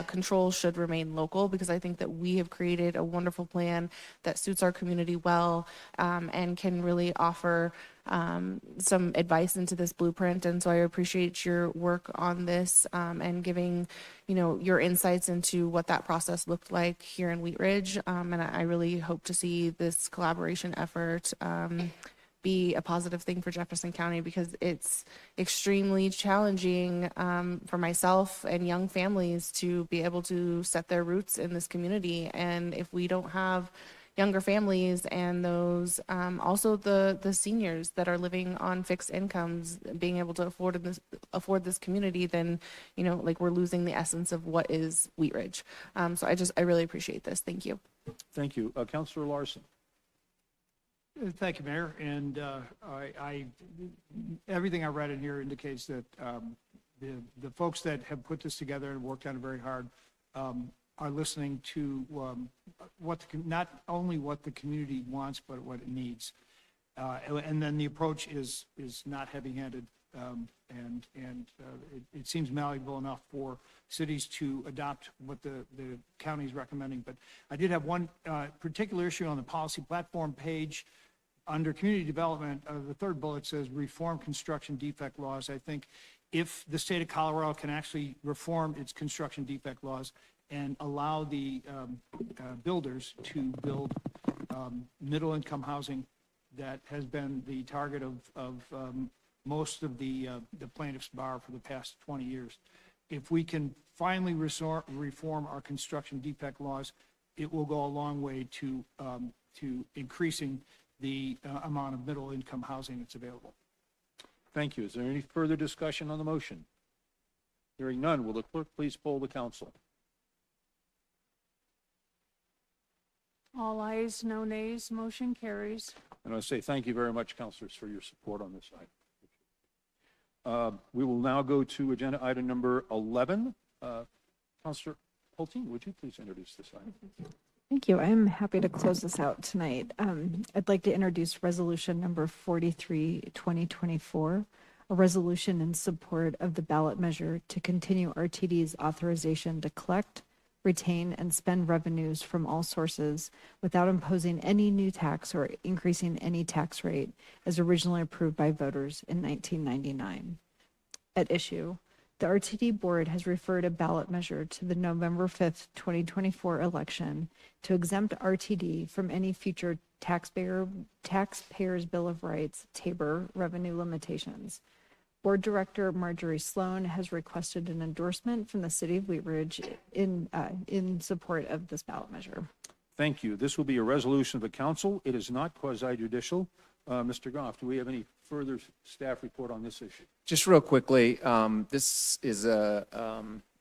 control should remain local, because I think that we have created a wonderful plan that suits our community well, and can really offer some advice into this blueprint. And so I appreciate your work on this, and giving, your insights into what that process looked like here in Wheat Ridge. And I really hope to see this collaboration effort be a positive thing for Jefferson County, because it's extremely challenging for myself and young families to be able to set their roots in this community. And if we don't have younger families and those also the seniors that are living on fixed incomes being able to afford this community, then we're losing the essence of what is Wheat Ridge. So I really appreciate this. Thank you. Thank you. Councilor Larson. Thank you, Mayor. And everything I read in here indicates that the folks that have put this together and worked on it very hard are listening to not only what the community wants, but what it needs. And then the approach is not heavy-handed, and it seems malleable enough for cities to adopt what the county is recommending. But I did have one particular issue on the policy platform page. Under community development, the third bullet says reform construction defect laws. I think if the state of Colorado can actually reform its construction defect laws and allow the builders to build middle-income housing that has been the target of most of the plaintiffs' bar for the past 20 years. If we can finally reform our construction defect laws, it will go a long way to increasing the amount of middle-income housing that's available. Thank you. Is there any further discussion on the motion? Hearing none, will the clerk please poll the council? All ayes, no nays, motion carries. And I say thank you very much, councilors, for your support on this item. We will now go to agenda item number 11. Councilor Hulteen, would you please introduce this item? Thank you. I'm happy to close this out tonight. I'd like to introduce resolution number 43, 2024, a resolution in support of the ballot measure to continue RTD's authorization to collect, retain, and spend revenues from all sources without imposing any new tax or increasing any tax rate as originally approved by voters in 1999. At issue, the RTD board has referred a ballot measure to the November 5th, 2024 election to exempt RTD from any future taxpayers' Bill of Rights, TABOR, revenue limitations. Board Director Marjorie Sloan has requested an endorsement from the City of Wheat Ridge in support of this ballot measure. Thank you. This will be a resolution of the council. It is not quasi-judicial. Mr. Goff, do we have any further staff report on this issue? Just real quickly, this is a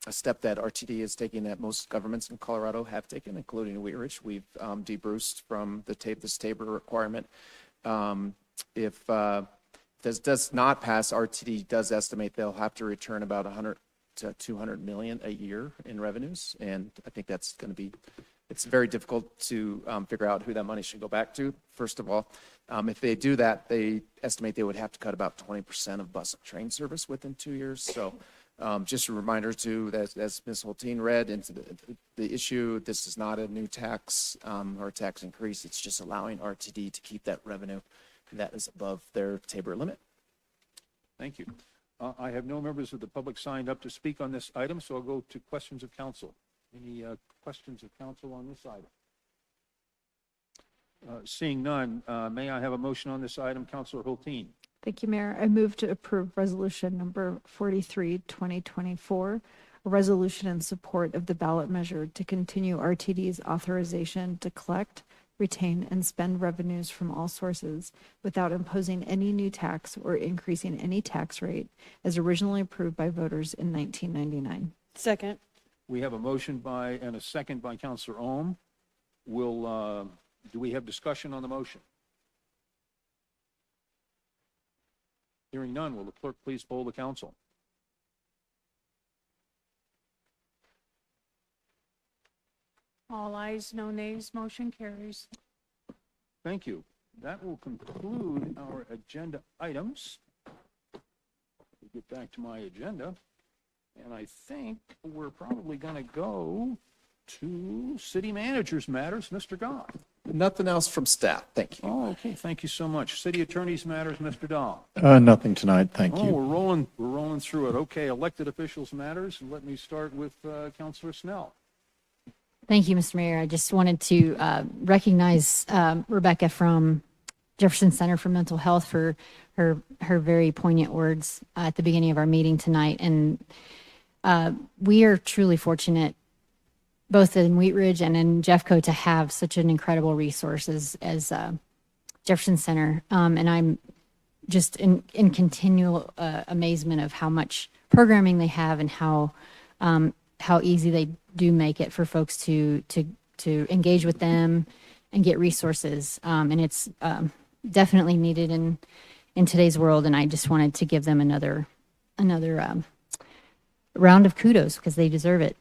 step that RTD is taking that most governments in Colorado have taken, including Wheat Ridge. We've debruced from this TABOR requirement. If this does not pass, RTD does estimate they'll have to return about 100 to 200 million a year in revenues, and I think that's going to be. It's very difficult to figure out who that money should go back to. First of all, if they do that, they estimate they would have to cut about 20% of bus and train service within 2 years. So just a reminder too, that as Ms. Hulteen read into the issue, this is not a new tax or a tax increase. It's just allowing RTD to keep that revenue that is above their TABOR limit. Thank you. I have no members of the public signed up to speak on this item, so I'll go to questions of council. Any questions of council on this item? Seeing none, may I have a motion on this item? Councilor Hulteen. Thank you, Mayor. I move to approve resolution number 43, 2024, a resolution in support of the ballot measure to continue RTD's authorization to collect, retain, and spend revenues from all sources without imposing any new tax or increasing any tax rate as originally approved by voters in 1999. Second. We have a motion and a second by Councilor Ohm. Do we have discussion on the motion? Hearing none, will the clerk please poll the council? All ayes, no nays, motion carries. Thank you. That will conclude our agenda items. We'll get back to my agenda. And I think we're probably going to go to city managers matters. Mr. Goff. Nothing else from staff. Thank you. Oh, okay. Thank you so much. City attorneys matters, Mr. Dahl. Nothing tonight, thank you. We're rolling through it. Okay, elected officials matters. And let me start with Councilor Snell. Thank you, Mr. Mayor. I just wanted to recognize Rebecca from Jefferson Center for Mental Health for her very poignant words at the beginning of our meeting tonight. And we are truly fortunate, both in Wheat Ridge and in Jeffco, to have such an incredible resource as Jefferson Center. And I'm just in continual amazement of how much programming they have and how easy they do make it for folks to engage with them and get resources. And it's definitely needed in today's world. And I just wanted to give them another round of kudos because they deserve it.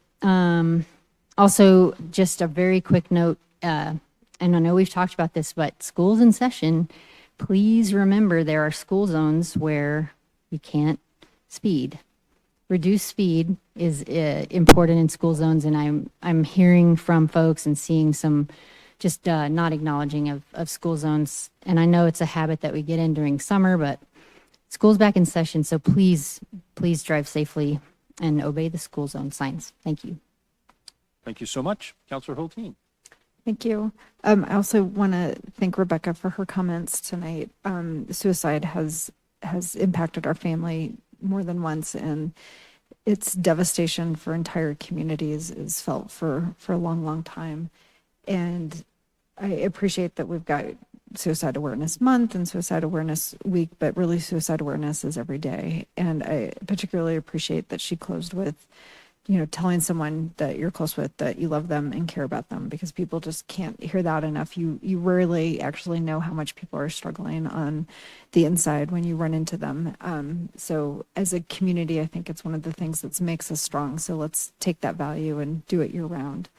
Also, just a very quick note, and I know we've talked about this, but schools in session, please remember there are school zones where you can't speed. Reduced speed is important in school zones, and I'm hearing from folks and seeing some just not acknowledging of school zones. And I know it's a habit that we get in during summer, but school's back in session, so please drive safely and obey the school zone signs. Thank you. Thank you so much. Councillor Hulteen. Thank you. I also want to thank Rebecca for her comments tonight. Suicide has impacted our family more than once, and its devastation for entire communities is felt for a long, long time. And I appreciate that we've got Suicide Awareness Month and Suicide Awareness Week, but really suicide awareness is every day. And I particularly appreciate that she closed with, telling someone that you're close with that you love them and care about them, because people just can't hear that enough. You rarely actually know how much people are struggling on the inside when you run into them. So as a community, I think it's one of the things that makes us strong. So let's take that value and do it year round.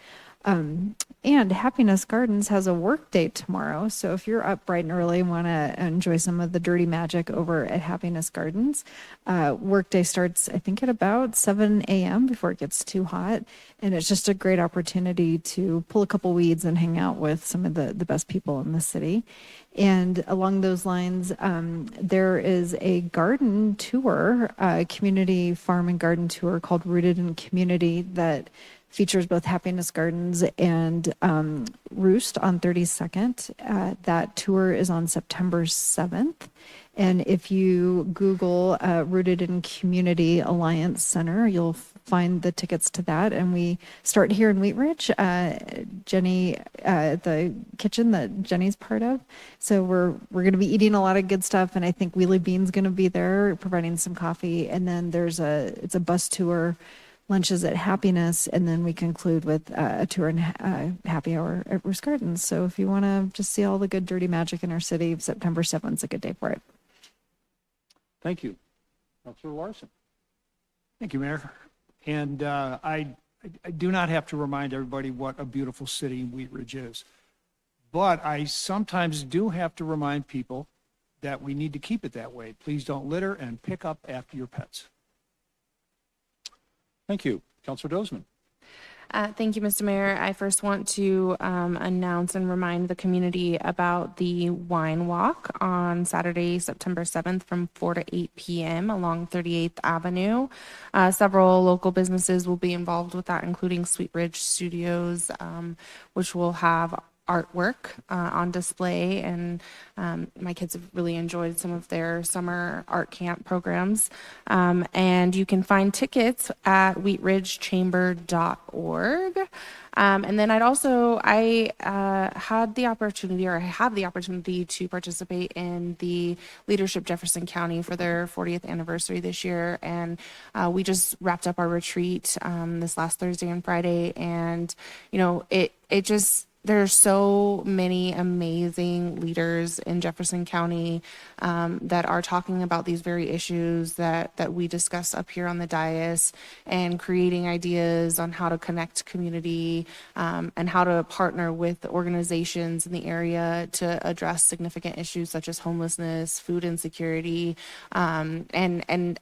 And Happiness Gardens has a work day tomorrow. So if you're up bright and early and want to enjoy some of the dirty magic over at Happiness Gardens, work day starts, I think, at about 7 a.m. before it gets too hot. And it's just a great opportunity to pull a couple weeds and hang out with some of the best people in the city. And along those lines, there is a garden tour, a community farm and garden tour called Rooted in Community that features both Happiness Gardens and Roost on 32nd. That tour is on September 7th. And if you Google Rooted in Community Alliance Center, you'll find the tickets to that. And we start here in Wheat Ridge, Jenny, the kitchen that Jenny's part of. So we're going to be eating a lot of good stuff. And I think Wheelie Bean's going to be there providing some coffee. And then it's a bus tour, lunches at Happiness, and then we conclude with a tour and happy hour at Roost Gardens. So if you want to just see all the good dirty magic in our city, September 7th is a good day for it. Thank you. Councillor Larson. Thank you, Mayor. And I do not have to remind everybody what a beautiful city Wheat Ridge is. But I sometimes do have to remind people that we need to keep it that way. Please don't litter and pick up after your pets. Thank you. Councillor Dozeman. Thank you, Mr. Mayor. I first want to announce and remind the community about the wine walk on Saturday, September 7th from 4 to 8 p.m. along 38th Avenue. Several local businesses will be involved with that, including Sweet Ridge Studios, which will have artwork on display, and my kids have really enjoyed some of their summer art camp programs. And you can find tickets at wheatridgechamber.org. And then I have the opportunity to participate in the Leadership Jefferson County for their 40th anniversary this year. And we just wrapped up our retreat this last Thursday and Friday. And, there's so many amazing leaders in Jefferson County that are talking about these very issues that we discuss up here on the dais, and creating ideas on how to connect community and how to partner with organizations in the area to address significant issues such as homelessness, food insecurity, and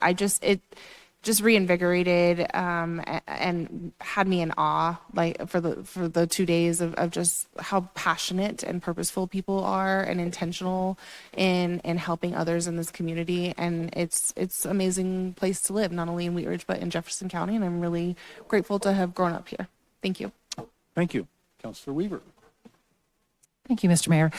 just reinvigorated and had me in awe, like for the 2 days of just how passionate and purposeful people are and intentional in helping others in this community. And it's an amazing place to live, not only in Wheat Ridge but in Jefferson County. And I'm really grateful to have grown up here. Thank you. Thank you. Councillor Weaver. Thank you, Mr. Mayor.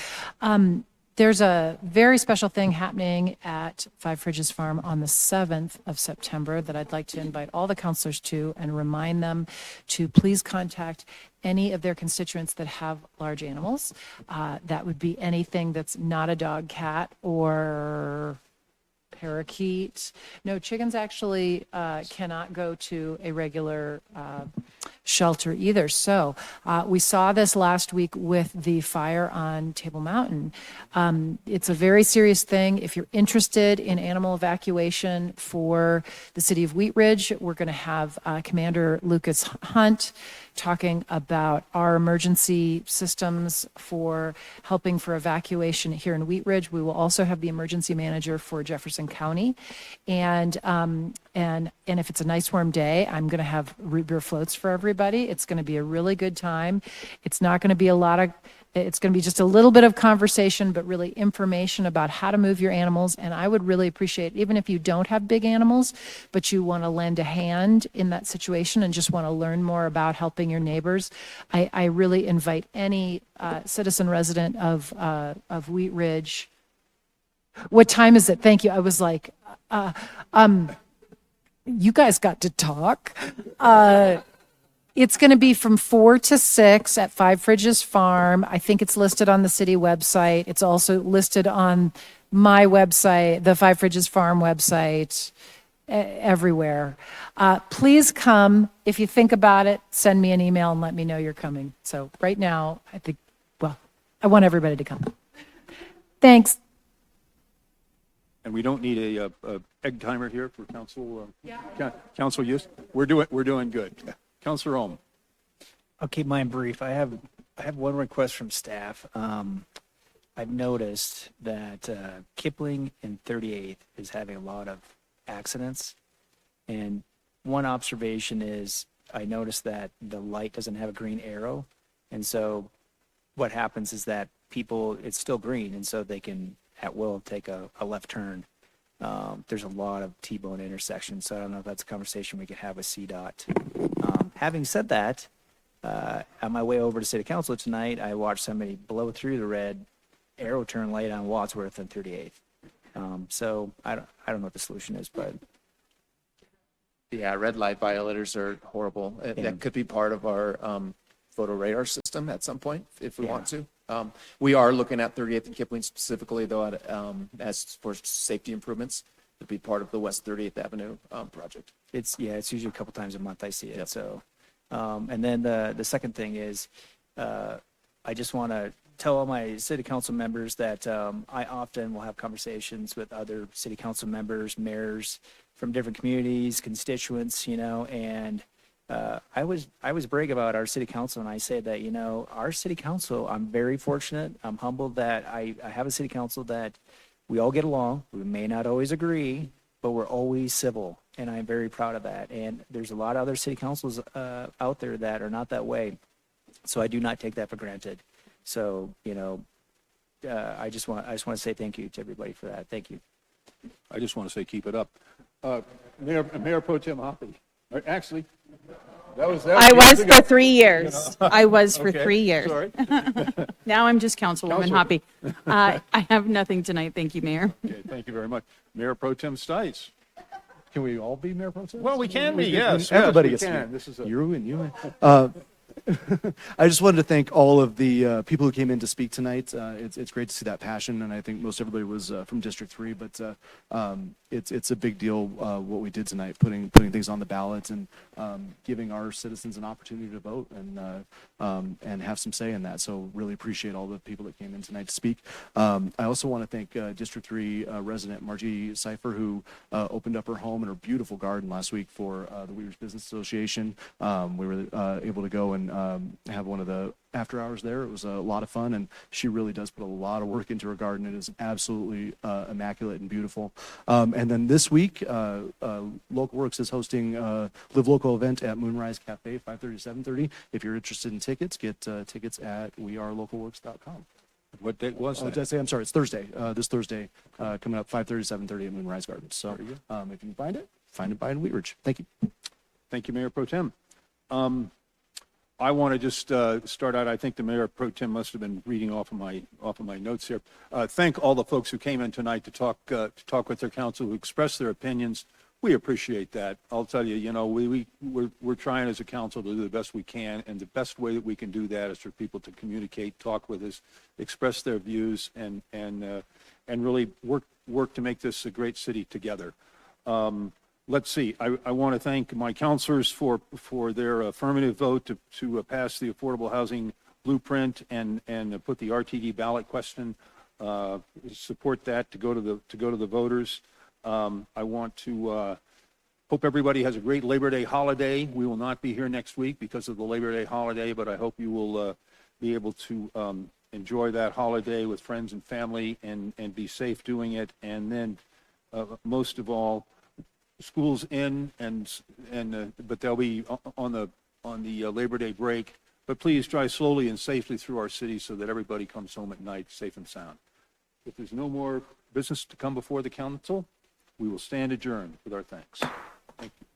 There's a very special thing happening at Five Fridges Farm on the 7th of September that I'd like to invite all the counselors to and remind them to please contact any of their constituents that have large animals. That would be anything that's not a dog, cat, or parakeet. No, chickens actually cannot go to a regular shelter either. So we saw this last week with the fire on Table Mountain. It's a very serious thing. If you're interested in animal evacuation for the city of Wheat Ridge, we're going to have Commander Lucas Hunt talking about our emergency systems for helping for evacuation here in Wheat Ridge. We will also have the emergency manager for Jefferson County. And if it's a nice warm day, I'm going to have root beer floats for everyone. everybody. It's going to be a really good time. It's not going to be it's going to be just a little bit of conversation, but really information about how to move your animals. And I would really appreciate, even if you don't have big animals, but you want to lend a hand in that situation and just want to learn more about helping your neighbors, I really invite any citizen resident of Wheat Ridge. What time is it? Thank you. I was like, you guys got to talk. It's going to be from 4 to 6 at Five Fridges Farm. I think it's listed on the city website. It's also listed on my website, the Five Fridges Farm website, everywhere. Please come. If you think about it, send me an email and let me know you're coming. So right now, I want everybody to come. Thanks. And we don't need a egg timer here for council, council use? We're doing good. Councilor Ohm. I'll keep mine brief. I have one request from staff. I've noticed that Kipling and 38th is having a lot of accidents. And one observation is I noticed that the light doesn't have a green arrow. And so what happens is that it's still green, and so they can at will take a left turn. There's a lot of T-bone intersections, so I don't know if that's a conversation we could have with CDOT. Having said that, on my way over to City Council tonight, I watched somebody blow through the red arrow turn light on Wadsworth and 38th. So I don't know what the solution is, but Yeah, red light violators are horrible. That could be part of our photo radar system at some point if we want to. We are looking at 38th and Kipling specifically, though, as for safety improvements to be part of the West 38th Avenue project. it's usually a couple times a month I see it. Yep. So, and then the second thing is, I just want to tell all my city council members that I often will have conversations with other city council members, mayors from different communities, constituents, and I was brag about our city council, and I say that, our city council, I'm very fortunate. I'm humbled that I have a city council that we all get along. We may not always agree, but we're always civil, and I'm very proud of that. And there's a lot of other city councils out there that are not that way. So I do not take that for granted. So, I just want to say thank you to everybody for that. Thank you. I just want to say keep it up. Mayor Pro Tem Hoppe. Actually, that was I was ago. for 3 years. I was for Okay, 3 years. sorry. Now I'm just Councilwoman Counselor. Hoppe. I have nothing tonight. Thank you, Mayor. Okay, thank you very much. Mayor Pro Tem Stites. Can we all be Mayor Pro Tem? Well, we can be, yes. Everybody yes, gets we to can. be. This is a... You and you. I just wanted to thank all of the people who came in to speak tonight. It's great to see that passion, and I think most everybody was from District 3, but it's a big deal what we did tonight, putting things on the ballot and giving our citizens an opportunity to vote and have some say in that. So really appreciate all the people that came in tonight to speak. I also want to thank District 3 resident Margie Cipher, who opened up her home and her beautiful garden last week for the Wheat Ridge Business Association. We were able to go and have one of the after hours there. It was a lot of fun, and she really does put a lot of work into her garden. It is absolutely immaculate and beautiful. And then this week, Local Works is hosting a Live Local event at Moonrise Cafe, 5:30 to 7:30. If you're interested in tickets, get tickets at wearelocalworks.com. What date was that? Did I say? I'm sorry. It's Thursday. This Thursday, coming up 5:30 to 7:30 at Moonrise Gardens. So if you can find it by in Wheat Ridge. Thank you. Thank you, Mayor Pro Tem. I want to just start out. I think the Mayor Pro Tem must have been reading off of my notes here. Thank all the folks who came in tonight to talk with their council, who expressed their opinions. We appreciate that. I'll tell you, we're trying as a council to do the best we can, and the best way that we can do that is for people to communicate, talk with us, express their views, and really work to make this a great city together. Let's see. I want to thank my counselors for their affirmative vote to pass the affordable housing blueprint and put the RTD ballot question, support that to go to the voters. I want to hope everybody has a great Labor Day holiday. We will not be here next week because of the Labor Day holiday, but I hope you will be able to enjoy that holiday with friends and family and be safe doing it. And then most of all, school's in but they'll be on the on the Labor Day break. But please drive slowly and safely through our city so that everybody comes home at night safe and sound. If there's no more business to come before the council, we will stand adjourned with our thanks. Thank you.